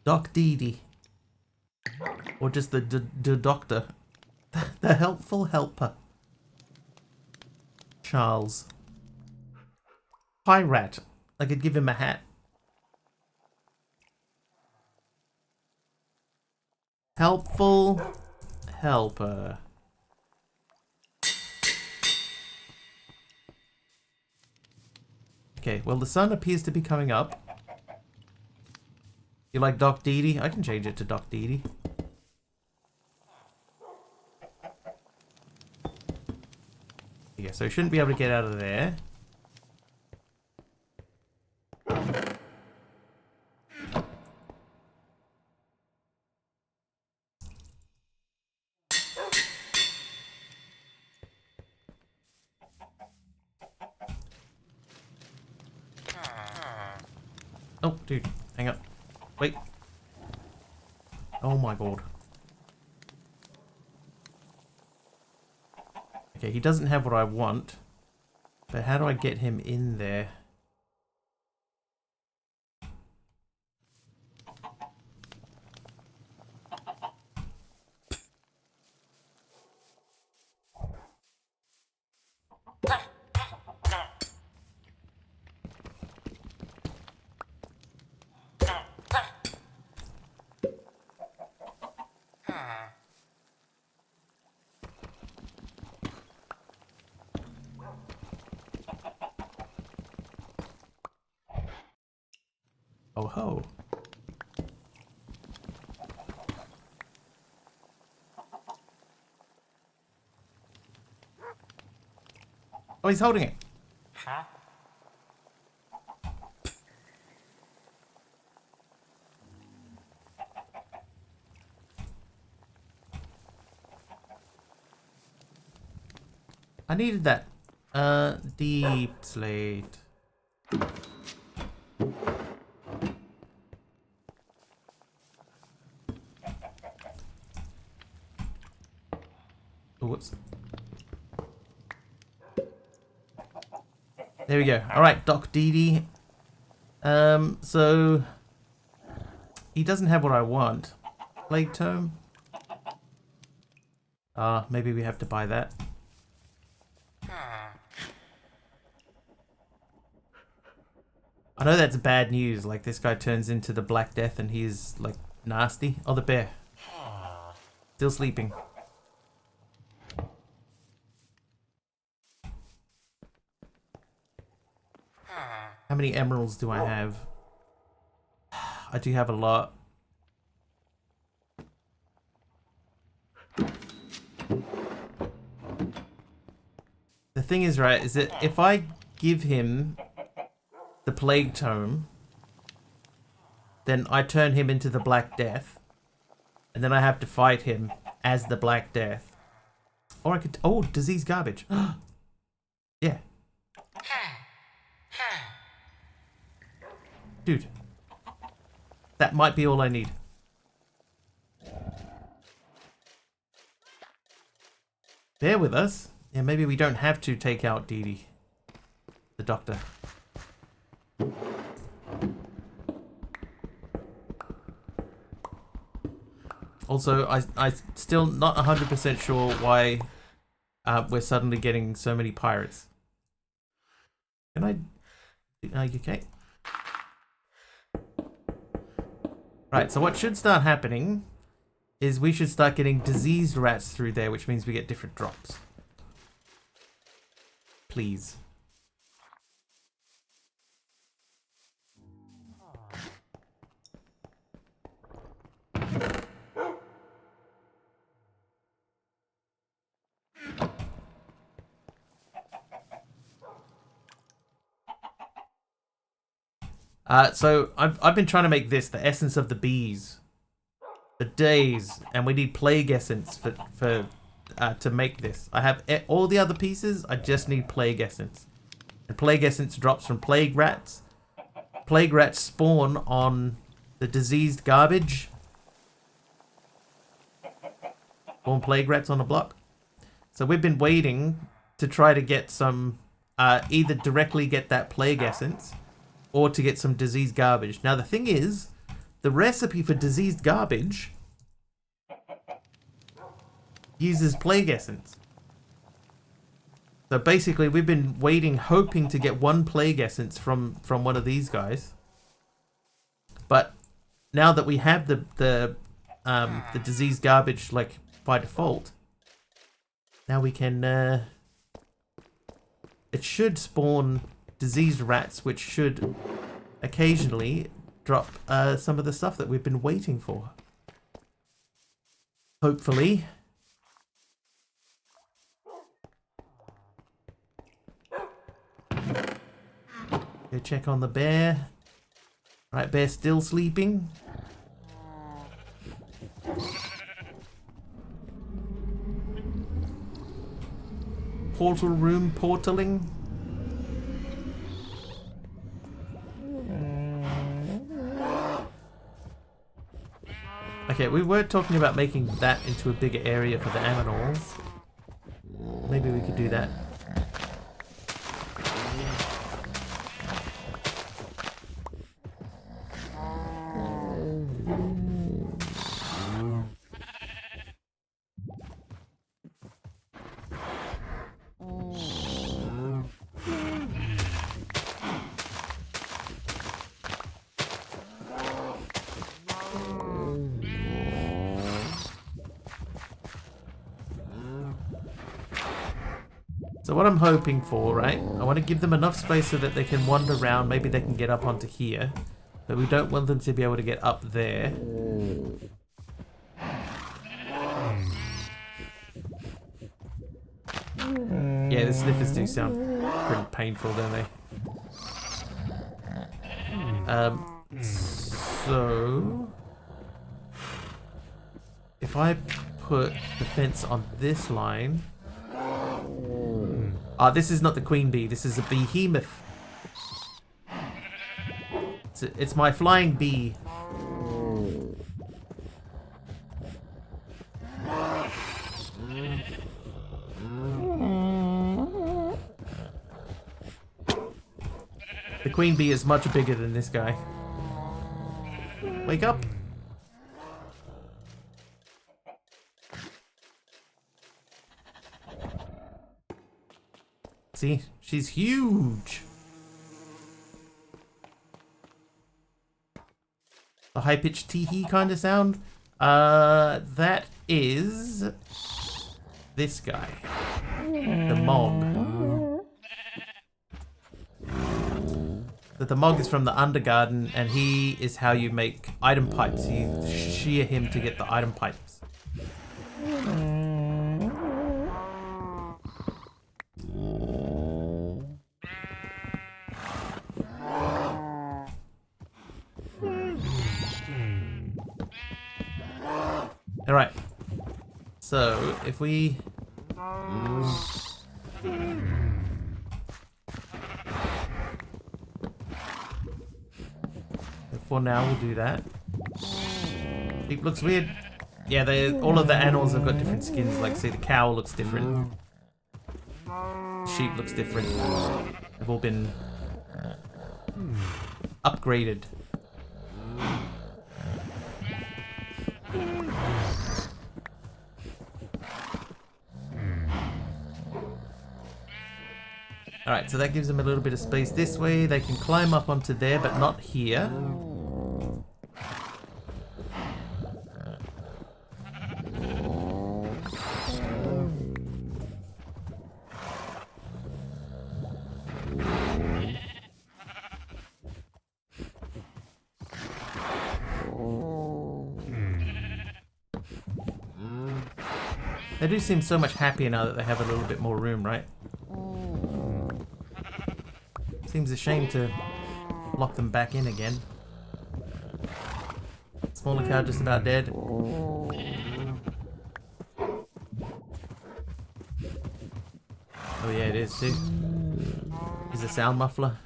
Doc Dee Dee. Or just the doctor. The helpful helper. Charles. Pirate. I could give him a hat. Helpful helper. Okay, well the sun appears to be coming up. You like Doc Dee Dee? I can change it to Doc Dee Dee. Yeah, so he shouldn't be able to get out of there. Oh, dude, hang up. Wait. Oh my god. Okay, he doesn't have what I want. But how do I get him in there? Oh ho. Oh, he's holding it. Huh? I needed that. Deep slate. Oh, whoops. There we go. Alright, Doc Dee Dee. So he doesn't have what I want. Plague Tome. Maybe we have to buy that. I know that's bad news, like this guy turns into the Black Death and he's like nasty. Oh, the bear. Still sleeping. How many emeralds do I have? I do have a lot. The thing is, right, is that if I give him the Plague Tome, then I turn him into the Black Death, and then I have to fight him as the Black Death. Or I could... Oh, disease garbage. Yeah. Dude. That might be all I need. Bear with us. Yeah, maybe we don't have to take out Dee Dee, the doctor. Also, I still not 100% sure why we're suddenly getting so many pirates. Can I... Are you okay? Right, so what should start happening is we should start getting diseased rats through there, which means we get different drops. Please. So I've been trying to make this the essence of the bees. for days, and we need plague essence for to make this. I have all the other pieces. I just need plague essence, and plague essence drops from plague rats. Plague rats spawn on the diseased garbage. Spawn plague rats on a block. So we've been waiting to try to get some, either directly get that plague essence, or to get some diseased garbage. Now the thing is, the recipe for diseased garbage uses plague essence. So basically we've been waiting, hoping to get one plague essence from one of these guys. But now that we have the diseased garbage like by default, now we can it should spawn diseased rats, which should occasionally drop some of the stuff that we've been waiting for. Hopefully. Go check on the bear. Right, bear still sleeping. Portal room portaling. Okay, we were talking about making that into a bigger area for the animals. Maybe we could do that. So what I'm hoping for, right, I want to give them enough space so that they can wander around. Maybe they can get up onto here. But we don't want them to be able to get up there. Yeah, the sniffers do sound pretty painful, don't they? So... if I put the fence on this line... this is not the queen bee. This is a behemoth. It's my flying bee. The queen bee is much bigger than this guy. Wake up. See, she's huge. The high-pitched tee-hee kind of sound. That is this guy, the Mog. The Mog is from the Undergarden, and he is how you make item pipes. You shear him to get the item pipes. Alright, so if we... for now we'll do that. Sheep looks weird. Yeah, all of the animals have got different skins, like see the cow looks different. Sheep looks different. They've all been upgraded. Alright, so that gives them a little bit of space this way. They can climb up onto there, but not here. They do seem so much happier now that they have a little bit more room, right? Seems a shame to lock them back in again. Let's smaller cow just about dead? Oh yeah, it is too. Is a sound muffler.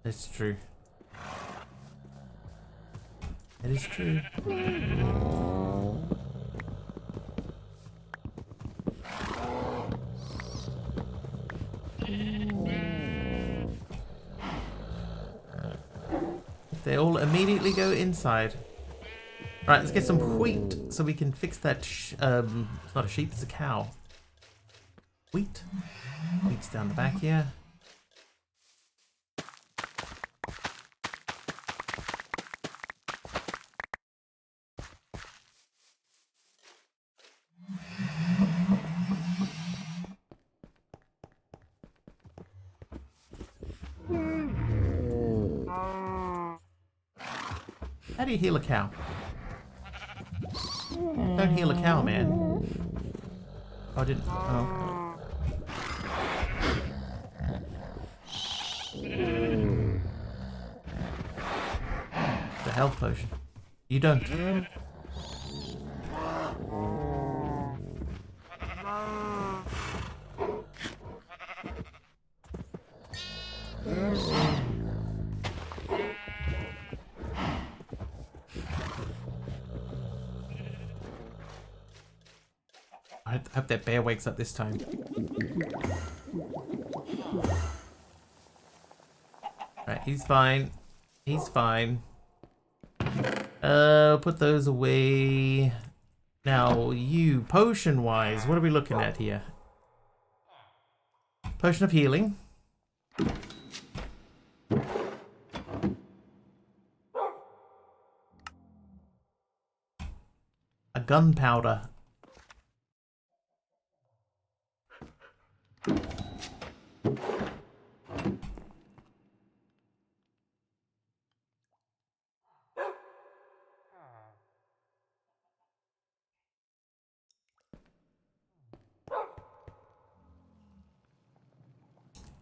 That's true. That is true. They all immediately go inside. Right, let's get some wheat so we can fix that. It's not a sheep, it's a cow. Wheat. Wheat's down the back here. How do you heal a cow? Don't heal a cow, man. Oh, I didn't. Oh. The health potion. You don't. I hope that bear wakes up this time. Right, he's fine. He's fine. Put those away. Now, you, potion-wise, what are we looking at here? Potion of healing. A gunpowder.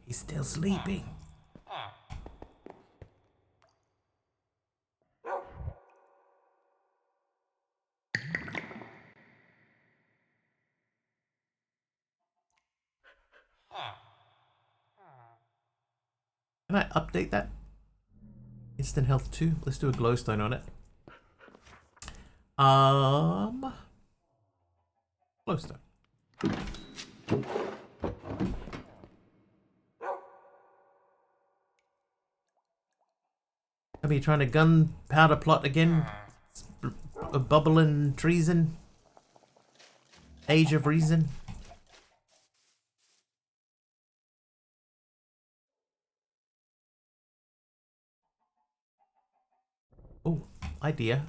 He's still sleeping. Can I update that? Instant health 2. Let's do a glowstone on it. Glowstone. Are we trying to gunpowder plot again? A bubbling treason? Age of reason? Oh, idea.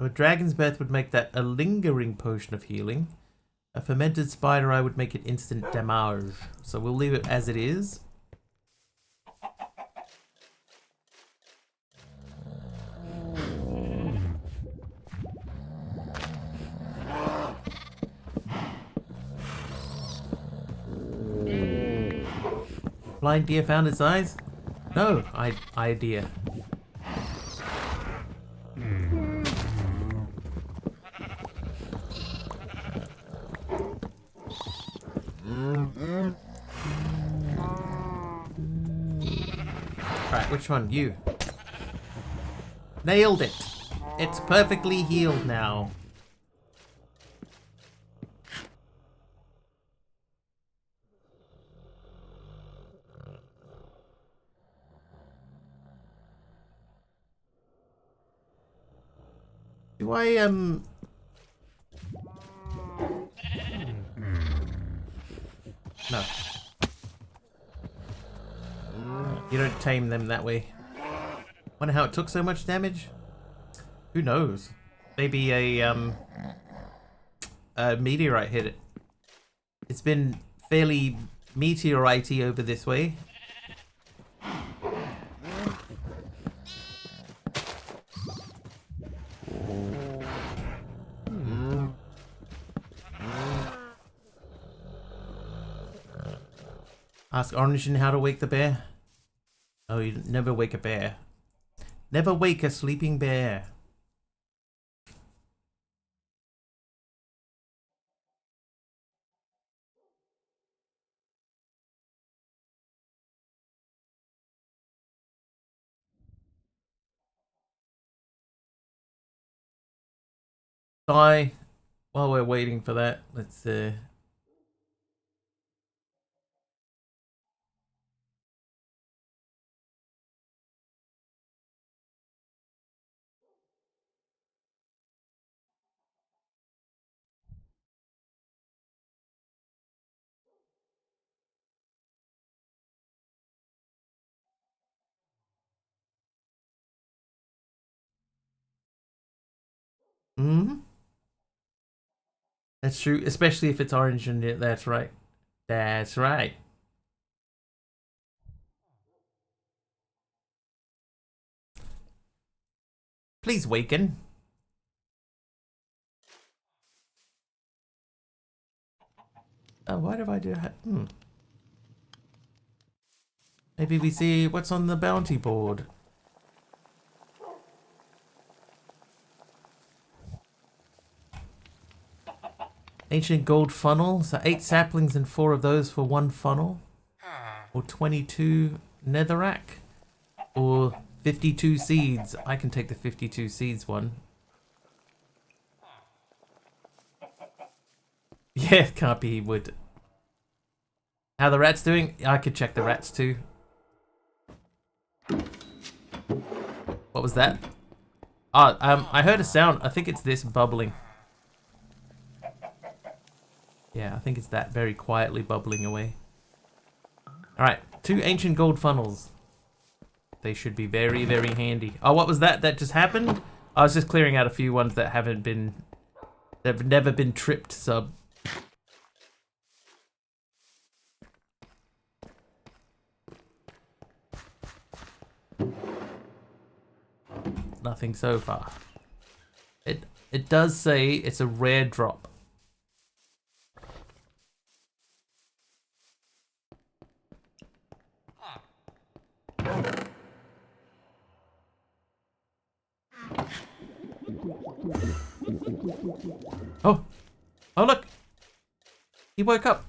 A dragon's breath would make that a lingering potion of healing. A fermented spider eye would make it instant damage. So we'll leave it as it is. Blind deer found its eyes? No, idea. Right, which one? You. Nailed it. It's perfectly healed now. Do I, No. You don't tame them that way. Wonder how it took so much damage? Who knows? Maybe a meteorite hit it. It's been fairly meteorite-y over this way. Ask Origin how to wake the bear. Oh, you never wake a bear. Never wake a sleeping bear. Die. While we're waiting for that, let's That's true, especially if it's orange and it. That's right. That's right. Please waken. Oh, why do I do that? Maybe we see what's on the bounty board. Ancient gold funnel. So 8 saplings and 4 of those for 1 funnel. Or 22 netherrack. Or 52 seeds. I can take the 52 seeds one. Yeah, can't be wood. How the rats doing? I could check the rats too. What was that? I heard a sound. I think it's this bubbling. Yeah, I think it's that very quietly bubbling away. Alright, 2 ancient gold funnels. They should be very, very handy. Oh, what was that? That just happened? I was just clearing out a few ones that haven't been... that have never been tripped sub. Nothing so far. It does say it's a rare drop. Oh! Oh look! He woke up!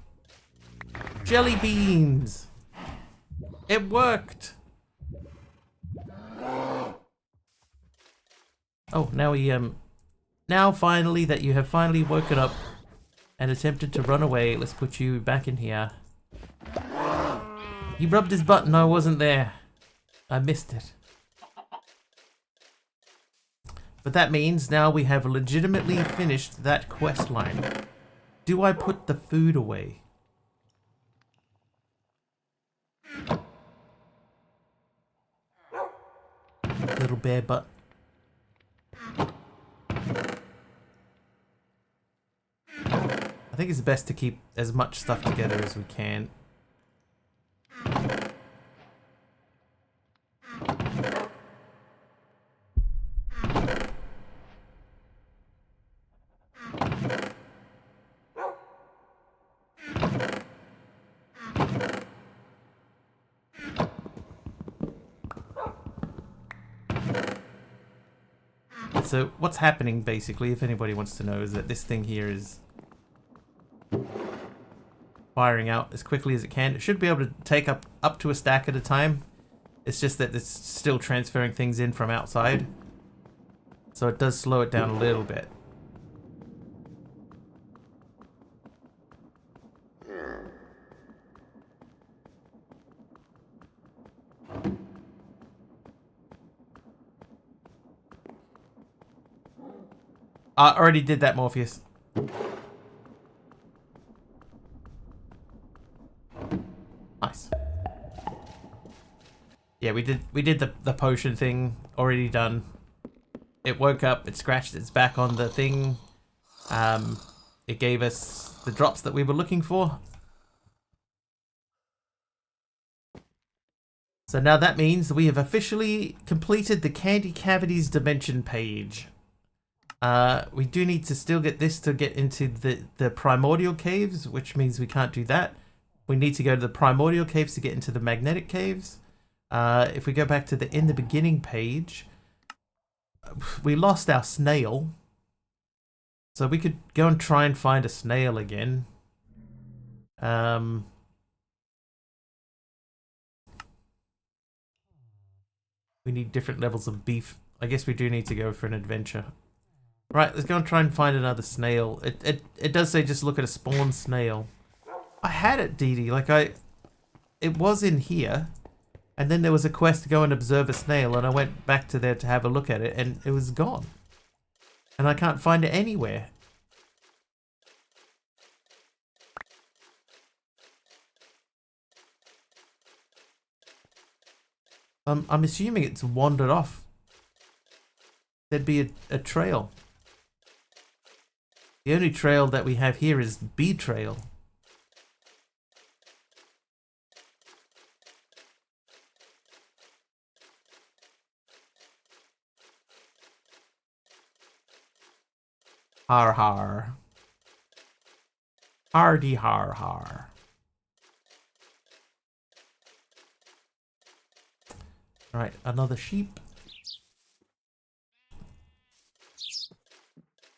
Jelly beans! It worked! Oh, now he, now finally that you have finally woken up and attempted to run away, let's put you back in here. He rubbed his butt and I wasn't there. I missed it. But that means now we have legitimately finished that quest line. Do I put the food away? Little bear butt. I think it's best to keep as much stuff together as we can. So what's happening basically, if anybody wants to know, is that this thing here is firing out as quickly as it can. It should be able to take up to a stack at a time. It's just that it's still transferring things in from outside. So it does slow it down a little bit. I already did that, Morpheus. Nice. Yeah, we did the potion thing, already done. It woke up, it scratched its back on the thing. It gave us the drops that we were looking for. So now that means we have officially completed the Candy Cavities Dimension page. We do need to still get this to get into the primordial caves, which means we can't do that. we need to go to the primordial caves to get into the magnetic caves. If we go back to the in the beginning page, we lost our snail. So we could go and try and find a snail again. We need different levels of beef. I guess we do need to go for an adventure. Right, let's go and try and find another snail. It does say just look at a spawn snail. I had it, Dee Dee. Like it was in here, and then there was a quest to go and observe a snail, and I went back to there to have a look at it, and it was gone. And I can't find it anywhere. I'm assuming it's wandered off. There'd be a trail. The only trail that we have here is bee trail. Har har. Hardy har har. Right, another sheep.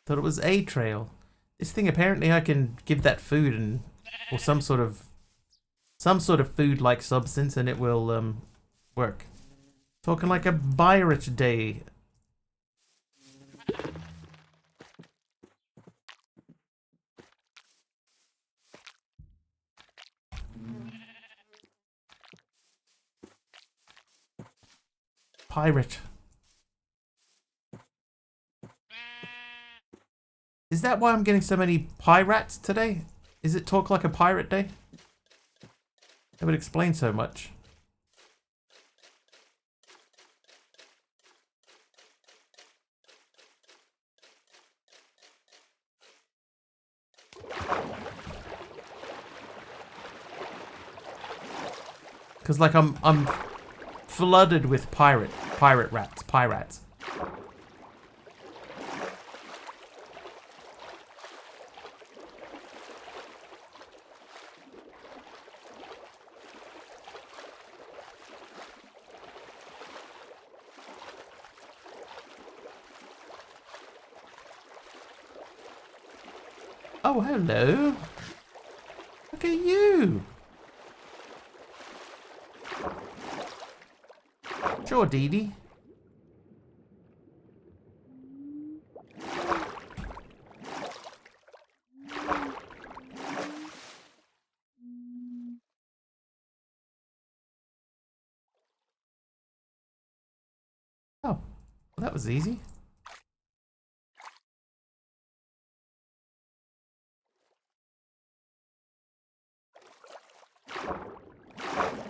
Thought it was a trail. This thing, apparently I can give that food and or some sort of food-like substance, and it will work. Talking like a pirate day. Pirate. Is that why I'm getting so many pirates today? Is it talk like a pirate day? That would explain so much. Cause like I'm flooded with pirates. Oh, hello. Look at you. Sure, Dee Dee. Oh, well, that was easy.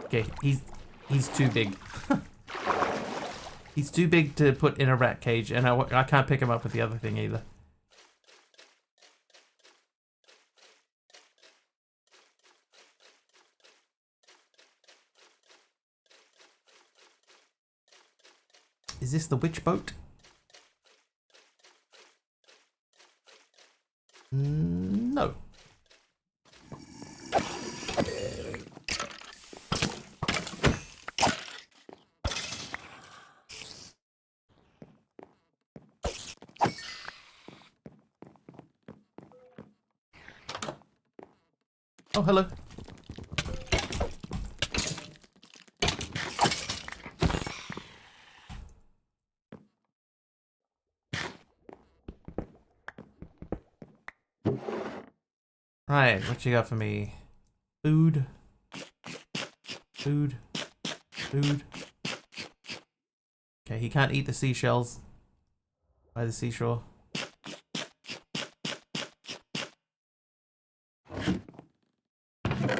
Okay, he's too big. He's too big to put in a rat cage, and I can't pick him up with the other thing either. Is this the witch boat? No. Oh, hello. Right, what you got for me? Food. Food. Food. Okay, he can't eat the seashells by the seashore.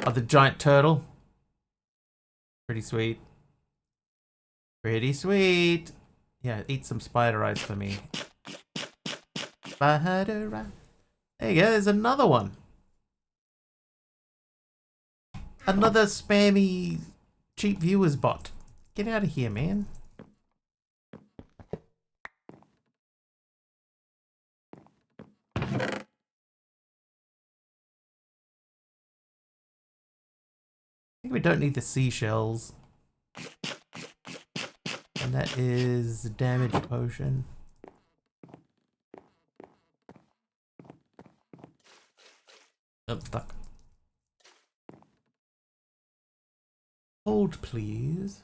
Oh, the giant turtle. Pretty sweet. Pretty sweet. Yeah, eat some spider eyes for me. Spider eye. There you go, there's another one. Another spammy cheap viewers bot. Get out of here, man. think we don't need the seashells. And that is a damage potion. I'm stuck. Hold, please.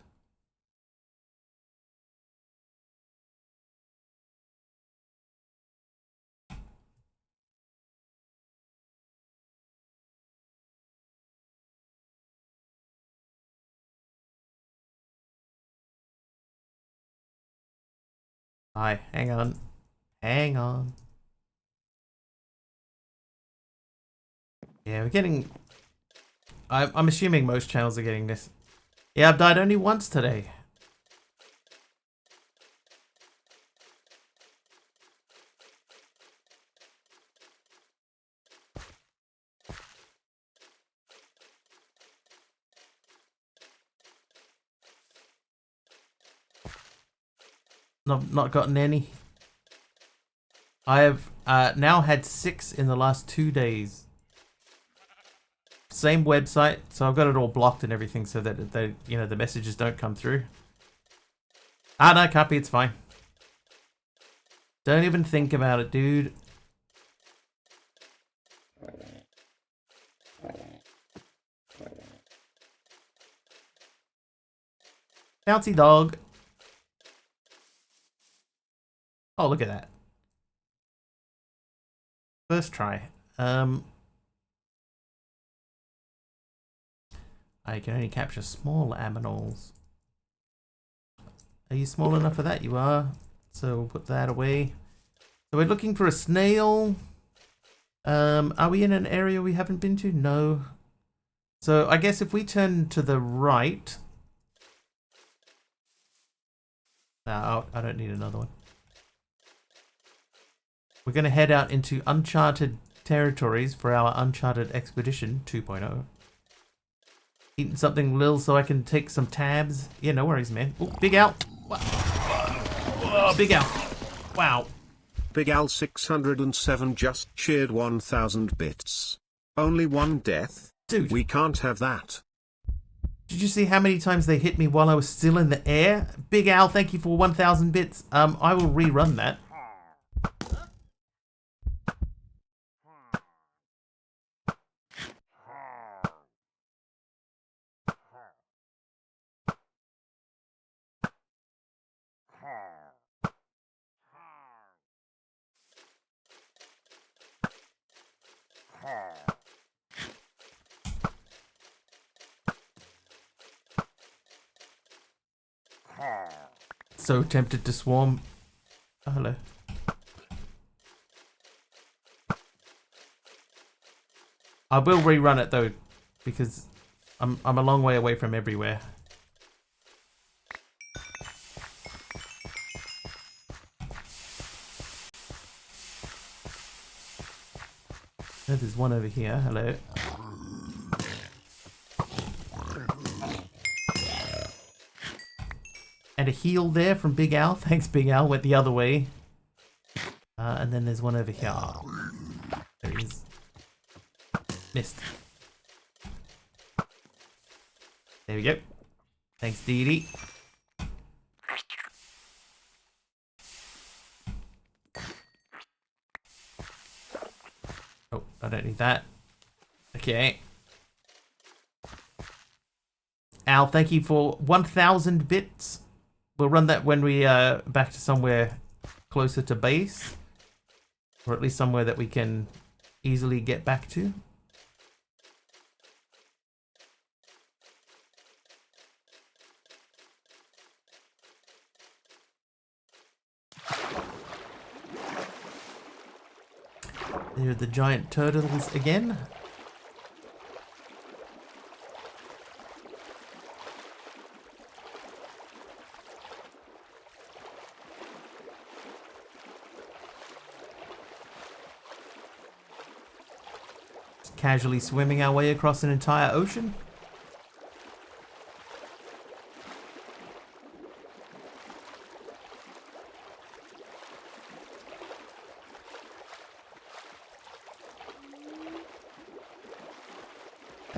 Hi, hang on. Hang on. Yeah, we're getting... I'm assuming most channels are getting this. Yeah, I've died only once today. Not gotten any. I have now had 6 in the last 2 days. Same website, so I've got it all blocked and everything so that they, you know, the messages don't come through. Ah, no, copy, it's fine. Don't even think about it, dude. Bouncy dog. Oh, look at that. First try. I can only capture small aminals. Are you small enough for that? You are. So we'll put that away. So we're looking for a snail. Are we in an area we haven't been to? No. So I guess if we turn to the right... No, I don't need another one. We're going to head out into Uncharted territories for our Uncharted Expedition 2.0. Eating something little so I can take some tabs. Yeah, no worries, man. Oh, Big Al. Oh, Big Al. Wow. Big Al 607 just shared 1,000 bits. Only one death? Dude. We can't have that. Did you see how many times they hit me while I was still in the air? Big Al, thank you for 1,000 bits. I will rerun that. So tempted to swarm. Oh, hello. I will rerun it though, because I'm a long way away from everywhere. Oh, there's one over here. Hello. And a heal there from Big Al. Thanks, Big Al. Went the other way. And then there's one over here. There he is. Missed. There we go. Thanks, Dee Dee. Oh, I don't need that. Okay. Al, thank you for 1,000 bits. We'll run that when we back to somewhere closer to base. Or at least somewhere that we can easily get back to. There are the giant turtles again. Just casually swimming our way across an entire ocean.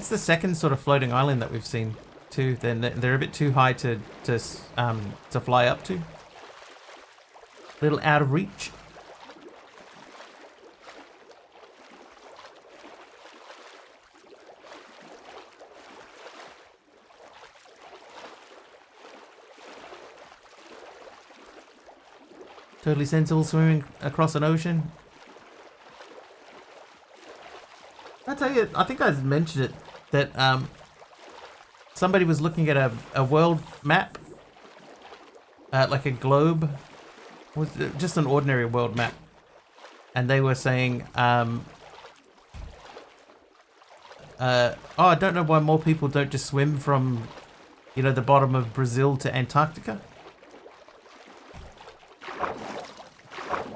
That's the second sort of floating island that we've seen too. They're a bit too high to fly up to. A little out of reach. Totally sensible swimming across an ocean. I tell you, I think I mentioned it that somebody was looking at a world map, like a globe, was just an ordinary world map, and they were saying, oh, I don't know why more people don't just swim from, you know, the bottom of Brazil to Antarctica.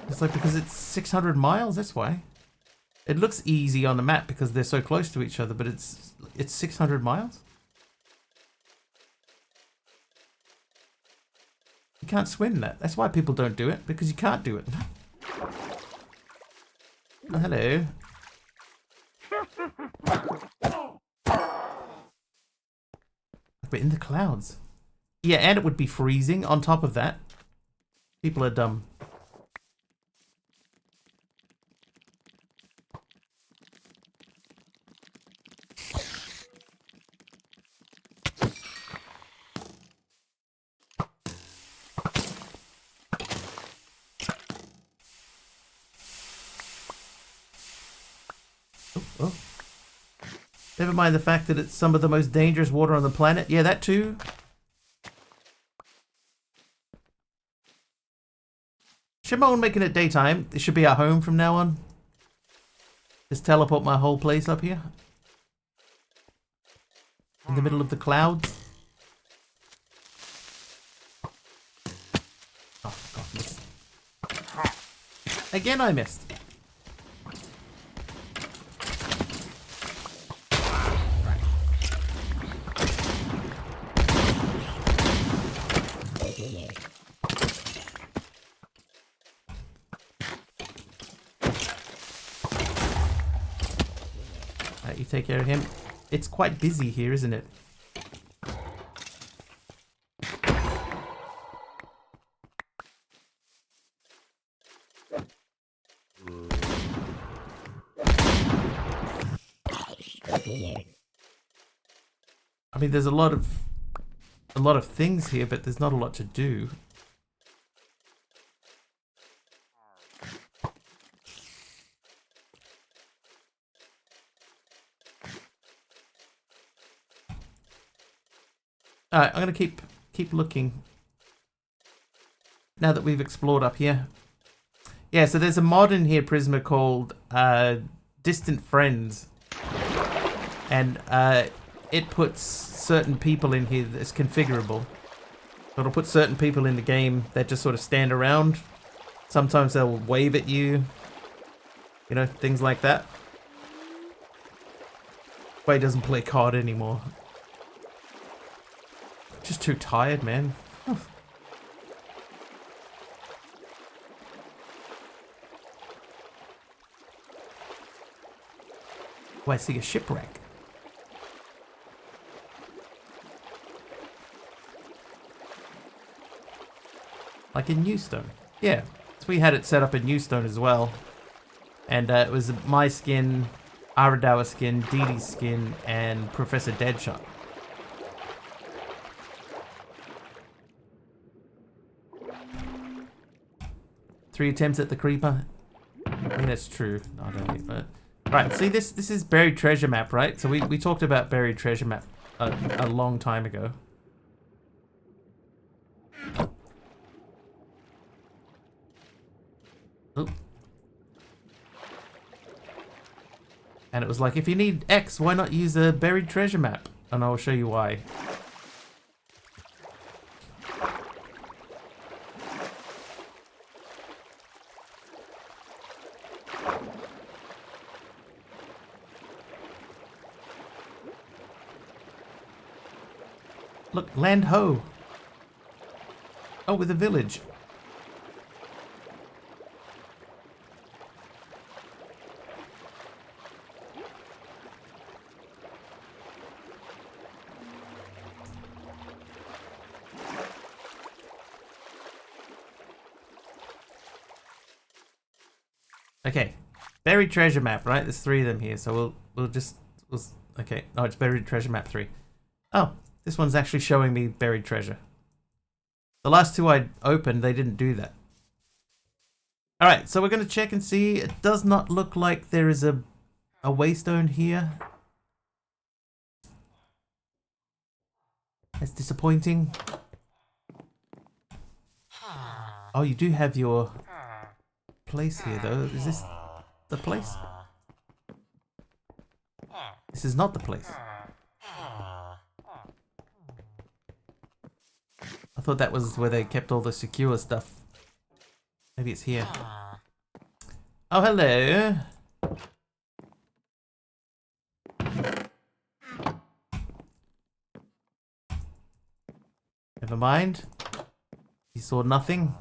It's like because it's 600 miles. That's why. It looks easy on the map because they're so close to each other, but it's 600 miles. You can't swim that. That's why people don't do it, because you can't do it. Oh, hello. We're in the clouds. Yeah, and it would be freezing on top of that. People are dumb. Oh. Never mind the fact that it's some of the most dangerous water on the planet. Yeah, that too. Shimon making it daytime. It should be our home from now on. Just teleport my whole place up here. In the middle of the clouds. Oh, God, missed. Again I missed. You take care of him. It's quite busy here, isn't it? I mean, there's a lot of things here, but there's not a lot to do. Alright, I'm gonna keep looking. Now that we've explored up here. Yeah, so there's a mod in here, Prisma, called Distant Friends. And it puts certain people in here that's configurable. So it'll put certain people in the game that just sort of stand around. Sometimes they'll wave at you. You know, things like that. But he doesn't play COD anymore. Just too tired, man. Oh, I see a shipwreck. Like in Newstone. Yeah. So we had it set up in Newstone as well. And it was my skin, Aradawa skin, Dee Dee's skin, and Professor Deadshot. Three attempts at the creeper. I think that's true. No, I don't think, but right. See, this is buried treasure map, right? So we talked about buried treasure map a long time ago. Oop. And it was like, if you need X, why not use a buried treasure map? And I will show you why. Look, land ho. Oh, with a village. Okay. Buried treasure map, right? There's 3 of them here, so okay. Oh, it's buried treasure map 3. Oh, this one's actually showing me buried treasure. The last 2 I opened, they didn't do that. Alright, so we're going to check and see. It does not look like there is a waystone here. That's disappointing. Oh, you do have your place here, though. Is this the place? This is not the place. I thought that was where they kept all the secure stuff. Maybe it's here. Oh, hello. Never mind. You saw nothing.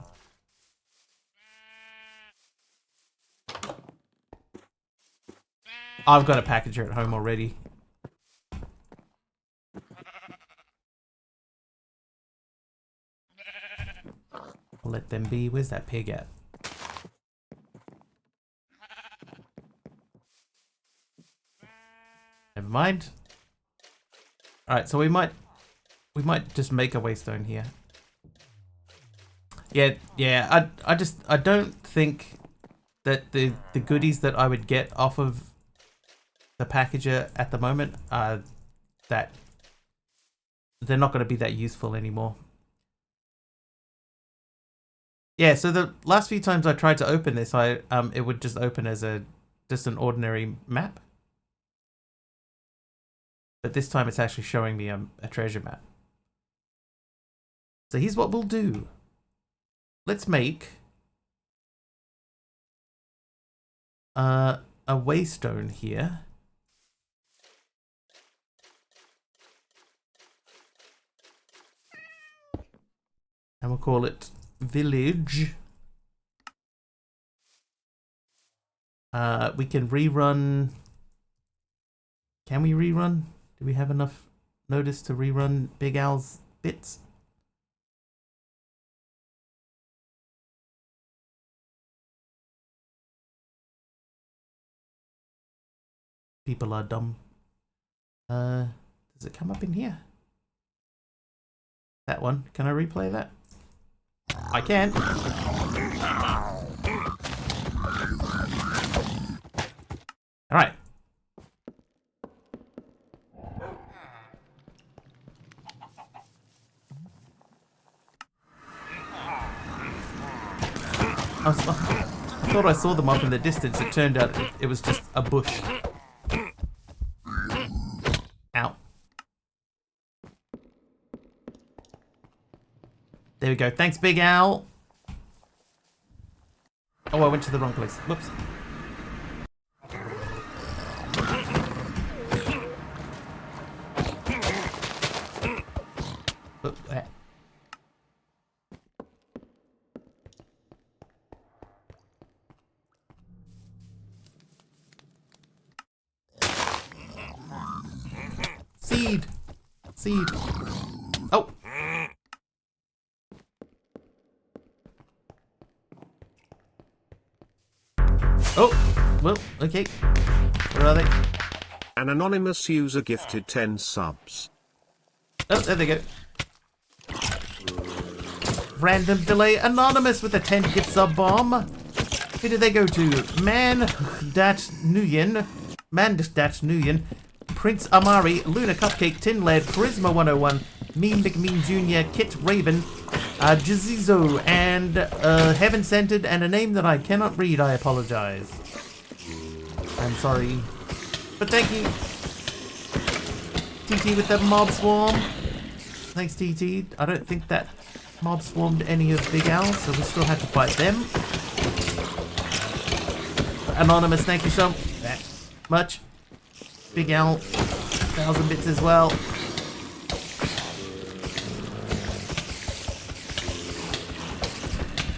I've got a packager at home already. I'll let them be. Where's that pig at? Never mind. Alright, so we might just make a waystone here. Yeah, I don't think that the goodies that I would get off of the packager at the moment are that they're not going to be that useful anymore. Yeah, so the last few times I tried to open this, it would just open as just an ordinary map. But this time it's actually showing me a treasure map. So here's what we'll do. Let's make a waystone here. And we'll call it village. We can rerun. Can we rerun? Do we have enough notice to rerun Big Al's bits? People are dumb. Does it come up in here? That one. Can I replay that? I can. Alright. I thought I saw them off in the distance. It turned out it was just a bush. Ow. There we go. Thanks, Big Al. Oh, I went to the wrong place. Whoops. Seed. Oh. Oh. Well, okay. Where are they? An anonymous user gifted 10 subs. Oh, there they go. Random delay anonymous with a 10 gift sub bomb. Who did they go to? Man-Nuyen, Prince Amari, Luna Cupcake, Tin Lead, Charisma 101, Mean McMean Jr., Kit Raven, Jizizo, and Heaven Centered, and a name that I cannot read. I apologize. I'm sorry. But thank you. TT with the mob swarm. Thanks, TT. I don't think that mob swarmed any of Big Al, so we still have to fight them. Anonymous, thank you so much. Big Al, 1,000 bits as well.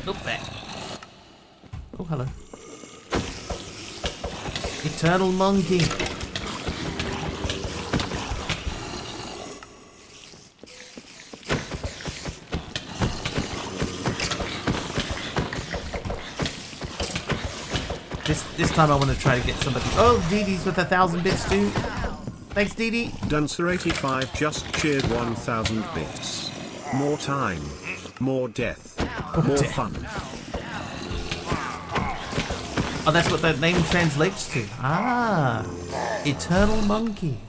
Look back. Oh, hello. Eternal Monkey. This time I want to try to get somebody. Oh, Dee Dee's with 1,000 bits too. Thanks, Dee Dee. Duncer85 just cheered 1,000 bits. More time. More death. More fun. Oh, that's what that name translates to. Ah, Eternal Monkey.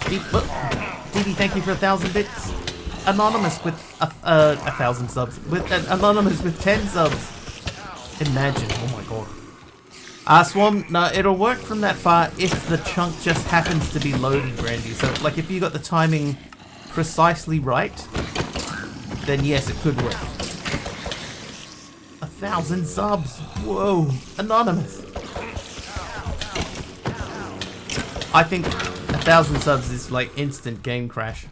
Dee Dee, thank you for 1,000 bits. Anonymous with 1,000 subs. With Anonymous with 10 subs. Imagine. Oh my god. Swarm, no, it'll work from that far if the chunk just happens to be loaded, Brandy. So, like, if you got the timing precisely right, then yes, it could work. 1,000 subs. Whoa. Anonymous. I think 1,000 subs is like instant game crash.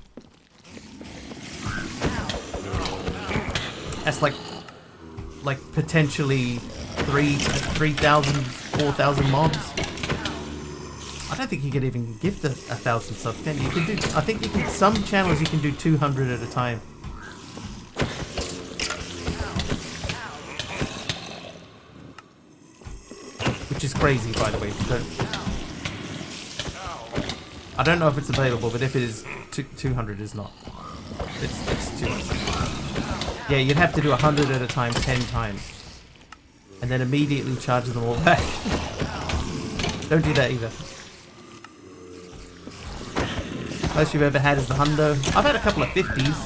That's like potentially 3,000, 4,000 mobs. I don't think you could even gift 1,000 subs, can you? You can do. I think you can. Some channels you can do 200 at a time. Which is crazy, by the way. I don't know if it's available, but if it is, 200 is not. It's too much. Yeah, you'd have to do 100 at a time 10 times. And then immediately charge them all back. Don't do that either. Most you've ever had is the hundo. I've had a couple of 50s.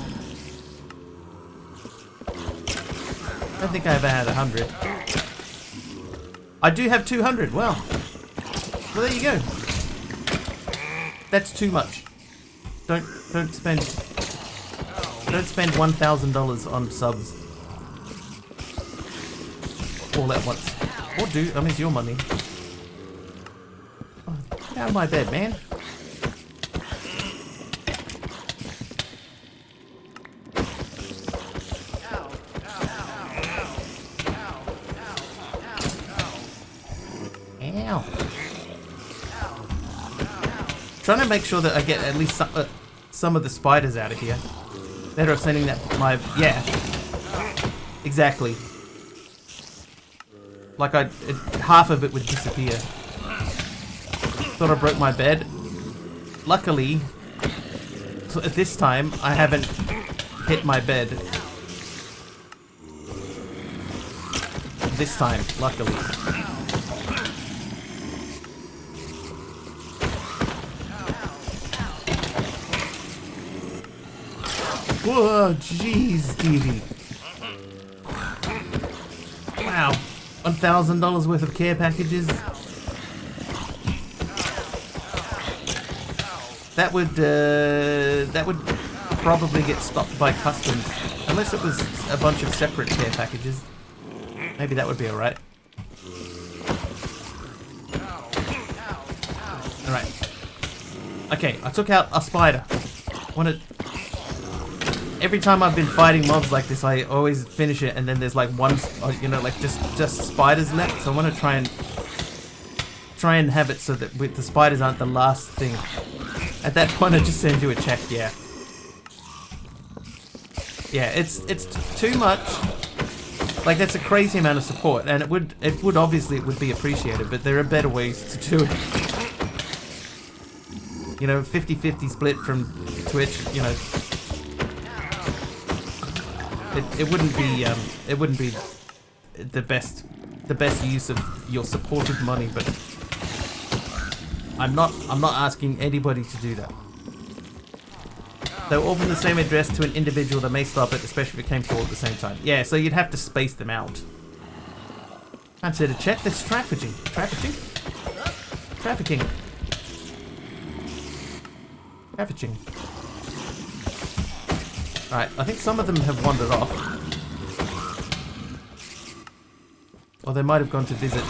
I don't think I ever had 100. I do have 200. Well, there you go. That's too much. Don't spend $1,000 on subs all at once. Or do. I mean, it's your money. Oh, get out of my bed, man. Ow. Trying to make sure that I get at least some of the spiders out of here. Better off sending that yeah. Exactly. Like half of it would disappear. Thought I broke my bed. Luckily, at this time I haven't hit my bed. This time, luckily. Whoa, jeez, Stevie. Wow. $1,000 worth of care packages. That would probably get stopped by customs. Unless it was a bunch of separate care packages. Maybe that would be alright. Alright. Okay, I took out a spider. Every time I've been fighting mobs like this, I always finish it, and then there's like one, you know, like just spiders left. So I want to try and have it so that the spiders aren't the last thing. At that point, I just send you a check. Yeah, yeah, it's too much. Like, that's a crazy amount of support, and it would obviously be appreciated, but there are better ways to do it. You know, 50-50 split from Twitch. You know. It wouldn't be the best use of your supported money, but I'm not asking anybody to do that. They're all from the same address to an individual that may stop it, especially if it came forward at the same time. Yeah, so you'd have to space them out. Answer to check. That's trafficking. Trafficking. Right, I think some of them have wandered off. Or they might have gone to visit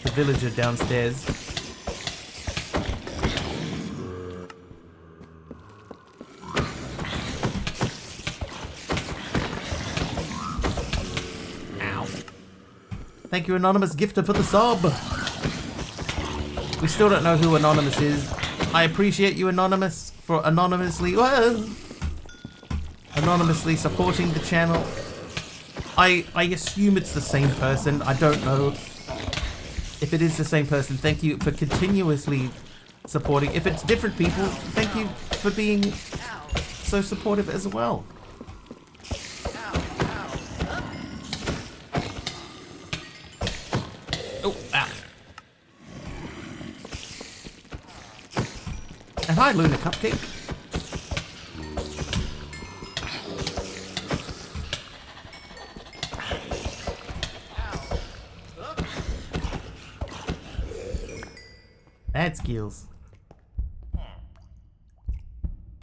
the villager downstairs. Ow. Thank you, Anonymous Gifter, for the sub. We still don't know who Anonymous is. I appreciate you, Anonymous, for anonymously supporting the channel. I assume it's the same person. I don't know if it is the same person. Thank you for continuously supporting. If it's different people, thank you for being so supportive as well. Oh, ah. And hi, Luna Cupcake. Bad skills.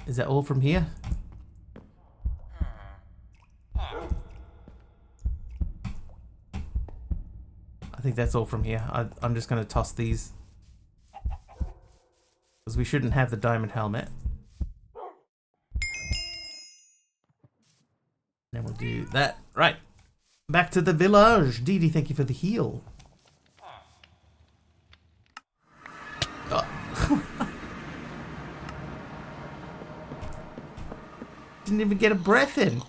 Is that all from here? I think that's all from here. I'm just going to toss these. Because we shouldn't have the diamond helmet. Then we'll do that. Right. Back to the village. Dee Dee, thank you for the heal. Oh. Didn't even get a breath in.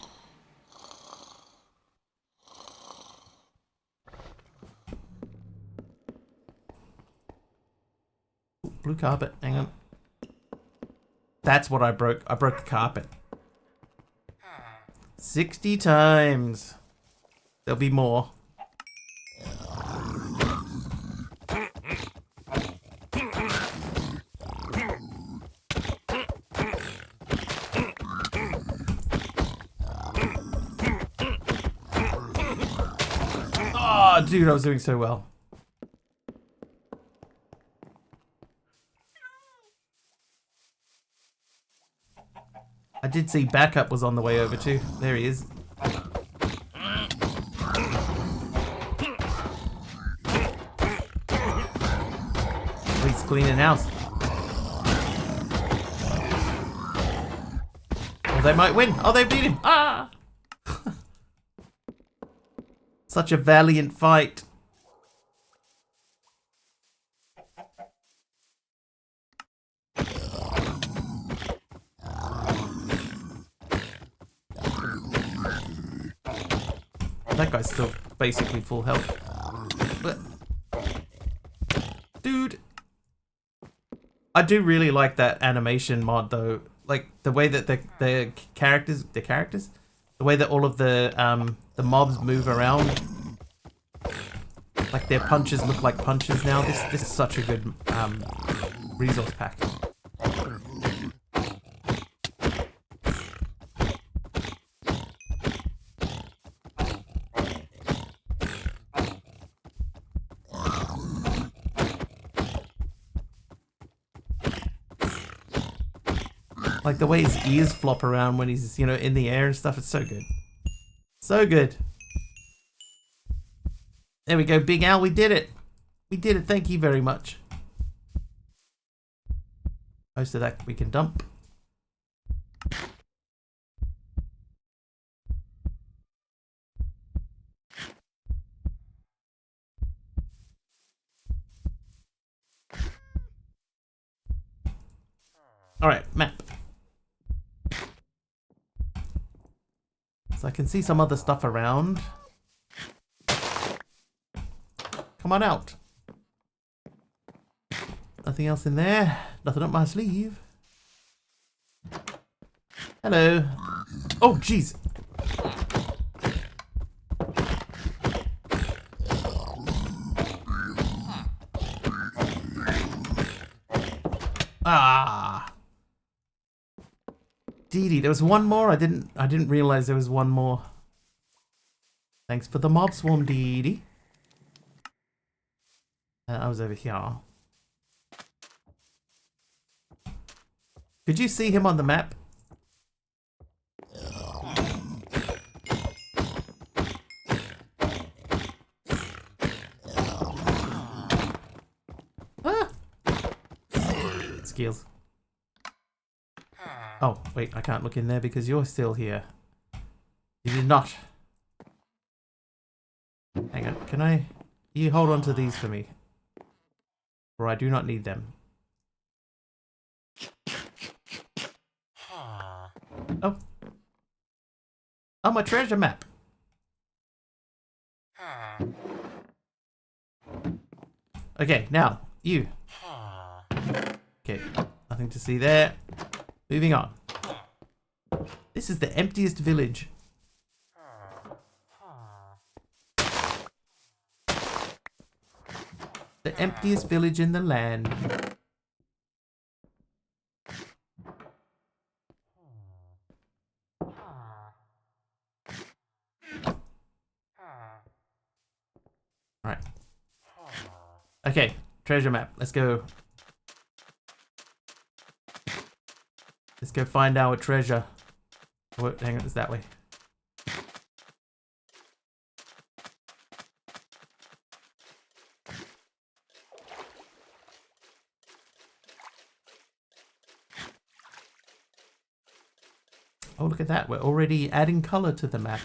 Ooh, blue carpet. Hang on. That's what I broke. I broke the carpet. 60 times. There'll be more. Oh, dude, I was doing so well. I did see backup was on the way over too. There he is. He's cleaning house. Oh, they might win. Oh, they beat him. Ah! Such a valiant fight. That guy's still basically full health. But, dude, I do really like that animation mod though. Like the way that the characters, the way that all of the mobs move around. Like their punches look like punches now. This is such a good resource pack. Like the way his ears flop around when he's, you know, in the air and stuff. It's so good. So good. There we go, Big Al. We did it. We did it. Thank you very much. Most of that we can dump. Alright, map. So I can see some other stuff around. Come on out. Nothing else in there. Nothing up my sleeve. Hello. Oh, jeez. Ah. Dee Dee, there was one more. I didn't realize there was one more. Thanks for the mob swarm, Dee Dee. I was over here. Could you see him on the map? Ah! Skills. Oh, wait, I can't look in there because you're still here. You did not. Hang on, can I... You hold on to these for me. For I do not need them. Oh. Oh, my treasure map. Okay, now, you. Okay, nothing to see there. Moving on. This is the emptiest village. The emptiest village in the land. Right. Okay, treasure map. Let's go. Let's go find our treasure. Oh, hang on, it's that way. Oh, look at that. We're already adding color to the map.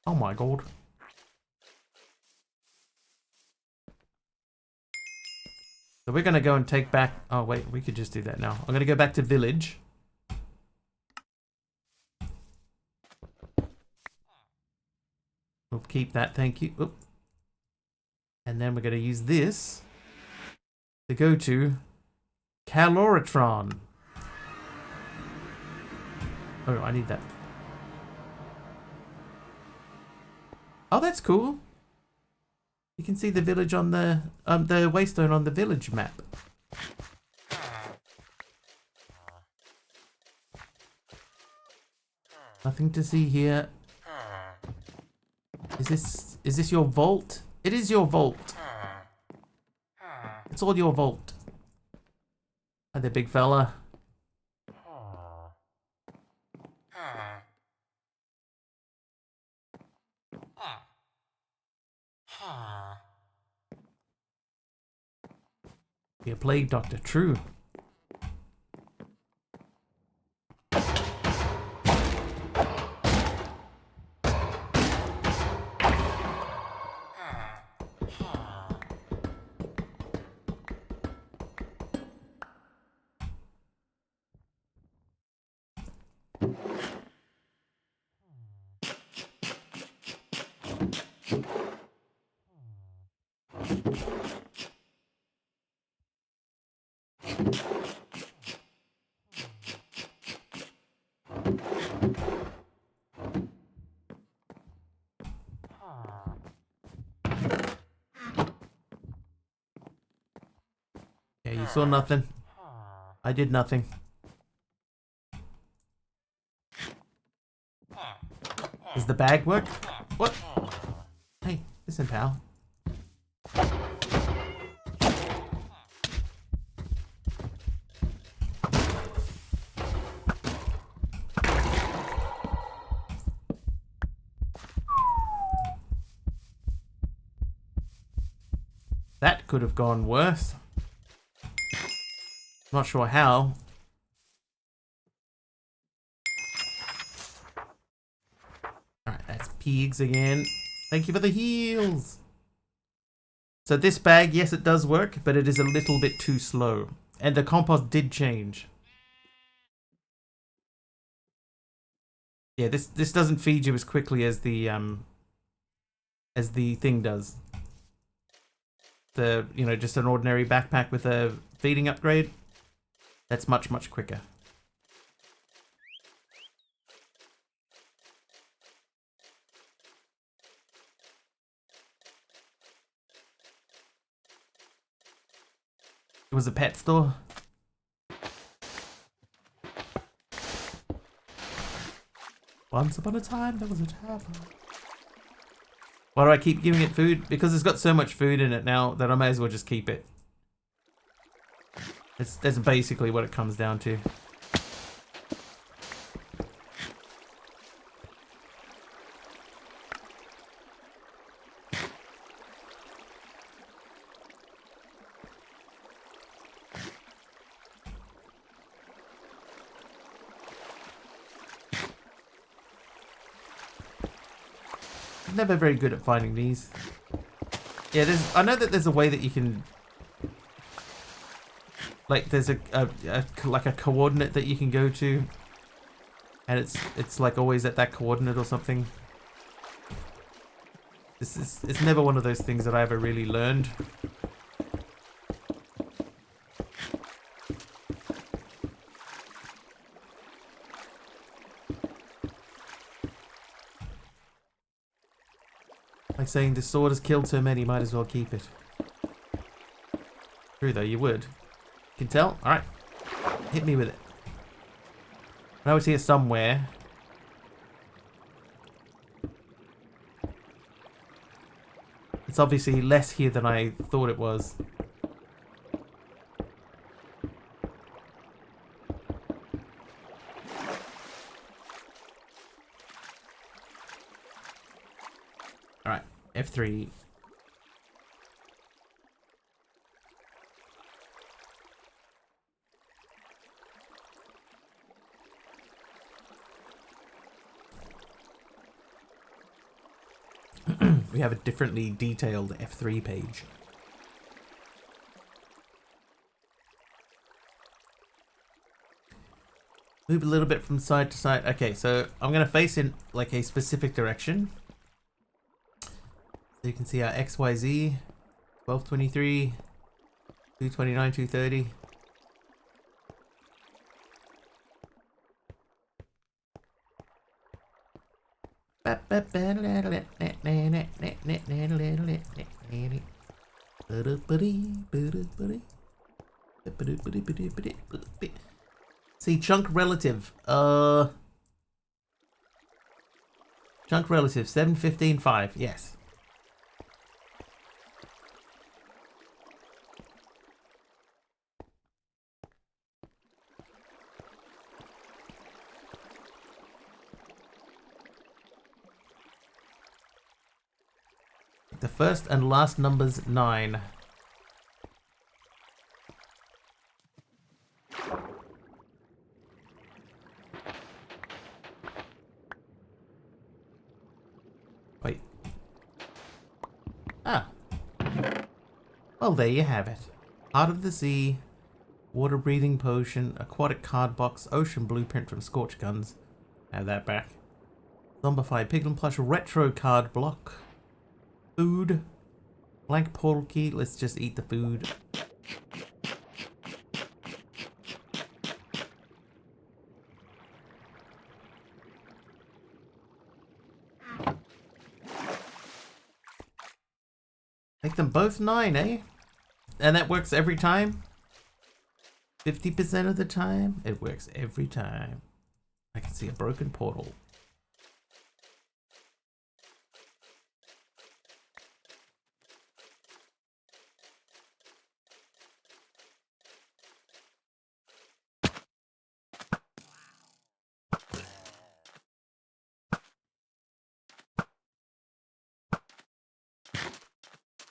Oh my god. So we're going to go and take back... Oh, wait. We could just do that now. I'm going to go back to village. We'll keep that. Thank you. Oop. And then we're going to use this to go to Caloritron. Oh, I need that. Oh, that's cool. You can see the village on the waystone on the village map. Nothing to see here. Is this your vault? It is your vault. It's all your vault. Hi there, big fella. Be a plague doctor, true. Yeah, you saw nothing. I did nothing. Does the bag work? What? Hey, listen, pal. That could have gone worse. Not sure how. Alright, that's pigs again. Thank you for the heals. So this bag, yes, it does work, but it is a little bit too slow. And the compost did change. Yeah, this doesn't feed you as quickly as the thing does. The, you know, just an ordinary backpack with a feeding upgrade. That's much, much quicker. It was a pet store. Once upon a time, there was a tavern. Why do I keep giving it food? Because it's got so much food in it now that I may as well just keep it. That's basically what it comes down to. I'm never very good at finding these. Yeah, I know that there's a way that you can Like there's like a coordinate that you can go to, and it's like always at that coordinate or something. It's never one of those things that I ever really learned. Like saying the sword has killed so many, might as well keep it. True though, you would. You can tell? Alright. Hit me with it. I know it's here somewhere. It's obviously less here than I thought it was. Alright, F3. We have a differently detailed F3 page. Move a little bit from side to side. Okay, so I'm going to face in like a specific direction. So you can see our XYZ, 1223, 229, 230. See, chunk relative. Chunk relative, 7, 15, 5. Yes. The first and last number's 9. Wait. Ah. Well, there you have it. Heart of the Sea, water breathing potion, aquatic card box, ocean blueprint from Scorch Guns. Have that back. Zombified piglin plush, retro card block. Food. Blank portal key. Let's just eat the food. Make them both 9, eh? And that works every time? 50% of the time? It works every time. I can see a broken portal.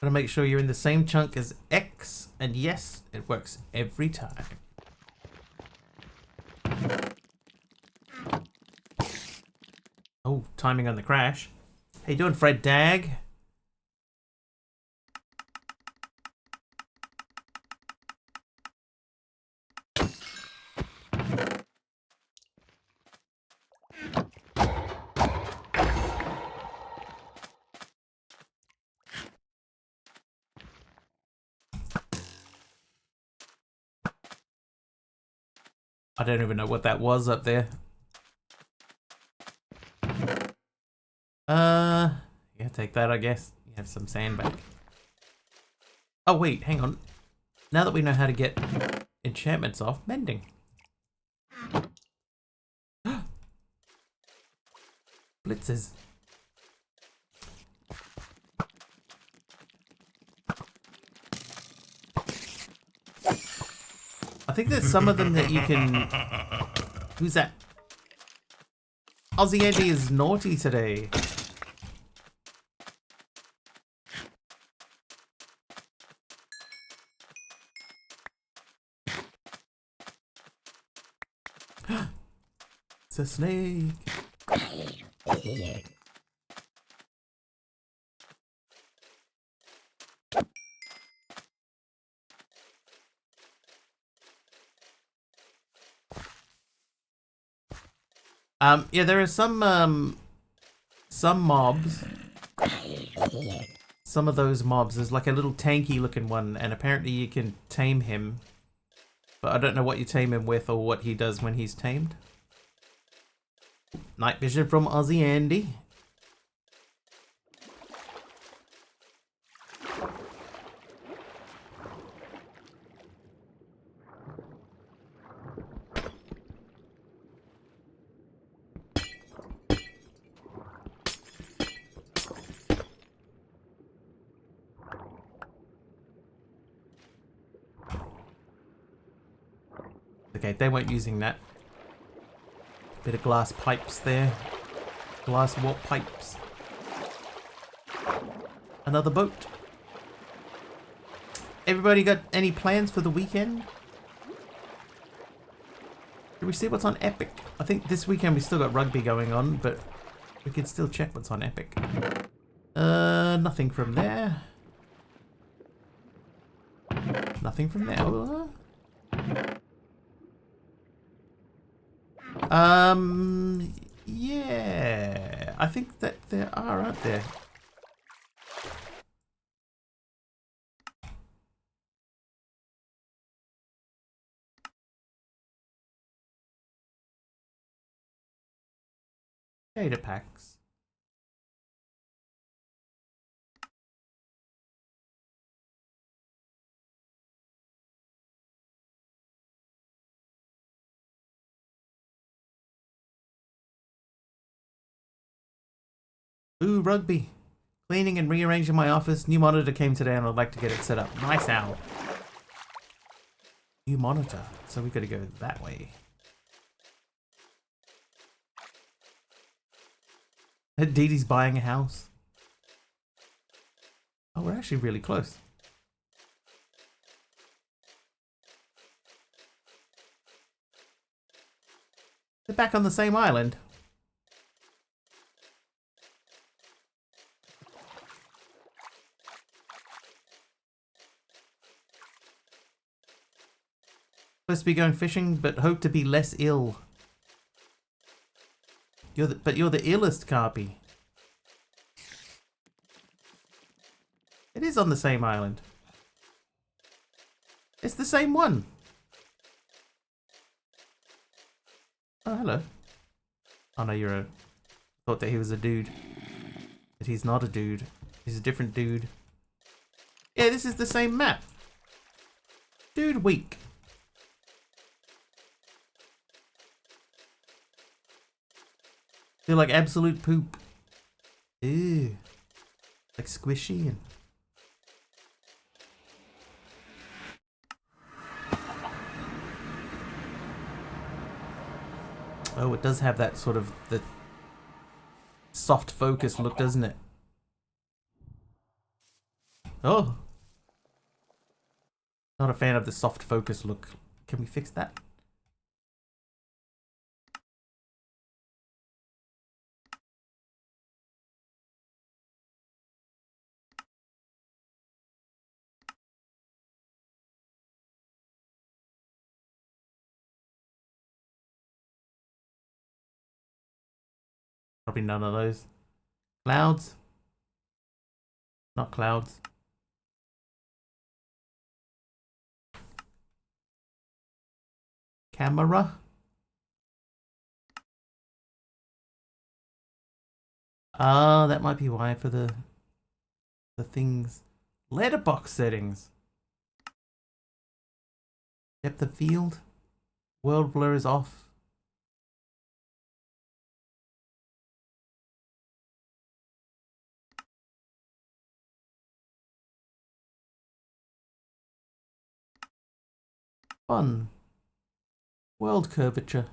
Gotta make sure you're in the same chunk as X, and yes, it works every time. Oh, timing on the crash. How you doing, Fred Dag? I don't even know what that was up there. Yeah, take that, I guess. You have some sand back. Oh, wait, hang on. Now that we know how to get enchantments off, mending. Blitzes. I think there's some of them that you can... Who's that? Aussie Andy is naughty today. It's a snake. Yeah, there are some mobs. Some of those mobs, there's like a little tanky looking one, and apparently you can tame him. But I don't know what you tame him with or what he does when he's tamed. Night vision from Aussie Andy. Okay, they weren't using that. Bit of glass pipes there. Glass warp pipes. Another boat. Everybody got any plans for the weekend? Did we see what's on Epic? I think this weekend we still got rugby going on, but we could still check what's on Epic. Nothing from there. Nothing from there. Yeah, I think that there are, aren't there? Data packs. Ooh, rugby. Cleaning and rearranging my office. New monitor came today and I'd like to get it set up. Nice owl. New monitor. So we gotta go that way. Dee Dee's buying a house. Oh, we're actually really close. They're back on the same island. Supposed to be going fishing, but hope to be less ill. But you're the illest, Carpy. It is on the same island. It's the same one. Oh, hello. Oh no, you're a... Thought that he was a dude. But he's not a dude. He's a different dude. Yeah, this is the same map. Dude weak. Feel like absolute poop. Ew. Like squishy and... Oh, it does have that sort of the soft focus look, doesn't it? Oh. Not a fan of the soft focus look. Can we fix that? Probably none of those. Clouds? Not clouds. Camera? Ah, that might be why for the things. Letterbox settings. Depth of field. World blur is off. Fun. World curvature.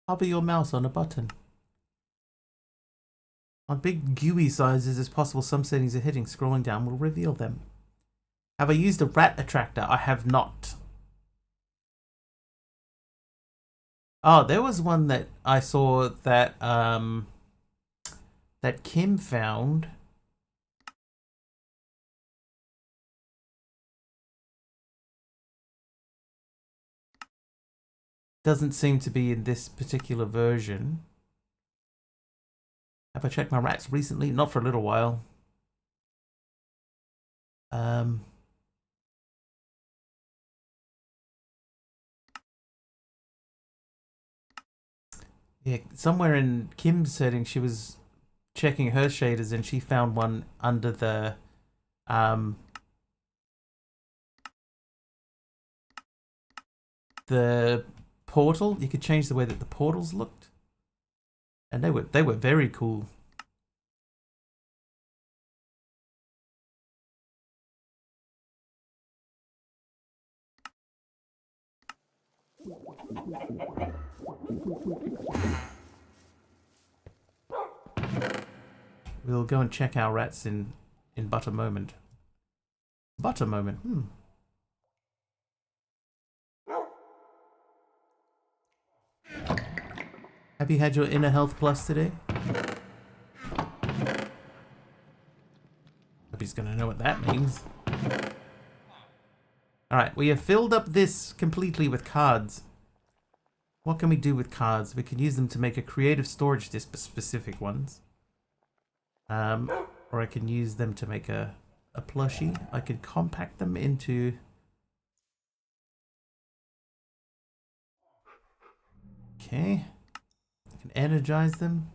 Hover your mouse on a button. On big GUI sizes as possible, some settings are hidden. Scrolling down will reveal them. Have I used a rat attractor? I have not. Oh, there was one that I saw that that Kim found. Doesn't seem to be in this particular version. Have I checked my rats recently? Not for a little while. Yeah, somewhere in Kim's settings, she was checking her shaders and she found one under um the portal. You could change the way that the portals looked, and they were very cool. We'll go and check our rats in but a moment. But a moment. Have you had your inner health plus today? Hope he's gonna know what that means. Alright, we have filled up this completely with cards. What can we do with cards? We can use them to make a creative storage disk for specific ones. Or I can use them to make a plushie. I could compact them into... Okay. I can energize them.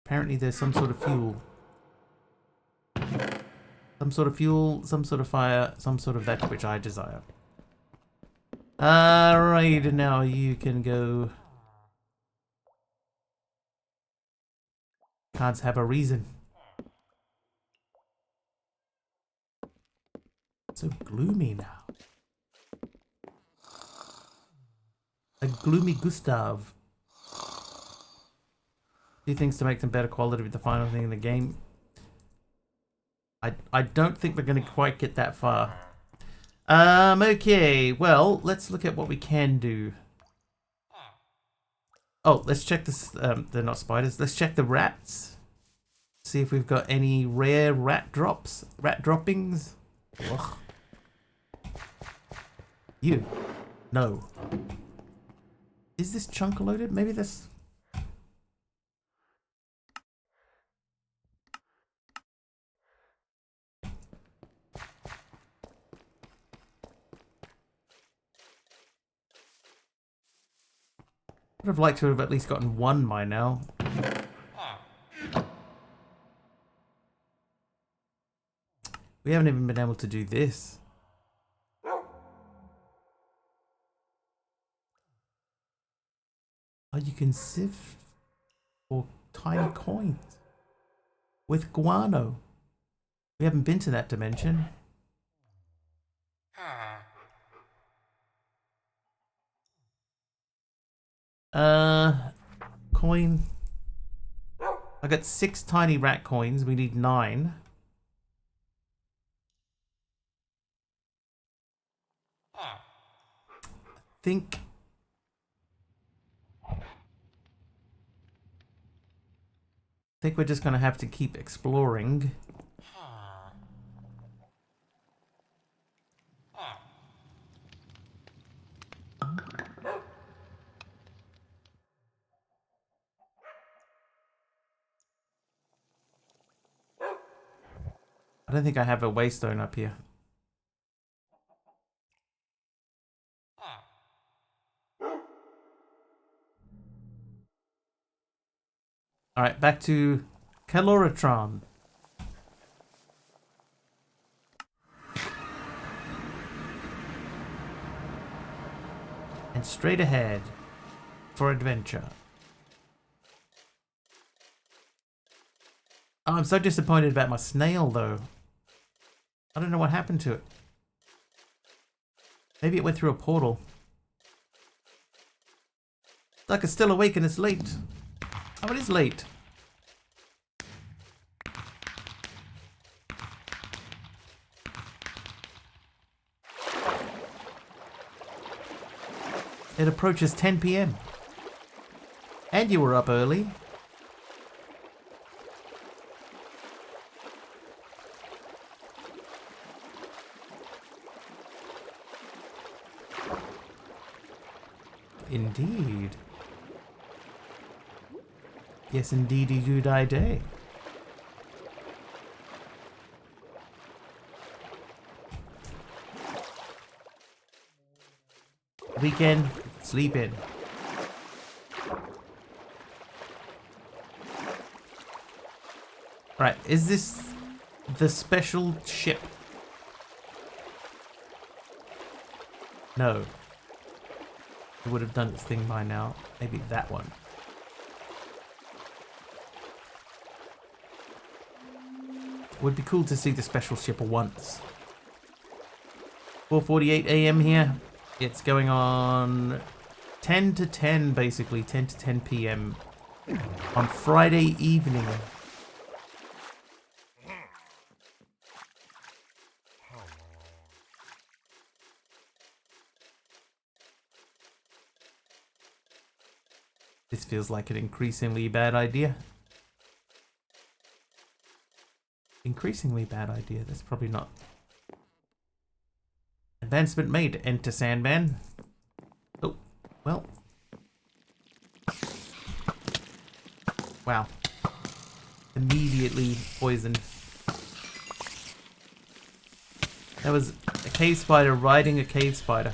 Apparently there's some sort of fuel. Some sort of fuel, some sort of fire, some sort of that which I desire. Alright, now you can go... Cards have a reason. So gloomy now. A gloomy Gustav. Do things to make them better quality with the final thing in the game. I don't think we're going to quite get that far. Okay, well, let's look at what we can do. Oh, let's check this. They're not spiders. Let's check the rats. See if we've got any rare rat droppings. Ugh. You. No. Is this chunk loaded? Maybe this... I'd have liked to have at least gotten one by now. We haven't even been able to do this. Oh, you can sift for tiny coins with guano. We haven't been to that dimension. Coin. I got 6 tiny rat coins. We need 9. Think we're just gonna have to keep exploring. I don't think I have a waystone up here. Alright, back to Caloratron. And straight ahead for adventure. Oh, I'm so disappointed about my snail, though. I don't know what happened to it. Maybe it went through a portal. Like it's still awake and it's late. Oh, it is late. It approaches 10 p.m. And you were up early. Indeed. Yes, indeed, you do die day. Weekend, sleep in. Right, is this the special ship? No. It would have done its thing by now. Maybe that one. Would be cool to see the special ship once. 4:48 a.m. here. It's going on 10 to 10, basically. 10 to 10 p.m. on Friday evening. This feels like an increasingly bad idea. Increasingly bad idea. That's probably not. Advancement made. Enter Sandman. Oh, well. Wow. Immediately poisoned. That was a cave spider riding a cave spider.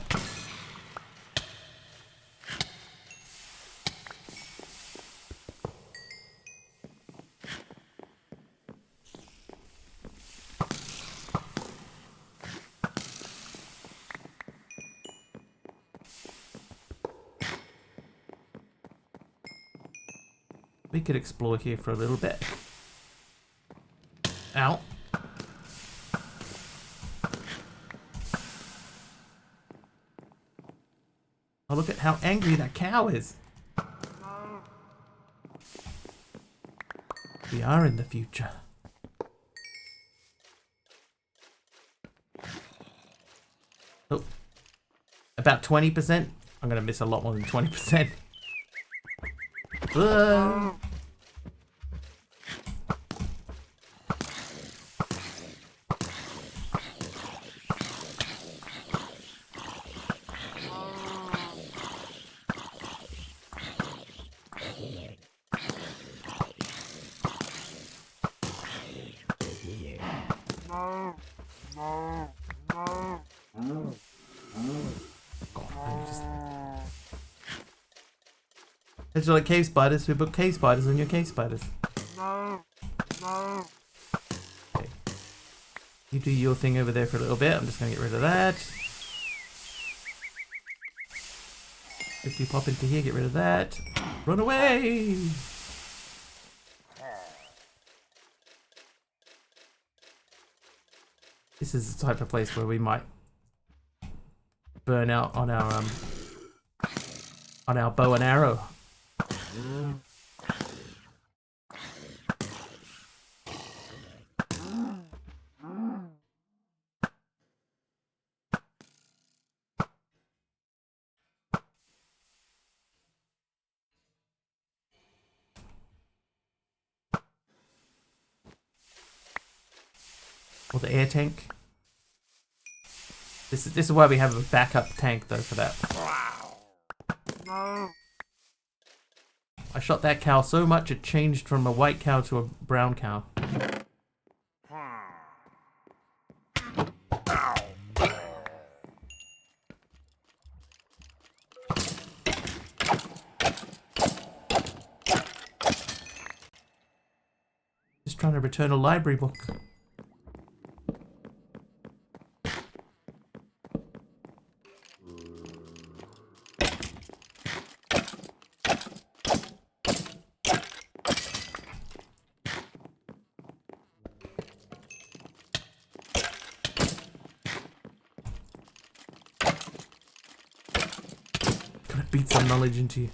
We could explore here for a little bit. Ow. Oh, look at how angry that cow is. We are in the future. Oh. About 20%? I'm going to miss a lot more than 20%. It's like cave spiders. We put cave spiders on your cave spiders. Okay. You do your thing over there for a little bit. I'm just going to get rid of that. If you pop into here, get rid of that. Run away! This is the type of place where we might burn out on our bow and arrow. Or the air tank. This is why we have a backup tank though for that. I shot that cow so much it changed from a white cow to a brown cow. Just trying to return a library book. Gonna beat some knowledge into you.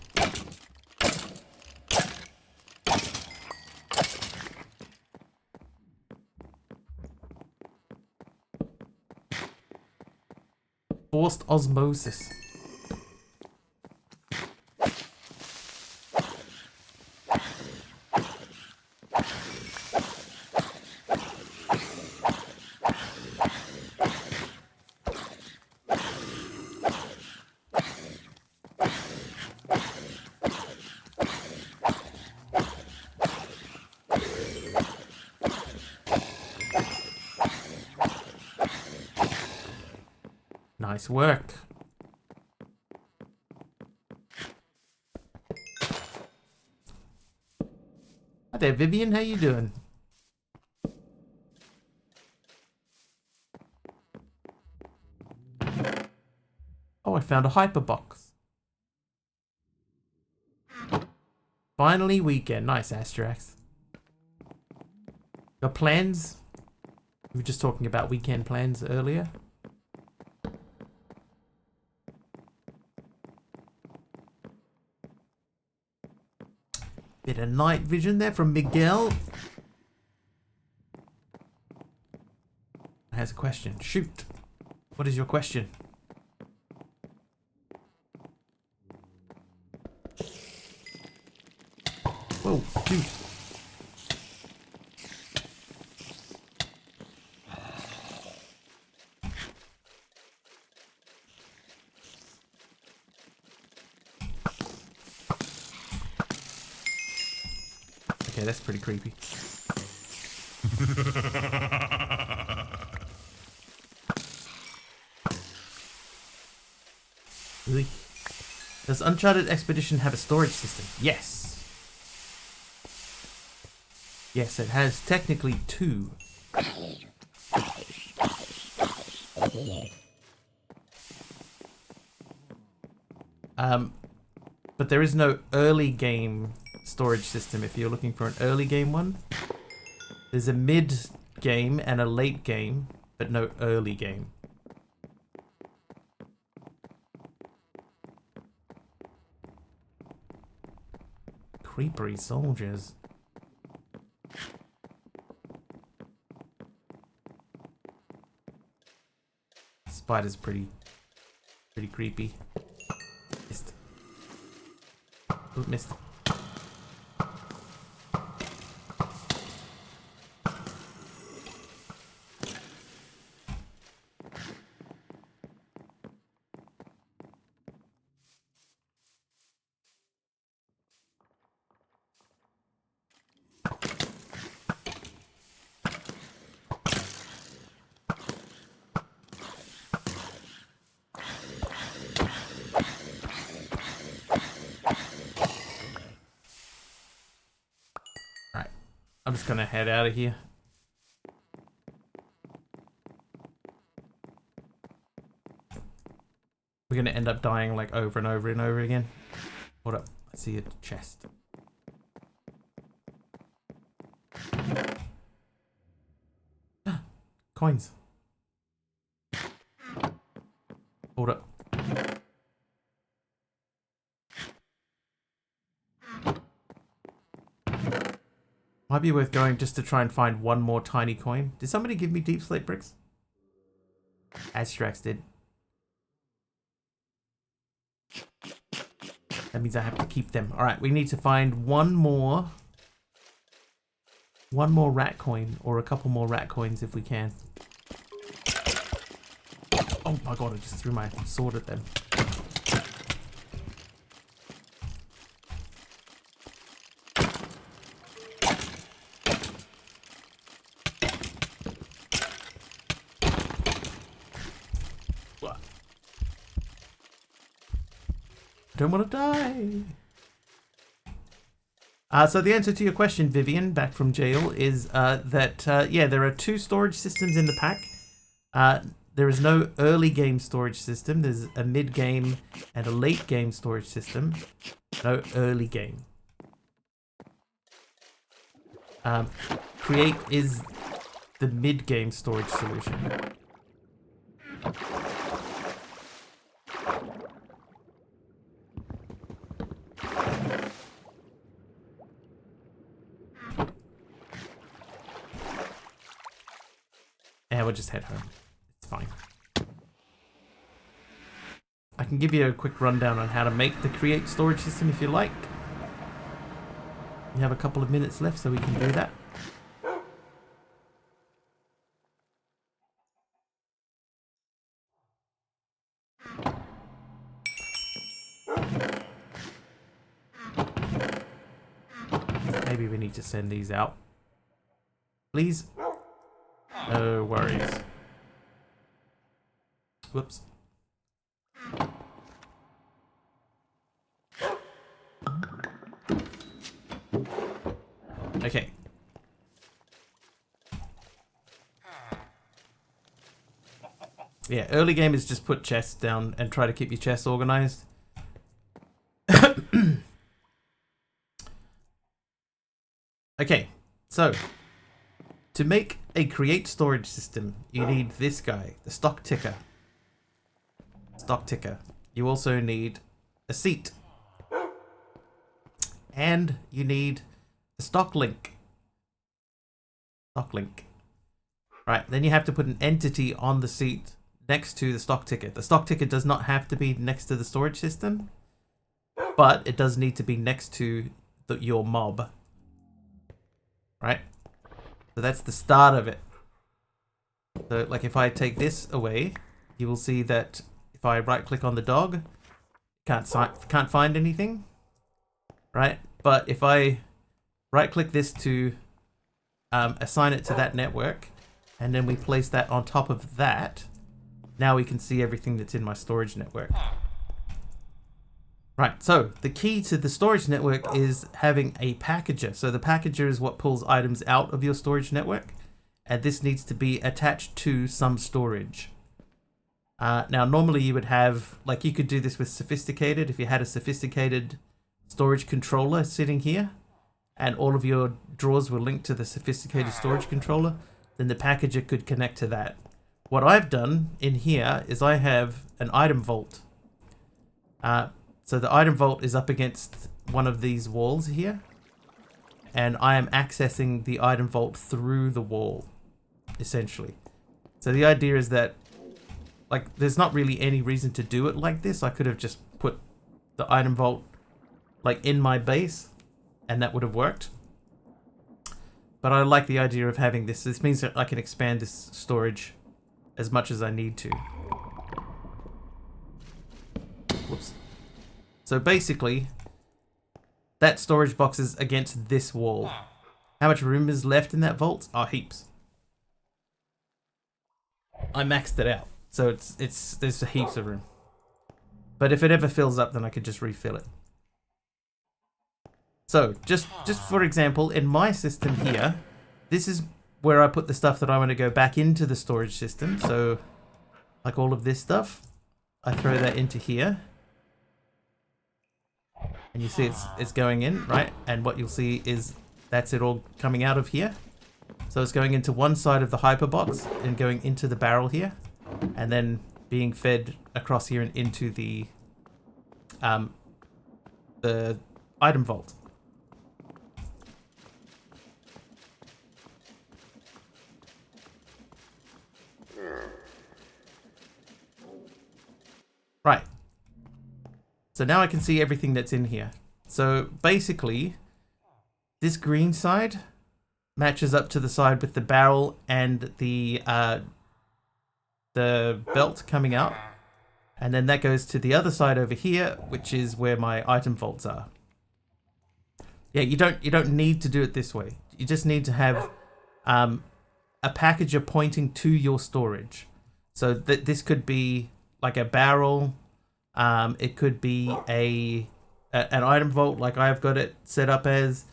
Forced osmosis. Nice work. Hi there, Vivian. How you doing? Oh, I found a hyperbox. Finally weekend. Nice, Astrax. Got plans? We were just talking about weekend plans earlier. Bit of night vision there from Miguel. Has a question. Shoot. What is your question? Whoa, shoot. Okay, that's pretty creepy. Really? Does Uncharted Expedition have a storage system? Yes. Yes, it has technically 2. But there is no early game storage system if you're looking for an early game one. There's a mid game and a late game, but no early game. Creepery soldiers. Spider's pretty creepy. Missed. Ooh, missed. I'm just gonna head out of here. We're gonna end up dying like over and over and over again. Hold up, I see a chest. Coins. Hold up. Might be worth going just to try and find one more tiny coin. Did somebody give me deep slate bricks? Astrax did. That means I have to keep them. Alright, we need to find one more rat coin, or a couple more rat coins if we can. Oh my god, I just threw my sword at them. Don't want to die. So the answer to your question, Vivian, back from jail, is that yeah, there are 2 storage systems in the pack. There is no early game storage system. There's a mid game and a late game storage system. No early game. Create is the mid game storage solution. Yeah, we'll just head home. It's fine. I can give you a quick rundown on how to make the create storage system if you like. We have a couple of minutes left, so we can do that. Maybe we need to send these out. Please. No worries. Whoops. Okay. Yeah, early game is just put chests down and try to keep your chests organized. Okay, so to make a create storage system, you need this guy, the stock ticker. Stock ticker. You also need a seat. And you need a stock link. Stock link. Right, then you have to put an entity on the seat next to the stock ticker. The stock ticker does not have to be next to the storage system, but it does need to be next to your mob. Right? So that's the start of it. So like if I take this away, you will see that if I right click on the dog, can't find anything. Right? But if I right click this to assign it to that network, and then we place that on top of that, now we can see everything that's in my storage network. Right, so the key to the storage network is having a packager. So the packager is what pulls items out of your storage network, and this needs to be attached to some storage. Now, normally you would have, like you could do this with sophisticated, if you had a sophisticated storage controller sitting here, and all of your drawers were linked to the sophisticated storage controller, then the packager could connect to that. What I've done in here is I have an item vault. So the item vault is up against one of these walls here, and I am accessing the item vault through the wall, essentially. So the idea is that, like, there's not really any reason to do it like this. I could have just put the item vault, like, in my base, and that would have worked. But I like the idea of having this. This means that I can expand this storage as much as I need to. Whoops. So basically, that storage box is against this wall. How much room is left in that vault? Oh, heaps. I maxed it out, so there's heaps of room. But if it ever fills up, then I could just refill it. So just for example, in my system here, this is where I put the stuff that I want to go back into the storage system. So like all of this stuff, I throw that into here. And you see it's going in, right? And what you'll see is that's it all coming out of here. So it's going into one side of the hyperbox and going into the barrel here, and then being fed across here and into the item vault. Right. So now I can see everything that's in here. So basically, this green side matches up to the side with the barrel and the belt coming out. And then that goes to the other side over here, which is where my item vaults are. Yeah, you don't need to do it this way. You just need to have a packager pointing to your storage. So this could be like a barrel. It could be an item vault like I've got it set up as.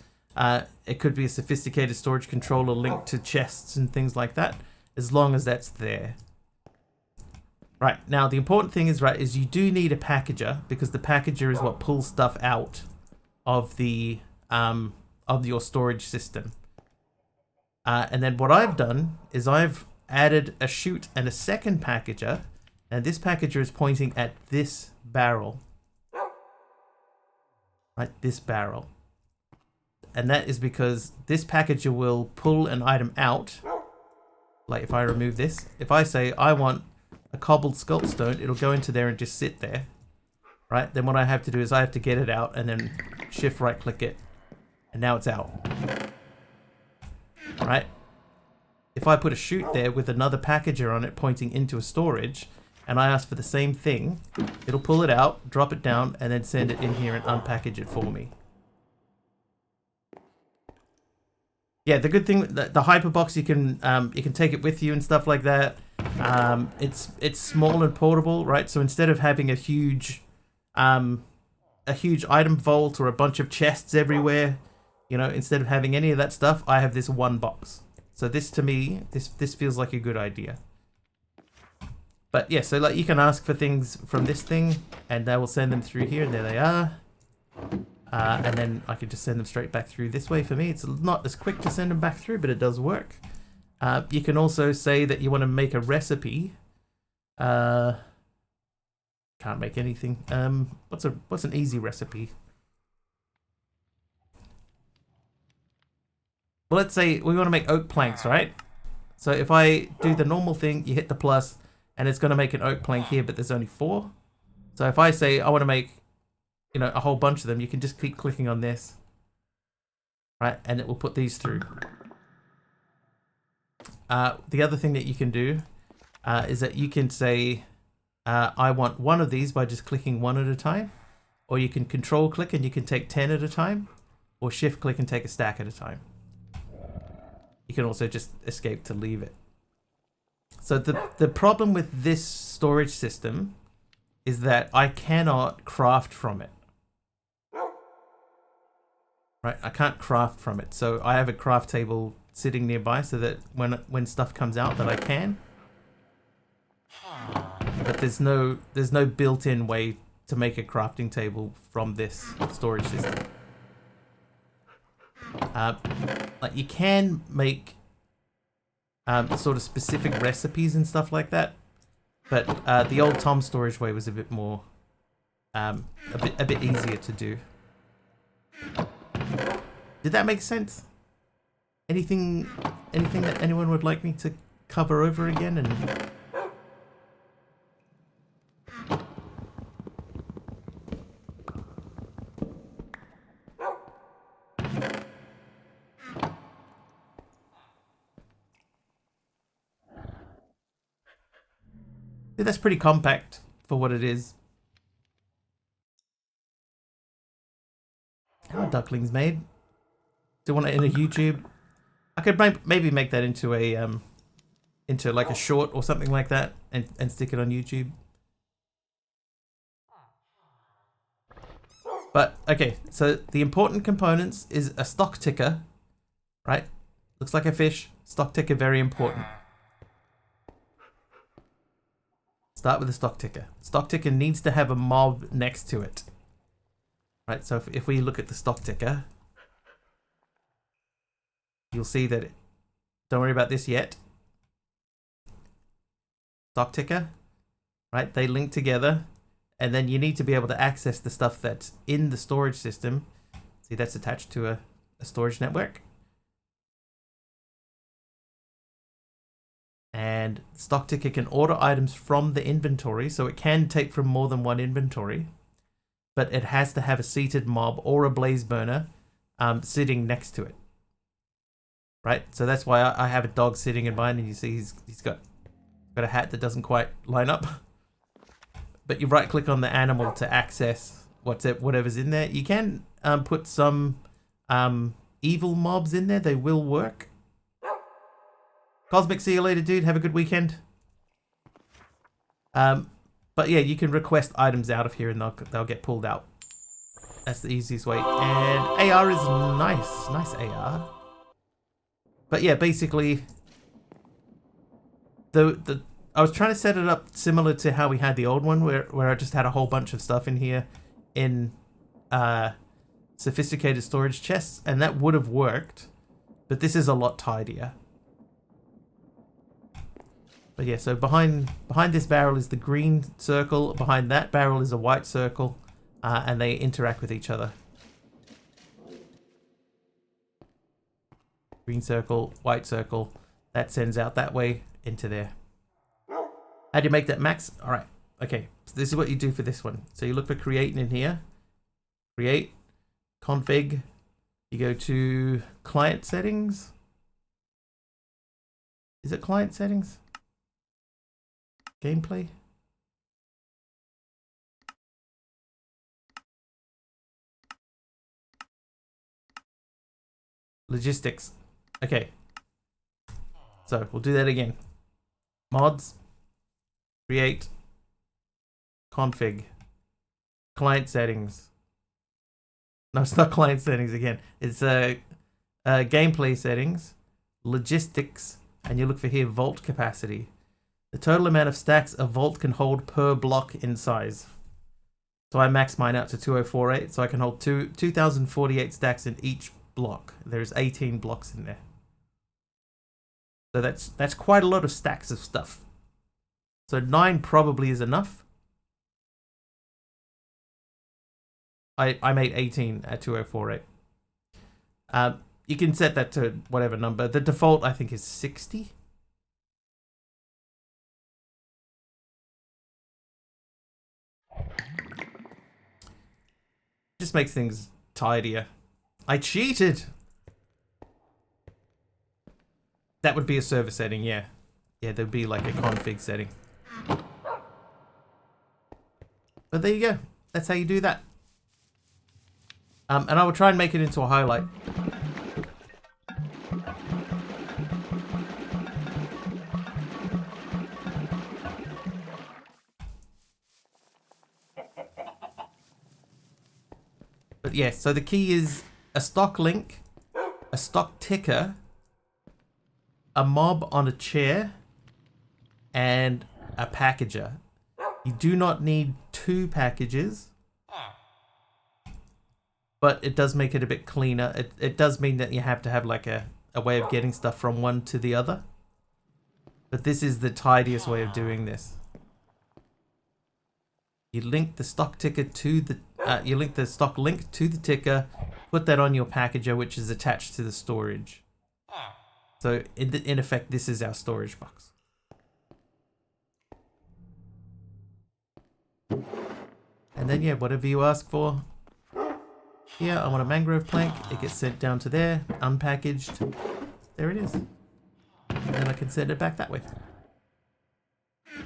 It could be a sophisticated storage controller linked to chests and things like that, as long as that's there. Right, now the important thing is you do need a packager, because the packager is what pulls stuff out of the of your storage system. And then what I've done is I've added a chute and a second packager, and this packager is pointing at this barrel. Right, this barrel. And that is because this packager will pull an item out. Like if I remove this, if I say I want a cobbled sculpt stone, it'll go into there and just sit there. Right, then what I have to do is I have to get it out and then shift right click it. And now it's out. Right? If I put a chute there with another packager on it pointing into a storage, and I ask for the same thing, it'll pull it out, drop it down, and then send it in here and unpackage it for me. Yeah, the good thing, the hyperbox, you can take it with you and stuff like that. It's small and portable, right? So instead of having a huge item vault or a bunch of chests everywhere, You know, instead of having any of that stuff, I have this one box. So this, to me, this feels like a good idea. But yeah, so like you can ask for things from this thing, and they will send them through here, and there they are. And then I can just send them straight back through this way. For me, it's not as quick to send them back through, but it does work. You can also say that you want to make a recipe. Can't make anything. What's an easy recipe? Well, let's say we want to make oak planks, right? So if I do the normal thing, you hit the plus, and it's going to make an oak plank here, but there's only 4. So if I say I want to make, you know, a whole bunch of them, you can just keep clicking on this, right? And it will put these through. The other thing that you can do is that you can say, I want 1 of these by just clicking 1 at a time, or you can control click and you can take 10 at a time, or shift click and take a stack at a time. You can also just escape to leave it. So the problem with this storage system is that I cannot craft from it. Right, I can't craft from it. So I have a craft table sitting nearby so that when stuff comes out that I can. But there's no built-in way to make a crafting table from this storage system. Like you can make sort of specific recipes and stuff like that, but the old Tom storage way was a bit more, a bit easier to do. Did that make sense? Anything that anyone would like me to cover over again? And yeah, that's pretty compact for what it is. How are ducklings made? Do you want it in a YouTube? I could maybe make that into a into like a short or something like that, and stick it on YouTube. But okay, so the important components is a stock ticker, right? Looks like a fish. Stock ticker, very important. Start with the stock ticker. Stock ticker needs to have a mob next to it. Right, so if we look at the stock ticker, you'll see that don't worry about this yet. Stock ticker, right? They link together, and then you need to be able to access the stuff that's in the storage system. See, that's attached to a storage network. And stock ticker can order items from the inventory, so it can take from more than one inventory, but it has to have a seated mob or a blaze burner sitting next to it. Right, so that's why I have a dog sitting in mine, and you see he's got a hat that doesn't quite line up. But you right click on the animal to access whatever's in there. You can put some evil mobs in there. They will work. Cosmic, see you later, dude. Have a good weekend. But yeah, you can request items out of here, and they'll get pulled out. That's the easiest way. And AR is nice AR. But yeah, basically, I was trying to set it up similar to how we had the old one, where I just had a whole bunch of stuff in here in sophisticated storage chests, and that would have worked. But this is a lot tidier. But yeah, so behind this barrel is the green circle. Behind that barrel is a white circle, and they interact with each other. Green circle, white circle. That sends out that way into there. How do you make that max? All right. Okay. So this is what you do for this one. So you look for create in here. Create. Config. You go to client settings. Is it client settings? Gameplay. Logistics. Okay. So we'll do that again. Mods. Create. Config. Client settings. No, it's not client settings again. It's gameplay settings, logistics, and you look for here vault capacity. The total amount of stacks a vault can hold per block in size. So I max mine out to 2048, so I can hold 2048 stacks in each block. There's 18 blocks in there. So that's quite a lot of stacks of stuff. So 9 probably is enough. I made 18 at 2048. You can set that to whatever number. The default, I think, is 60. Just makes things tidier. I cheated! That would be a server setting, yeah. Yeah, there'd be like a config setting. But there you go. That's how you do that. And I will try and make it into a highlight. But yeah, so the key is a stock link, a stock ticker, a mob on a chair, and a packager. You do not need 2 packages, but it does make it a bit cleaner. It does mean that you have to have like a way of getting stuff from one to the other. But this is the tidiest way of doing this. You link the stock ticker to the you link the stock link to the ticker, put that on your packager, which is attached to the storage. So in effect, this is our storage box. And then yeah, whatever you ask for. Here, I want a mangrove plank. It gets sent down to there, unpackaged. There it is. And then I can send it back that way.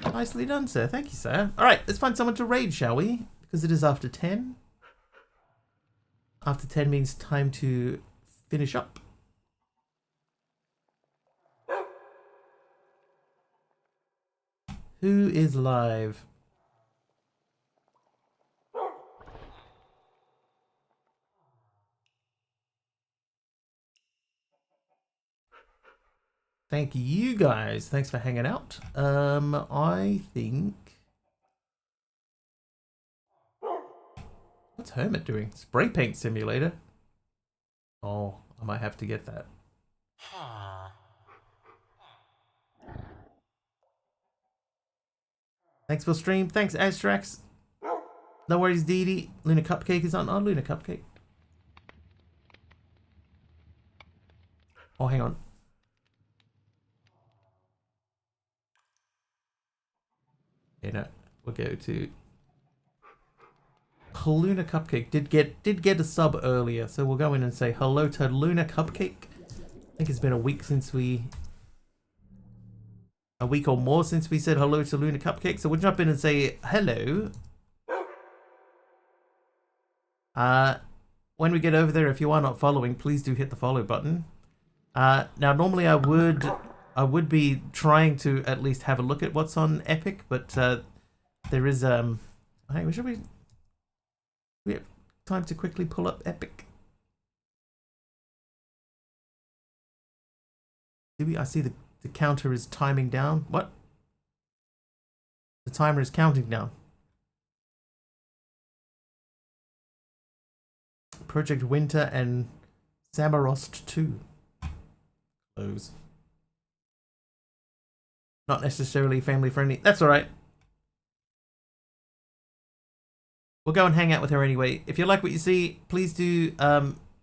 Nicely done, sir. Thank you, sir. Alright, let's find someone to raid, shall we? Because it is after 10. After 10 means time to finish up. Who is live? Thank you guys. Thanks for hanging out. I think... What's Hermit doing? Spray paint simulator? Oh, I might have to get that. Thanks for stream. Thanks, Astrax. No worries, Dee Dee. Luna Cupcake is on. Oh, Luna Cupcake. Oh, hang on. Okay, no. We'll go to... Luna Cupcake did get a sub earlier, so we'll go in and say hello to Luna Cupcake. I think it's been a week since we... A week or more since we said hello to Luna Cupcake, so we'll jump in and say hello. When we get over there, if you are not following, please do hit the follow button. Now, normally I would be trying to at least have a look at what's on Epic, but there is hey, should we have time to quickly pull up Epic? I see the counter is timing down. What? The timer is counting down. Project Winter and Samarost 2. Close. Not necessarily family friendly. That's alright. We'll go and hang out with her anyway. If you like what you see, please do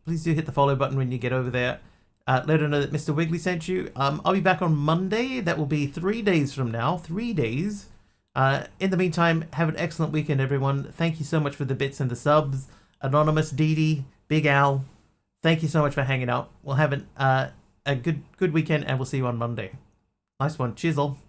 hit the follow button when you get over there. Let her know that Mr. Wiggly sent you. I'll be back on Monday. That will be 3 days from now. 3 days. In the meantime, have an excellent weekend, everyone. Thank you so much for the bits and the subs. Anonymous, Dee Dee, Big Al. Thank you so much for hanging out. We'll have a good weekend, and we'll see you on Monday. Nice one. Cheers all.